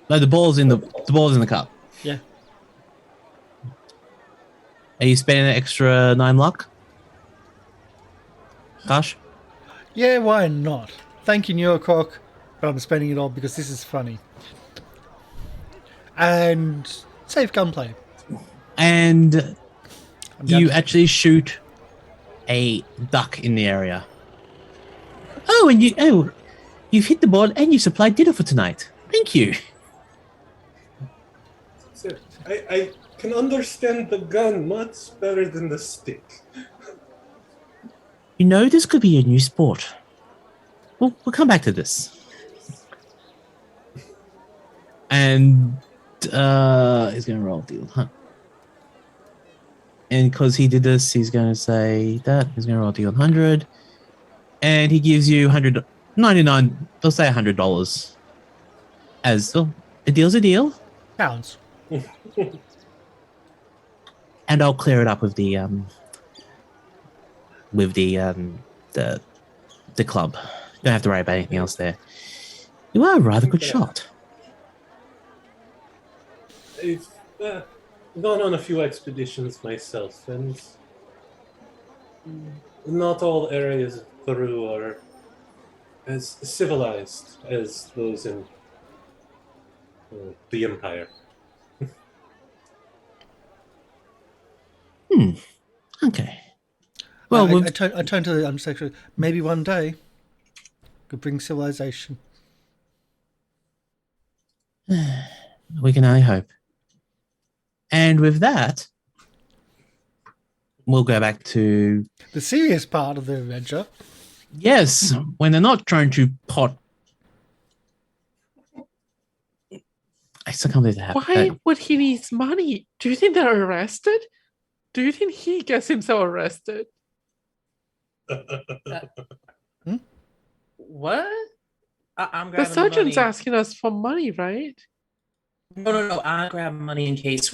No, the ball's in the cup. Yeah. Are you spending an extra 9 luck? Karsh? Yeah, why not? Thank you, New York Hawk, but I'm spending it all because this is funny. And safe gunplay. And you actually shoot a duck in the area. You've hit the ball and you supplied dinner for tonight. Thank you. I can understand the gun much better than the stick. You know, this could be a new sport. We'll come back to this. And he's going to roll a deal, huh? And because he did this, he's going to say that. He's going to roll a deal 100. And he gives you 199, they'll say $100. As a deal's a deal. Pounds. And I'll clear it up with the club. Don't have to worry about anything else there. You are a rather good shot. I've gone on a few expeditions myself, and not all areas of Peru are as civilized as those in the Empire. Okay. Well, I turn to the undersecretary. Maybe one day could bring civilization. we can only hope. And with that, we'll go back to the serious part of the adventure. Yes, when they're not trying to pot I still can't believe that happened. Why would he need money? Do you think they're arrested? Do you think he gets himself arrested? What? I'm The grabbing surgeon's money. asking us for money, right? No. I grab money in case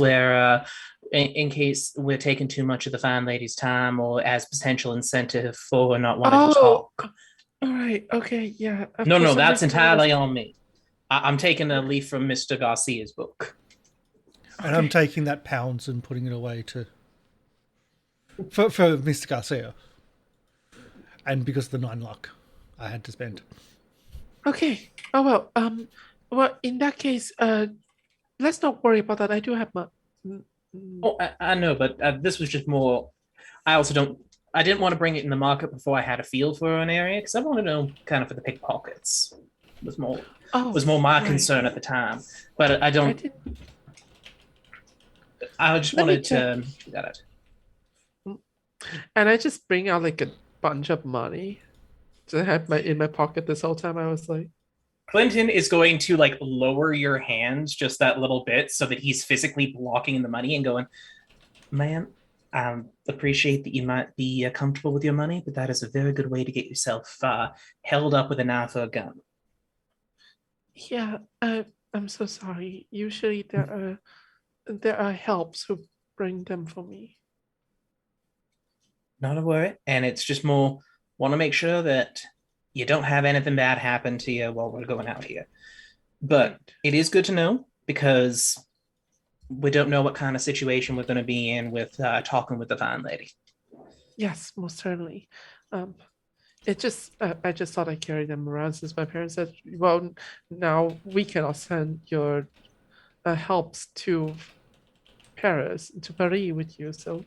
in case we're taking too much of the fine lady's time, or as potential incentive for not wanting to talk. All right. Okay. Yeah. No, that's entirely on me. I'm taking a leaf from Mr. Garcia's book. And I'm taking that pounds and putting it away for Mr. Garcia. And because of the 9 luck I had to spend. Okay. Oh well. Well, in that case, let's not worry about that. I do have my. Oh, I know, but this was just more. I didn't want to bring it in the market before I had a feel for an area, because I want to know kind of for the pickpockets. Was more my concern at the time, but I don't. I just wanted to do that. And I just bring out like a bunch of money to have in my pocket this whole time. I was like, Clinton is going to like lower your hands just that little bit so that he's physically blocking the money and going, "Man, I appreciate that you might be comfortable with your money, but that is a very good way to get yourself held up with a knife or a gun." Yeah, I'm so sorry. Usually there are helps who bring them for me. Not a worry. And it's just more want to make sure that you don't have anything bad happen to you while we're going out here. But it is good to know, because we don't know what kind of situation we're going to be in with talking with the fine lady. Yes, most certainly. I just thought I'd carry them around since my parents said, well, now we cannot send your helps to Paris, to Paris with you, so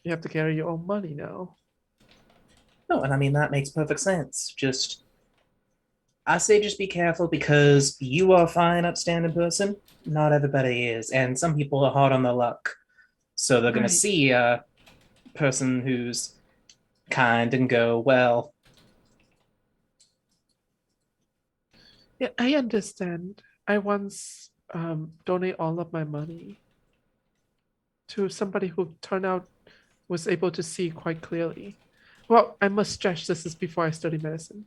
you have to carry your own money now. No, and I mean, that makes perfect sense. I say just be careful, because you are a fine, upstanding person. Not everybody is. And some people are hard on their luck. So they're going to see a person who's kind and go, well. Yeah, I understand. I once donated all of my money to somebody who turned out was able to see quite clearly. Well, I must stress this is before I study medicine.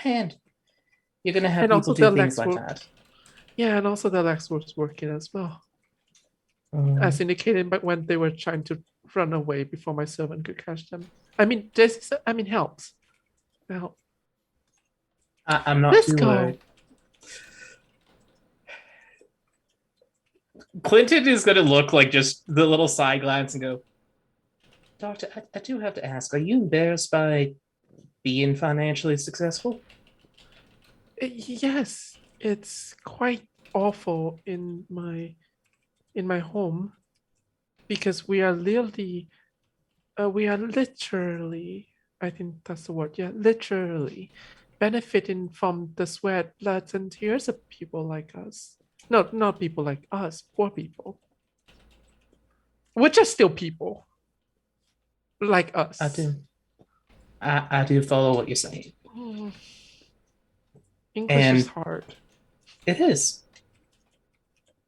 And you're going to have people do things like that. Yeah, and also the legs was working as well. As indicated, but when they were trying to run away before my servant could catch them. I mean, helps. Help. I'm not too worried. Clinton is going to look like just the little side glance and go, "Doctor, I do have to ask, are you embarrassed by being financially successful?" Yes, it's quite awful in my home, because we are literally, I think that's the word, yeah, literally benefiting from the sweat, blood, and tears of people like us. No, not people like us, poor people. We're just still people like us. I do follow what you're saying. English is hard. It is.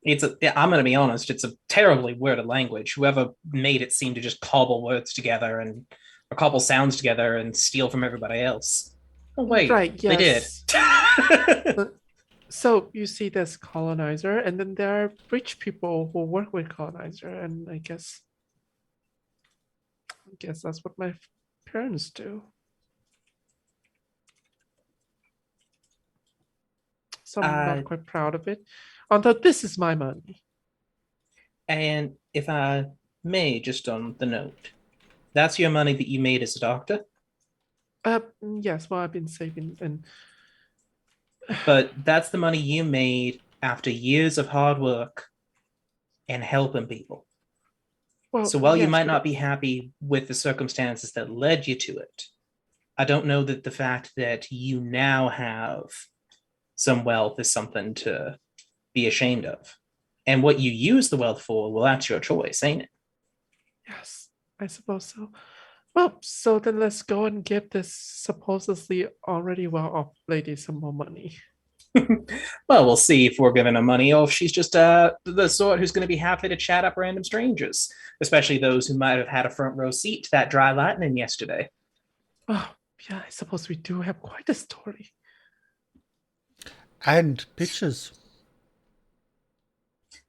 I'm going to be honest, it's a terribly worded language. Whoever made it seemed to just cobble words together or cobble sounds together and steal from everybody else. Oh, wait. Right, yes. They did. So you see there's colonizer, and then there are rich people who work with colonizer, and I guess that's what my parents do. So I'm not quite proud of it. Although this is my money. And if I may, just on the note, that's your money that you made as a doctor? Yes, well, I've been saving and... But that's the money you made after years of hard work and helping people. Well, so while you might not be happy with the circumstances that led you to it, I don't know that the fact that you now have some wealth is something to be ashamed of. And what you use the wealth for, well, that's your choice, ain't it? Yes, I suppose so. Well, so then let's go and give this supposedly already well-off lady some more money. Well, we'll see if we're giving her money or if she's just the sort who's going to be happy to chat up random strangers, especially those who might have had a front row seat to that dry lightning yesterday. Oh, yeah, I suppose we do have quite a story. And pictures.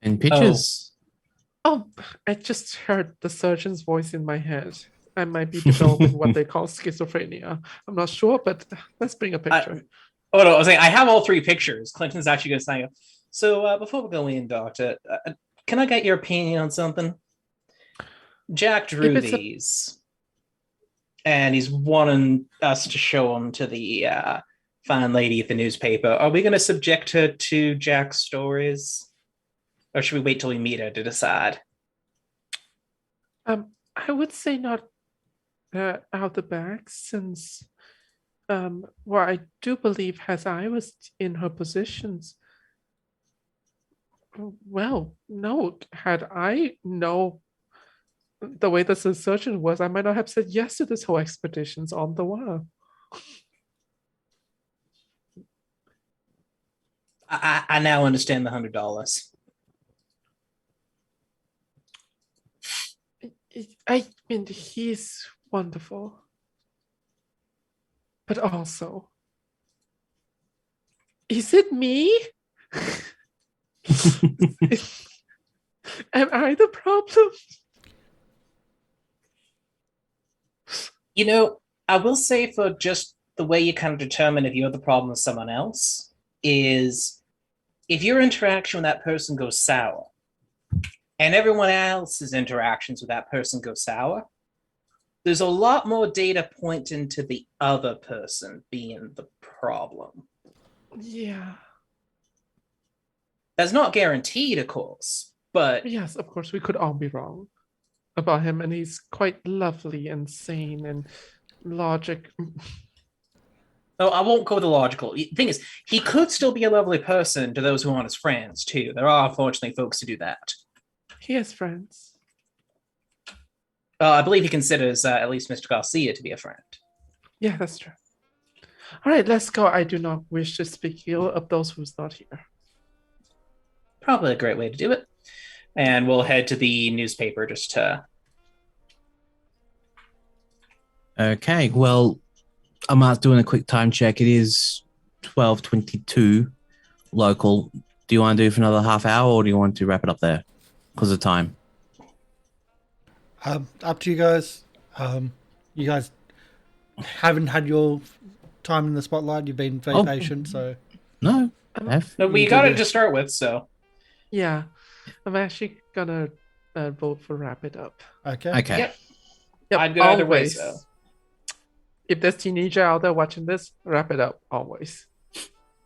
And pictures. Oh, I just heard the surgeon's voice in my head. I might be developing what they call schizophrenia. I'm not sure, but let's bring a picture. No, I was saying I have all 3 pictures. Clinton's actually going to say, so before we go in, Doctor, can I get your opinion on something? Jack drew these, and he's wanting us to show them to the fine lady at the newspaper. Are we going to subject her to Jack's stories? Or should we wait till we meet her to decide? I would say not out the back, since I do believe as I was in her positions, well, no, had I know the way the surgeon was, I might not have said yes to this whole expeditions on the wire. I now understand the $100. I mean, he's wonderful. But also, is it me? Am I the problem? You know, I will say for just the way you kind of determine if you're the problem with someone else is if your interaction with that person goes sour and everyone else's interactions with that person go sour, there's a lot more data pointing to the other person being the problem. Yeah. That's not guaranteed, of course, but... Yes, of course, we could all be wrong about him, and he's quite lovely and sane and logic. Oh, I won't go with the logical. The thing is, he could still be a lovely person to those who aren't his friends, too. There are, unfortunately, folks who do that. He has friends. I believe he considers at least Mr. Garcia to be a friend. Yeah, that's true. All right, let's go. I do not wish to speak ill of those who's not here. Probably a great way to do it. And we'll head to the newspaper just to... Okay, well, I'm doing a quick time check. It is 12:22 local. Do you want to do it for another half hour, or do you want to wrap it up there because of time? Up to you guys. You guys haven't had your time in the spotlight. You've been very patient, so... No. No, we got it to start with, so... Yeah, I'm actually gonna vote for wrap it up. Okay. Yep. I'd go either way, so... If there's teenager out there watching this, wrap it up, always.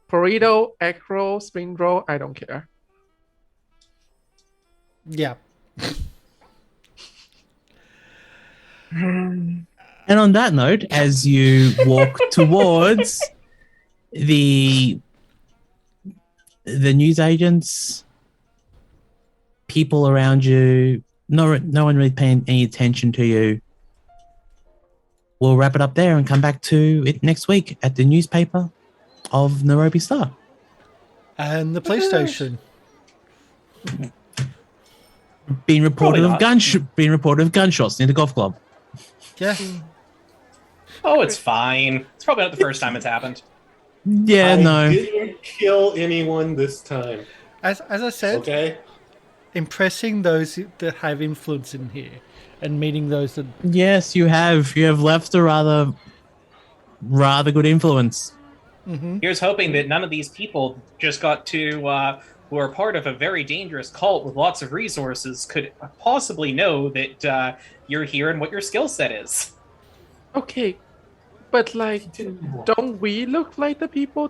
Burrito, egg roll, spring roll, I don't care. Yeah. And on that note, as you walk towards the newsagents, people around you, no one really paying any attention to you, we'll wrap it up there and come back to it next week at the newspaper of Nairobi Star. And the PlayStation. Being reported of gunshots near the golf club. Yeah. Oh, it's fine. It's probably not the first time it's happened. Yeah, I didn't kill anyone this time. As I said, okay, impressing those that have influence in here and meeting those that... Yes, you have. You have left a rather good influence. Mm-hmm. Here's hoping that none of these people just got to, who are part of a very dangerous cult with lots of resources, could possibly know that you're here and what your skill set is. Okay, but like, don't we look like the people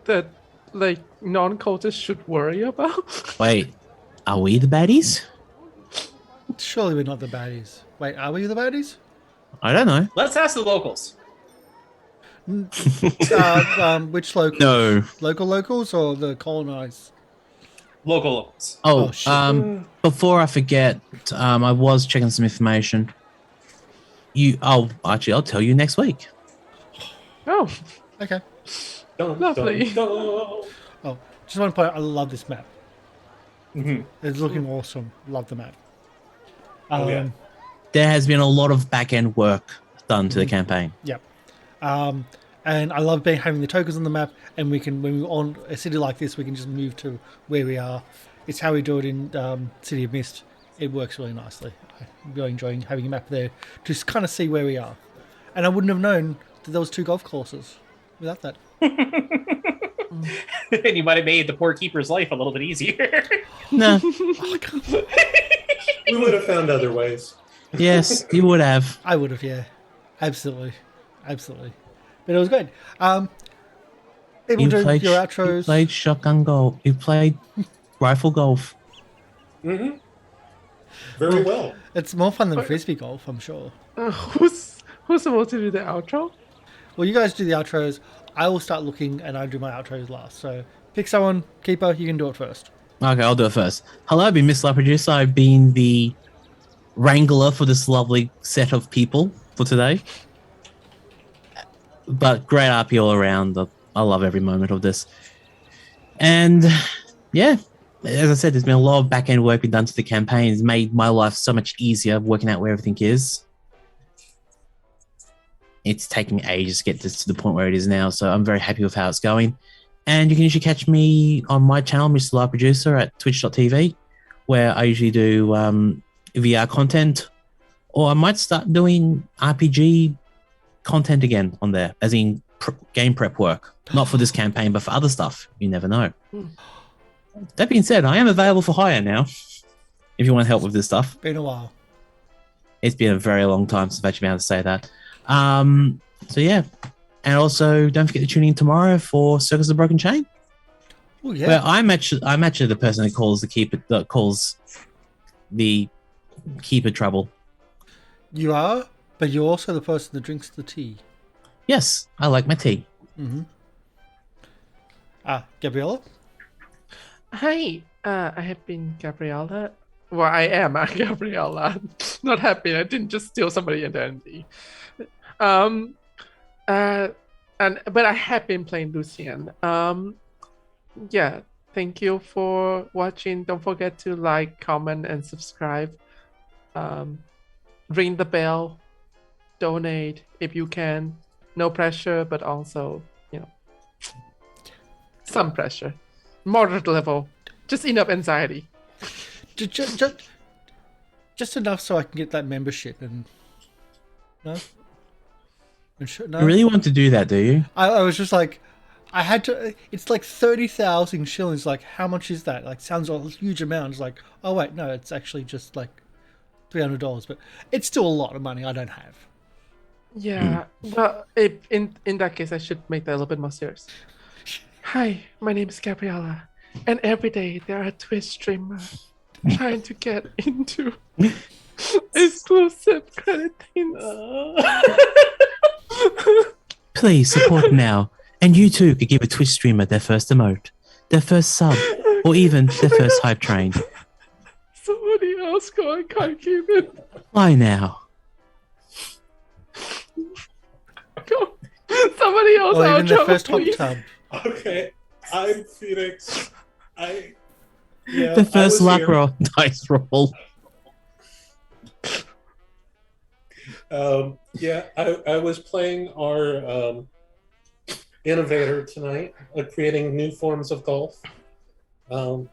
that like non-cultists should worry about? Wait, are we the baddies? Surely we're not the baddies. Wait, are we the baddies? I don't know. Let's ask the locals. Which locals? No. Local locals or the colonized? Locals. Oh, shit. Before I forget, I was checking some information. I'll tell you next week. Oh, Okay. Dun, Lovely. dun, dun. Oh, just one point. I love this map. Mhm. It's looking awesome. Love the map. Oh, yeah. There has been a lot of back-end work done to the campaign. Yep. And I love having the tokens on the map, and we can, when we're on a city like this, we can just move to where we are. It's how we do it in City of Mist. It works really nicely. I'm really enjoying having a map there to just kind of see where we are. And I wouldn't have known that there was 2 golf courses without that. And you might have made the poor keeper's life a little bit easier. No. We would have found other ways. Yes, you would have. I would have, yeah. Absolutely. But it was good. People do your outros. You played shotgun golf. You played rifle golf. Mm-hmm. Very well. It's more fun than frisbee golf, I'm sure. Who's supposed to do the outro? Well, you guys do the outros. I will start looking, and I do my outros last. So pick someone, Keeper. You can do it first. Okay, I'll do it first. Hello, I've been MrLiveProducer. I've been the wrangler for this lovely set of people for today. But great RP all around. I love every moment of this. And yeah, as I said, there's been a lot of back-end work been done to the campaign. It's made my life so much easier working out where everything is. It's taken me ages to get this to the point where it is now, so I'm very happy with how it's going. And you can usually catch me on my channel, MrLiveProducer, at twitch.tv, where I usually do VR content, or I might start doing RPG content again on there, as in game prep work. Not for this campaign, but for other stuff. You never know. That being said, I am available for hire now, if you want help with this stuff. Been a while. It's been a very long time since I've actually been able to say that. So yeah. And also, don't forget to tune in tomorrow for Circus of the Broken Chain. Oh yeah. Where I'm actually the person that calls the keeper trouble. You are, but you're also the person that drinks the tea. Yes, I like my tea. Mm-hmm. Gabriela? Hi, I have been Gabriela. Well, I am Gabriela. Not happy. I didn't just steal somebody's identity. But I have been playing Lucianne. Yeah, thank you for watching. Don't forget to like, comment, and subscribe. Ring the bell. Donate if you can. No pressure, but also, some pressure. Moderate level. Just enough anxiety. Just enough so I can get that membership and no. No? You really want to do that, do you? I was just like, I had to. It's like 30,000 shillings. Like, how much is that? Like, sounds like a huge amount. It's like, oh wait, no, it's actually just like $300. But it's still a lot of money I don't have. Yeah, well, in that case, I should make that a little bit more serious. Hi, my name is Gabriela, and every day there are Twitch streamers trying to get into exclusive credit things. Please support now, and you too could give a Twitch streamer their first emote, their first sub, or even their first hype train. Somebody else go, I can't keep it. Why now? Go. Somebody else Or even outro, their first hot please. tub. Okay, I'm Phoenix. The first luck roll, dice roll. I was playing our innovator tonight, creating new forms of golf. I'm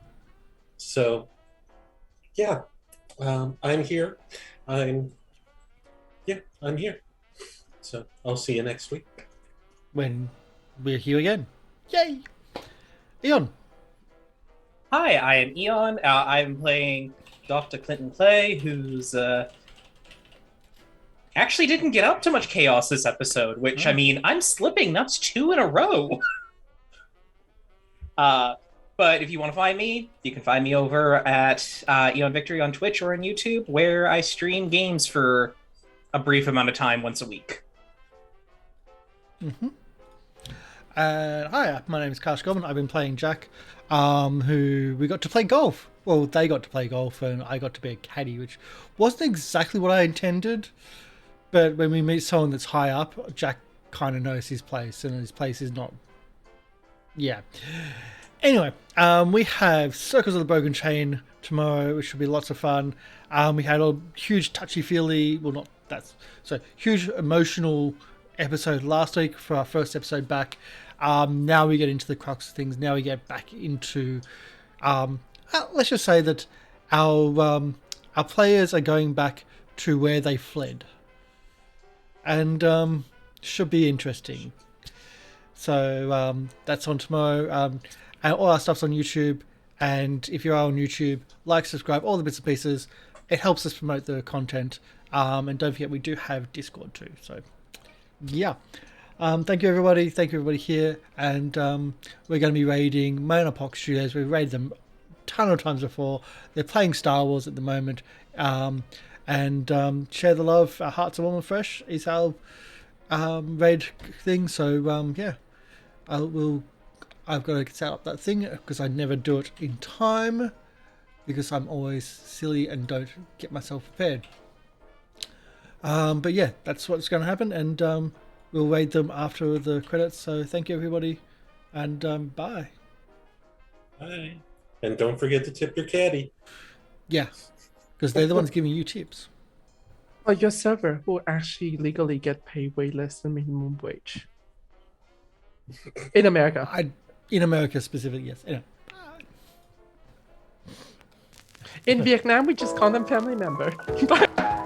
here. I'm here. So I'll see you next week. When we're here again. Yay! Eon. Hi, I am Eon. I'm playing Dr. Clinton Clay, who's actually didn't get up to much chaos this episode, which, I mean, I'm slipping. That's 2 in a row. But if you want to find me, you can find me over at Eon Victory on Twitch or on YouTube, where I stream games for a brief amount of time once a week. Mm-hmm. Hi, my name is Karsh Goblin. I've been playing Jack, who we got to play golf. Well, they got to play golf, and I got to be a caddy, which wasn't exactly what I intended. But when we meet someone that's high up, Jack kind of knows his place, and his place is not Yeah. Anyway, we have Circles of the Broken Chain tomorrow, which should be lots of fun. We had a huge touchy-feely, well, not that's so huge emotional episode last week for our first episode back. Now we get into the crux of things. Now we get back into, let's just say that our players are going back to where they fled, and should be interesting. So that's on tomorrow. And all our stuff's on YouTube. And if you are on YouTube, like, subscribe, all the bits and pieces. It helps us promote the content. And don't forget, we do have Discord too. So, yeah. Thank you, everybody. Thank you, everybody here. And we're going to be raiding Monopox Studios. We've raided them a ton of times before. They're playing Star Wars at the moment. And share the love. Our hearts are warm and fresh is our raid thing. So, yeah. I've got to set up that thing because I never do it in time because I'm always silly and don't get myself prepared. But yeah, that's what's going to happen, and we'll raid them after the credits. So thank you, everybody, and bye. Bye. And don't forget to tip your caddy. Yeah, because they're the ones giving you tips. But your server will actually legally get paid way less than minimum wage. In America. In America specifically, yes. Anyway. In Vietnam, we just call them family member. Bye.